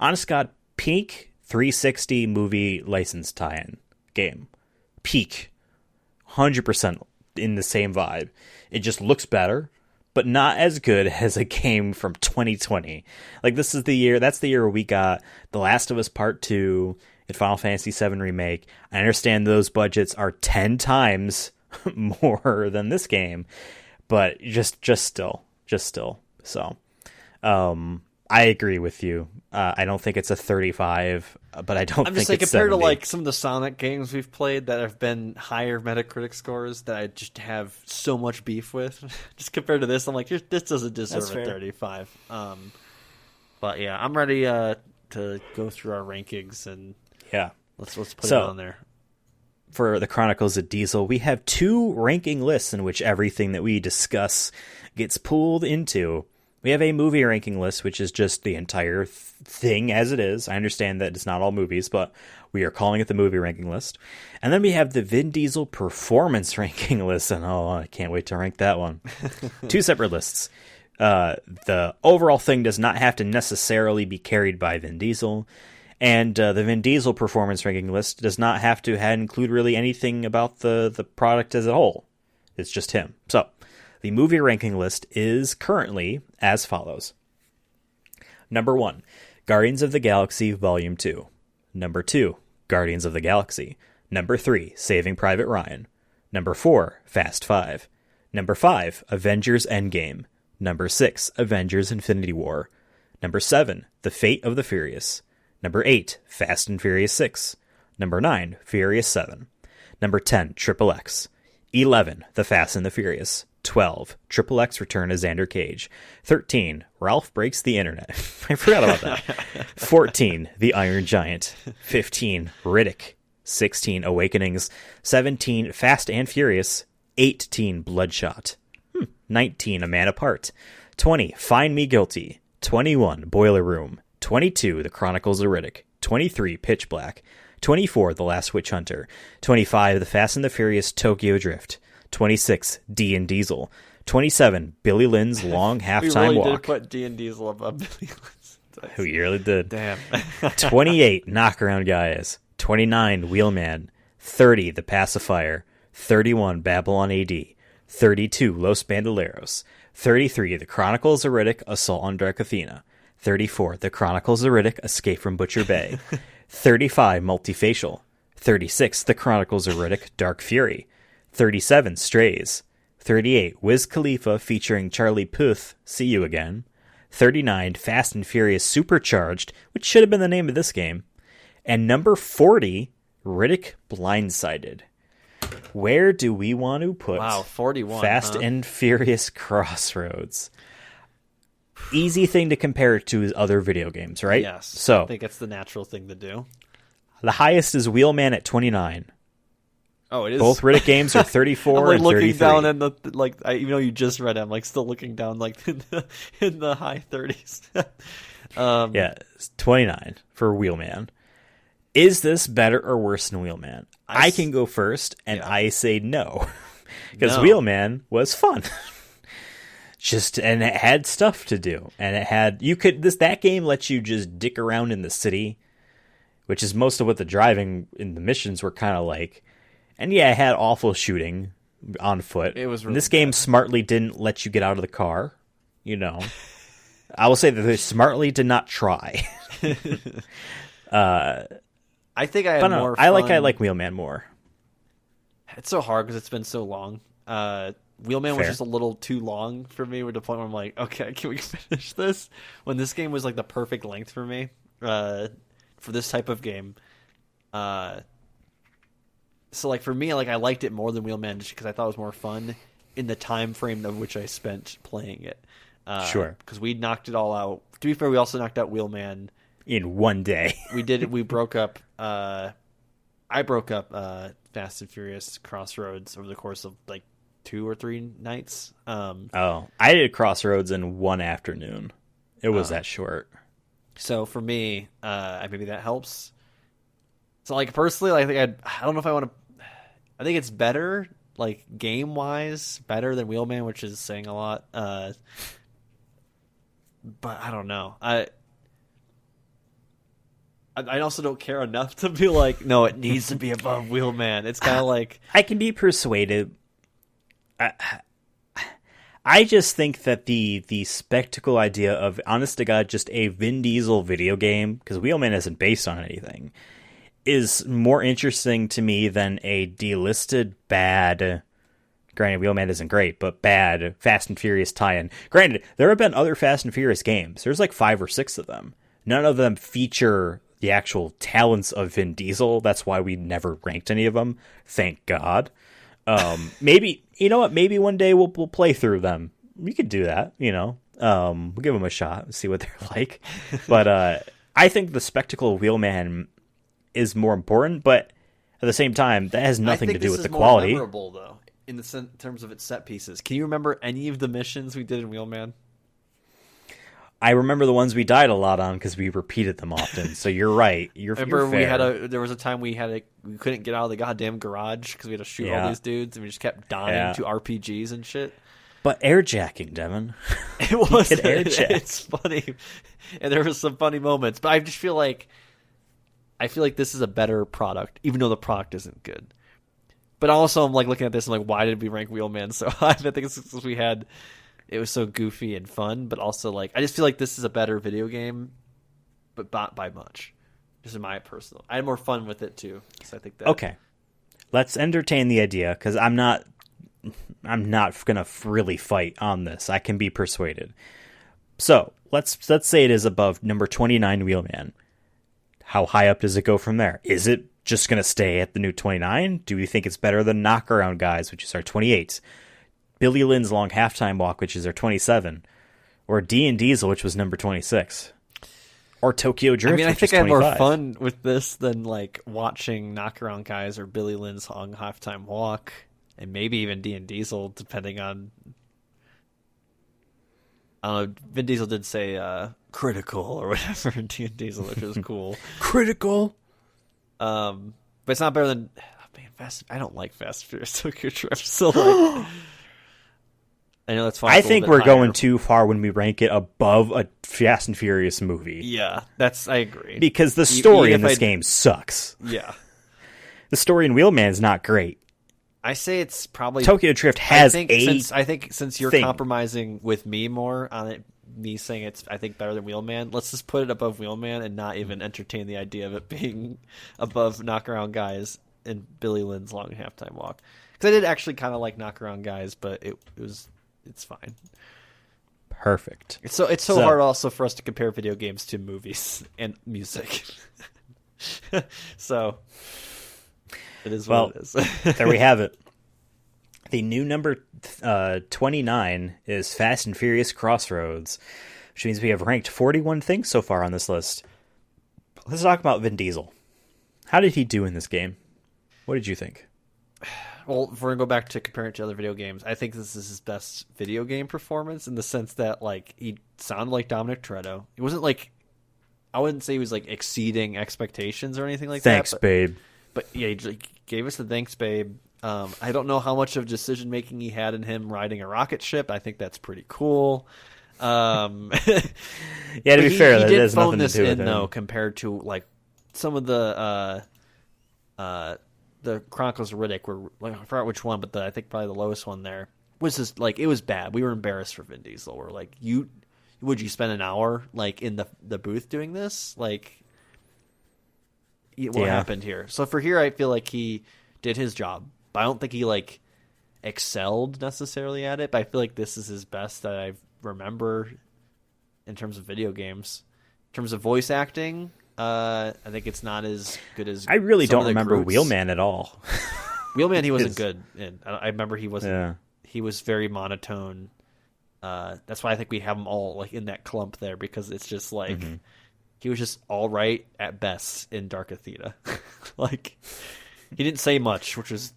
honest God, peak 360 movie license tie-in game, peak, 100% in the same vibe. It just looks better, but not as good as a game from 2020. Like that's the year where we got The Last of Us Part 2. Final Fantasy VII Remake. I understand those budgets are 10 times more than this game, but just still. So, I agree with you. I don't think it's a 35, but I don't. I'm just think it's compared 70. to like some of the Sonic games we've played that have been higher Metacritic scores that I just have so much beef with. Just compared to this, I'm like, this doesn't deserve a 35. But yeah, I'm ready to go through our rankings and. Yeah. Let's put it on there. For the Chronicles of Diesel, we have 2 ranking lists in which everything that we discuss gets pooled into. We have a movie ranking list, which is just the entire thing as it is. I understand that it's not all movies, but we are calling it the movie ranking list. And then we have the Vin Diesel performance ranking list, and I can't wait to rank that one. 2 separate lists. The overall thing does not have to necessarily be carried by Vin Diesel. And the Vin Diesel performance ranking list does not have to include really anything about the product as a whole. It's just him. So, the movie ranking list is currently as follows. Number 1, Guardians of the Galaxy Volume 2. Number 2, Guardians of the Galaxy. Number 3, Saving Private Ryan. Number 4, Fast 5. Number 5, Avengers Endgame. Number 6, Avengers Infinity War. Number 7, The Fate of the Furious. Number 8, Fast and Furious 6. Number 9, Furious 7. Number 10, Triple X. 11, The Fast and the Furious. 12, Triple X Return of Xander Cage. 13, Ralph Breaks the Internet. I forgot about that. 14, The Iron Giant. 15, Riddick. 16, Awakenings. 17, Fast and Furious. 18, Bloodshot. 19, A Man Apart. 20, Find Me Guilty. 21, Boiler Room. 22, The Chronicles of Riddick. 23, Pitch Black. 24, The Last Witch Hunter. 25, The Fast and the Furious Tokyo Drift. 26, D and Diesel. 27, Billy Lynn's Long Halftime Walk. We really did put D and Diesel above Billy Lynn's. We really did. Damn. 28, Knockaround Guys. 29, Wheelman. 30, The Pacifier. 31, Babylon AD. 32, Los Bandoleros. 33, The Chronicles of Riddick Assault on Dark Athena. 34, The Chronicles of Riddick Escape from Butcher Bay. 35, Multifacial. 36, The Chronicles of Riddick Dark Fury. 37, Strays. 38, Wiz Khalifa featuring Charlie Puth, See You Again. 39, Fast and Furious Supercharged, which should have been the name of this game. And number 40, Riddick Blindsided. Where do we want to put 41, Fast and Furious Crossroads? Easy thing to compare it to is other video games, right? Yes. So I think it's the natural thing to do. The highest is Wheelman at 29. Oh, it is. Both Riddick games are 34 I'm like and looking 33. down in the even though you just read it, I'm like still looking down like in the high 30s. Yeah, it's 29 for Wheelman. Is this better or worse than Wheelman? I can go first, and I say no, because Wheelman was fun. And it had stuff to do, and it had that game lets you just dick around in the city, which is most of what the driving in the missions were kind of like. And yeah, it had awful shooting on foot. It was really this game smartly didn't let you get out of the car. You know, I will say that they smartly did not try. I I think I had But no, more. I fun. like Wheelman more. It's so hard because it's been so long. Wheelman was Fair. just a little too long for me. To the point where I'm like, okay, can we finish this? When this game was like the perfect length for me, for this type of game. So like for me, like I liked it more than Wheelman just because I thought it was more fun in the time frame of which I spent playing it. Sure. Because we knocked it all out. To be fair, we also knocked out Wheelman In one day. We did. We broke up. I broke up Fast and Furious Crossroads over the course of like 2 or 3 nights. I did Crossroads in one afternoon. It was that short. So for me, maybe that helps. So like personally, I think I don't know if I want to. I think it's better, like game wise, better than Wheelman, which is saying a lot. But I don't know. I also don't care enough to be like, no, it needs to be above Wheelman. It's kind of like I can be persuaded. I just think that the spectacle idea of, honest to God, just a Vin Diesel video game, because Wheelman isn't based on anything, is more interesting to me than a delisted bad, granted Wheelman isn't great, but bad Fast and Furious tie-in. Granted, there have been other Fast and Furious games. There's like 5 or 6 of them. None of them feature the actual talents of Vin Diesel. That's why we never ranked any of them. Thank God. Maybe, you know what? Maybe one day we'll play through them. We could do that, you know. We'll give them a shot and see what they're like. But I think the spectacle of Wheelman is more important, but at the same time, that has nothing to do with the quality. More memorable, though, in terms of its set pieces. Can you remember any of the missions we did in Wheelman? I remember the ones we died a lot on because we repeated them often. So you're right. You're fair. There was a time we couldn't get out of the goddamn garage because we had to shoot all these dudes, and we just kept dying to RPGs and shit. But airjacking, Devin. It was airjack. It's funny, and there was some funny moments. But I just feel like this is a better product, even though the product isn't good. But also, I'm like looking at this and like, why did we rank Wheelman so high? I think it's because it was so goofy and fun, but also like I just feel like this is a better video game, but not by much. Just in my personal, I had more fun with it too. So I think that okay. Let's entertain the idea because I'm not gonna really fight on this. I can be persuaded. So let's say it is above number 29 Wheelman. How high up does it go from there? Is it just gonna stay at the new 29? Do we think it's better than Knockaround Guys, which is our 28? Billy Lynn's Long Halftime Walk, which is our 27, or Vin Diesel, which was number 26, or Tokyo Drift. I mean, I which think is I had 25. more fun with this than like watching Knockaround Guys or Billy Lynn's Long Halftime Walk, and maybe even Vin Diesel, depending on. I don't know. Vin Diesel did say "critical" or whatever in Vin Diesel, which was cool. Critical. But it's not better than. Man, I don't like Fast and Furious Tokyo Drift. So like. I know that's fine. I think we're going too far when we rank it above a Fast and Furious movie. Yeah, I agree. Because the story in this game sucks. Yeah. The story in Wheelman is not great. I say it's probably Tokyo Drift has I think since you're compromising with me more on it, me saying it's I think better than Wheelman, let's just put it above Wheelman and not even entertain the idea of it being above Knockaround Guys and Billy Lynn's Long Halftime Walk. Because I did actually kind of like Knockaround Guys, but it's fine. Perfect. It's so hard also for us to compare video games to movies and music. So it is what it is. There we have it. The new number 29 is Fast and Furious Crossroads, which means we have ranked 41 things so far on this list. Let's talk about Vin Diesel. How did he do in this game? What did you think? Well, if we're going to go back to compare it to other video games, I think this is his best video game performance in the sense that, like, he sounded like Dominic Toretto. He wasn't, like, I wouldn't say he was, like, exceeding expectations or anything like Thanks, that. babe. But, yeah, he gave us the thanks, babe. I don't know how much of decision-making he had in him riding a rocket ship. I think that's pretty cool. Yeah, to be fair, that has nothing to do with it. Though, compared to, like, some of the Chronicles of Riddick were, like, I forgot which one, but I think probably the lowest one there was just like it was bad. We were embarrassed for Vin Diesel. We're like, would you spend an hour like in the booth doing this? Like, what happened here. So for here, I feel like he did his job, but I don't think he like excelled necessarily at it. But I feel like this is his best that I remember in terms of video games. In terms of voice acting, I think it's not as good as I really some don't of the remember Groots. Wheelman at all. Wheelman, he wasn't good. And I remember he wasn't. Yeah. He was very monotone. That's why I think we have them all like in that clump there, because it's just like he was just all right at best in Dark Athena. Like he didn't say much, which was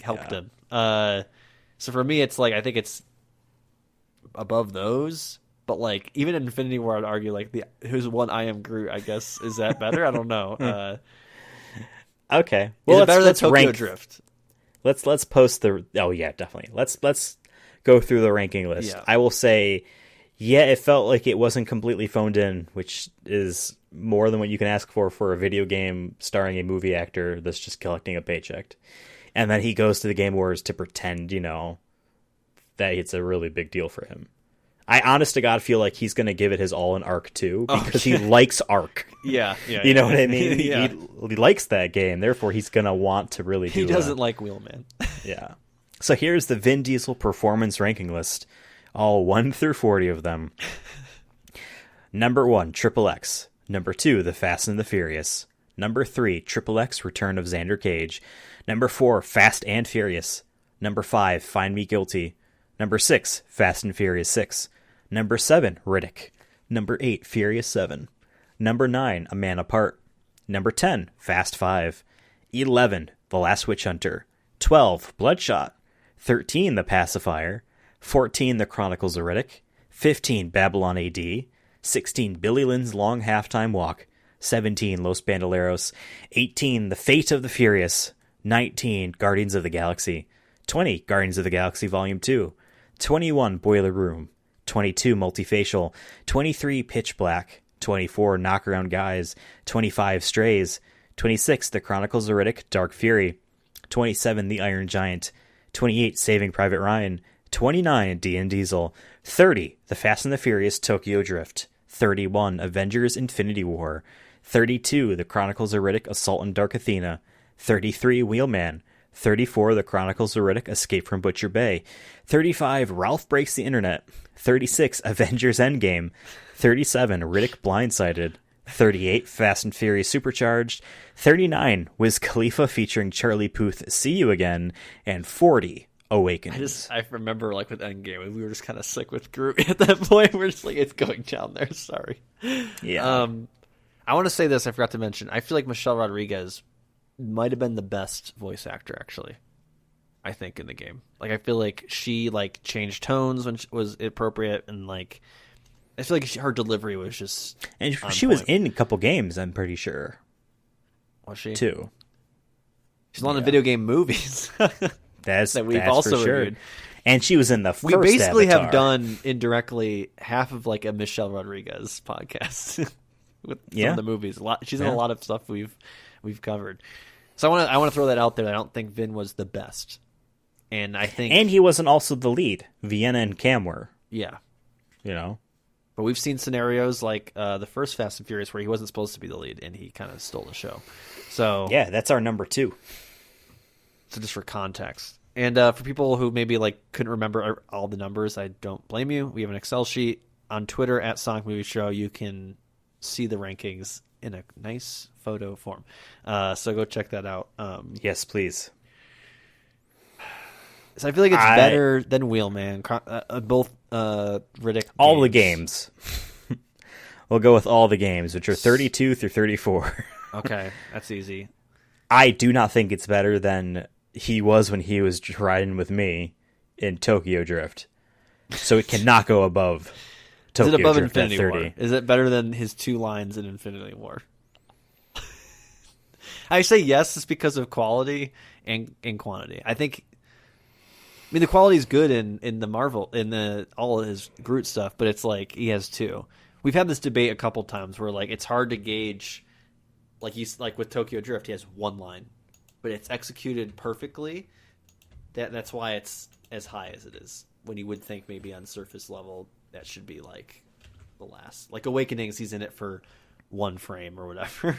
helped him. So for me, it's like I think it's above those. But like even in Infinity War, I'd argue like who's one I Am Groot. I guess is that better? I don't know. Okay, well, is it better than let's Tokyo rank. Drift? Let's post the. Oh yeah, definitely. Let's go through the ranking list. Yeah. I will say, it felt like it wasn't completely phoned in, which is more than what you can ask for a video game starring a movie actor that's just collecting a paycheck. And then he goes to the Game Awards to pretend, that it's a really big deal for him. I honest to God feel like he's going to give it his all in Ark 2 because he likes Ark. Yeah. You know what I mean? Yeah. He likes that game. Therefore, he's going to want to really do He doesn't like Wheelman. Yeah. So here's the Vin Diesel performance ranking list. All 1 through 40 of them. Number 1, Triple X. Number 2, The Fast and the Furious. Number 3, Triple X Return of Xander Cage. Number 4, Fast and Furious. Number 5, Find Me Guilty. Number 6, Fast and Furious 6. Number 7, Riddick. Number 8, Furious 7. Number 9, A Man Apart. Number 10, Fast 5. 11, The Last Witch Hunter. 12, Bloodshot. 13, The Pacifier. 14, The Chronicles of Riddick. 15, Babylon AD. 16, Billy Lynn's Long Halftime Walk. 17, Los Bandoleros. 18, The Fate of the Furious. 19, Guardians of the Galaxy. 20, Guardians of the Galaxy Volume 2. 21, Boiler Room. 22, Multifacial. 23, Pitch Black. 24, Knockaround Guys. 25, Strays. 26, The Chronicles of Riddick, Dark Fury. 27, The Iron Giant. 28, Saving Private Ryan. 29, Vin Diesel. 30, The Fast and the Furious, Tokyo Drift. 31, Avengers Infinity War. 32, The Chronicles of Riddick, Assault on Dark Athena. 33, Wheelman. 34, The Chronicles of Riddick, Escape from Butcher Bay. 35, Ralph Breaks the Internet. 36, Avengers Endgame. 37, Riddick Blindsided. 38, Fast and Furious Supercharged. 39, Wiz Khalifa featuring Charlie Puth, See You Again. And 40, Awakens. I remember like with Endgame, we were just kind of sick with Groot at that point. We're just like, it's going down there. Sorry. Yeah. I want to say this. I forgot to mention. I feel like Michelle Rodriguez might have been the best voice actor, actually. I think in the game, like I feel like she like changed tones when it was appropriate, and like I feel like her delivery was just. And she was in a couple games, I'm pretty sure. Was she? Too. She's in a lot of video game movies. That's that we've that's also for sure. reviewed. And she was in the first We basically Avatar. have done indirectly half of like a Michelle Rodriguez podcast with some of the movies. She's in a lot of stuff we've covered. So I want to throw that out there. I don't think Vin was the best, and I think he wasn't also the lead. Vienna and Cam were. Yeah, But we've seen scenarios like the first Fast and Furious where he wasn't supposed to be the lead and he kind of stole the show. So yeah, that's our number 2. So just for context, and for people who maybe like couldn't remember all the numbers, I don't blame you. We have an Excel sheet on Twitter at Sonic Movie Show. You can see the rankings in a nice photo form. So go check that out. Yes, please. So I feel like it's better than Wheelman. Both Riddick. All the games. We'll go with all the games, which are 32 through 34. Okay, that's easy. I do not think it's better than he was when he was riding with me in Tokyo Drift. So it cannot go above Tokyo Is it above Drift Infinity at 30. War? Is it better than his 2 lines in Infinity War? I say yes, it's because of quality and quantity. I mean, the quality is good in the Marvel, all of his Groot stuff, but it's like he has 2. We've had this debate a couple times where like it's hard to gauge. Like he's like with Tokyo Drift, he has 1 line, but it's executed perfectly. That's why it's as high as it is. When you would think maybe on surface level that should be like the last. Like Awakenings, he's in it for one frame or whatever.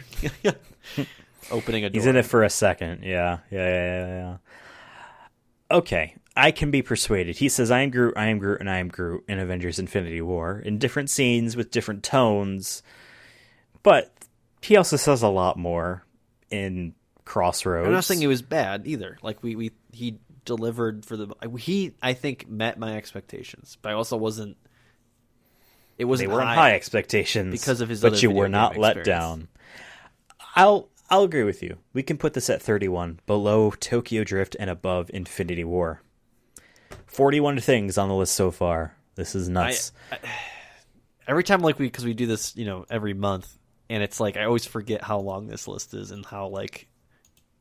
Opening a door. He's in it for a second. Yeah. Okay, I can be persuaded. He says, I am Groot, and I am Groot in Avengers Infinity War, in different scenes with different tones. But he also says a lot more in Crossroads. I'm not saying it was bad either. Like, he delivered for the... He, I think, met my expectations, but I also wasn't... It wasn't They weren't high expectations because of his but other you video were not game let experience. down. I'll agree with you. We can put this at 31, below Tokyo Drift and above Infinity War. 41 things on the list so far. This is nuts. Every time, like, because we do this, every month, and it's like I always forget how long this list is and how, like,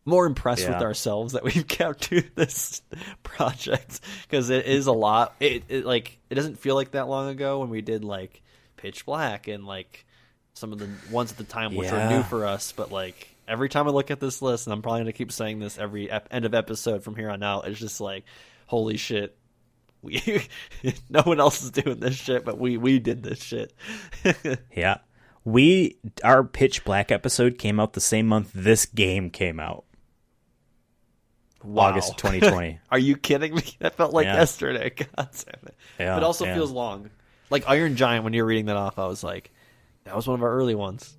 more impressed with ourselves that we've kept to this project, because it is a lot. It doesn't feel like that long ago when we did, like, Pitch Black and, like, some of the ones at the time which were new for us, but, like, every time I look at this list, and I'm probably going to keep saying this every end of episode from here on out, it's just like, holy shit, no one else is doing this shit, but we did this shit. Yeah. Our Pitch Black episode came out the same month this game came out. Wow. August of 2020. Are you kidding me? That felt like yesterday. God damn it. Yeah, but it also feels long. Like Iron Giant, when you were reading that off, I was like, that was one of our early ones.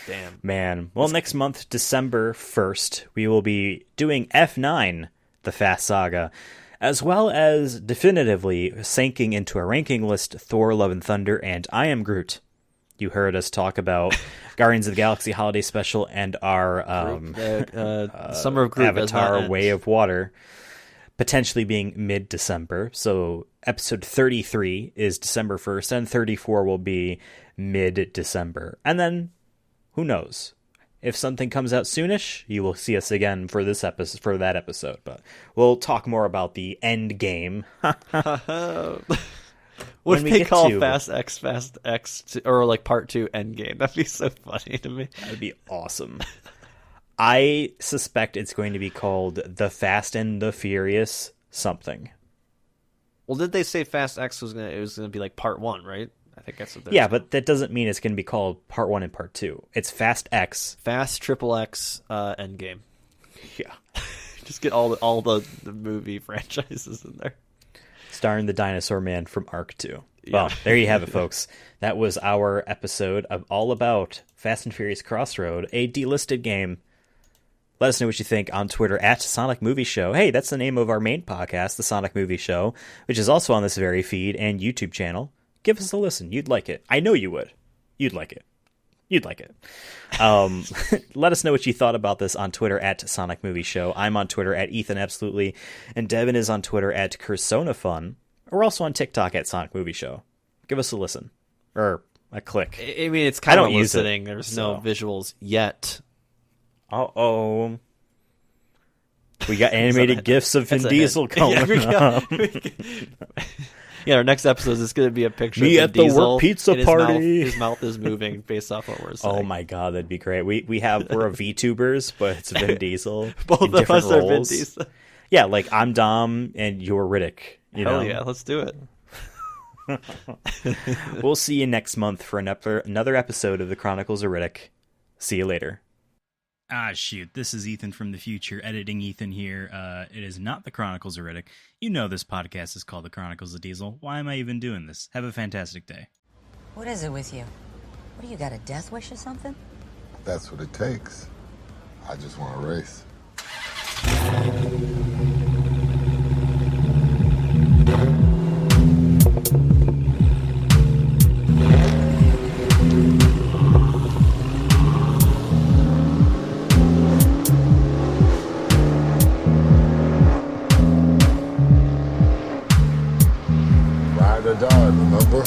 Damn. Man. Well, next month, December 1st, we will be doing F9, the Fast Saga, as well as definitively sinking into a ranking list Thor, Love and Thunder, and I Am Groot. You heard us talk about Guardians of the Galaxy Holiday Special and our Summer of Groot Avatar Way of Water potentially being mid-December. So episode 33 is December 1st, and 34 will be mid-December. And then, who knows? If something comes out soonish, you will see us again for this episode, for that episode. But we'll talk more about the end game. What if they call Fast X or like Part 2 Endgame? That'd be so funny to me. That'd be awesome. I suspect it's going to be called The Fast and the Furious something. Well, did they say Fast X was gonna be like Part 1, right? I think that's what they're saying. But that doesn't mean it's going to be called Part 1 and Part 2. It's Fast X. Fast XXX Endgame. Yeah. Just get all the movie franchises in there. Starring the Dinosaur Man from Arc 2. Yeah. Well, there you have it, folks. That was our episode of all about Fast and Furious Crossroad, a delisted game. Let us know what you think on Twitter at Sonic Movie Show. Hey, that's the name of our main podcast, The Sonic Movie Show, which is also on this very feed and YouTube channel. Give us a listen. You'd like it. I know you would. You'd like it. Let us know what you thought about this on Twitter at Sonic Movie Show. I'm on Twitter at Ethan Absolutely, and Devin is on Twitter at CursonaFun. We're also on TikTok at Sonic Movie Show. Give us a listen. Or a click. I mean, it's kind of listening. There's no visuals yet. Uh-oh. We got animated GIFs of Vin Diesel coming up. Yeah, our next episode is going to be a picture Me of at Vin the Diesel work pizza party. His mouth is moving based off what we're saying. Oh my god, that'd be great. We're a VTubers, but it's Vin Diesel. Both in of us roles. are Vin Diesel. Yeah, like I'm Dom and you're Riddick. Hell yeah, let's do it. We'll see you next month for another episode of the Chronicles of Riddick. See you later. Ah, shoot. This is Ethan from the future, editing Ethan here. It is not the Chronicles of Riddick. You know this podcast is called the Chronicles of Diesel. Why am I even doing this? Have a fantastic day. What is it with you? What do you got, a death wish or something? That's what it takes. I just want to race. Ride or die, remember?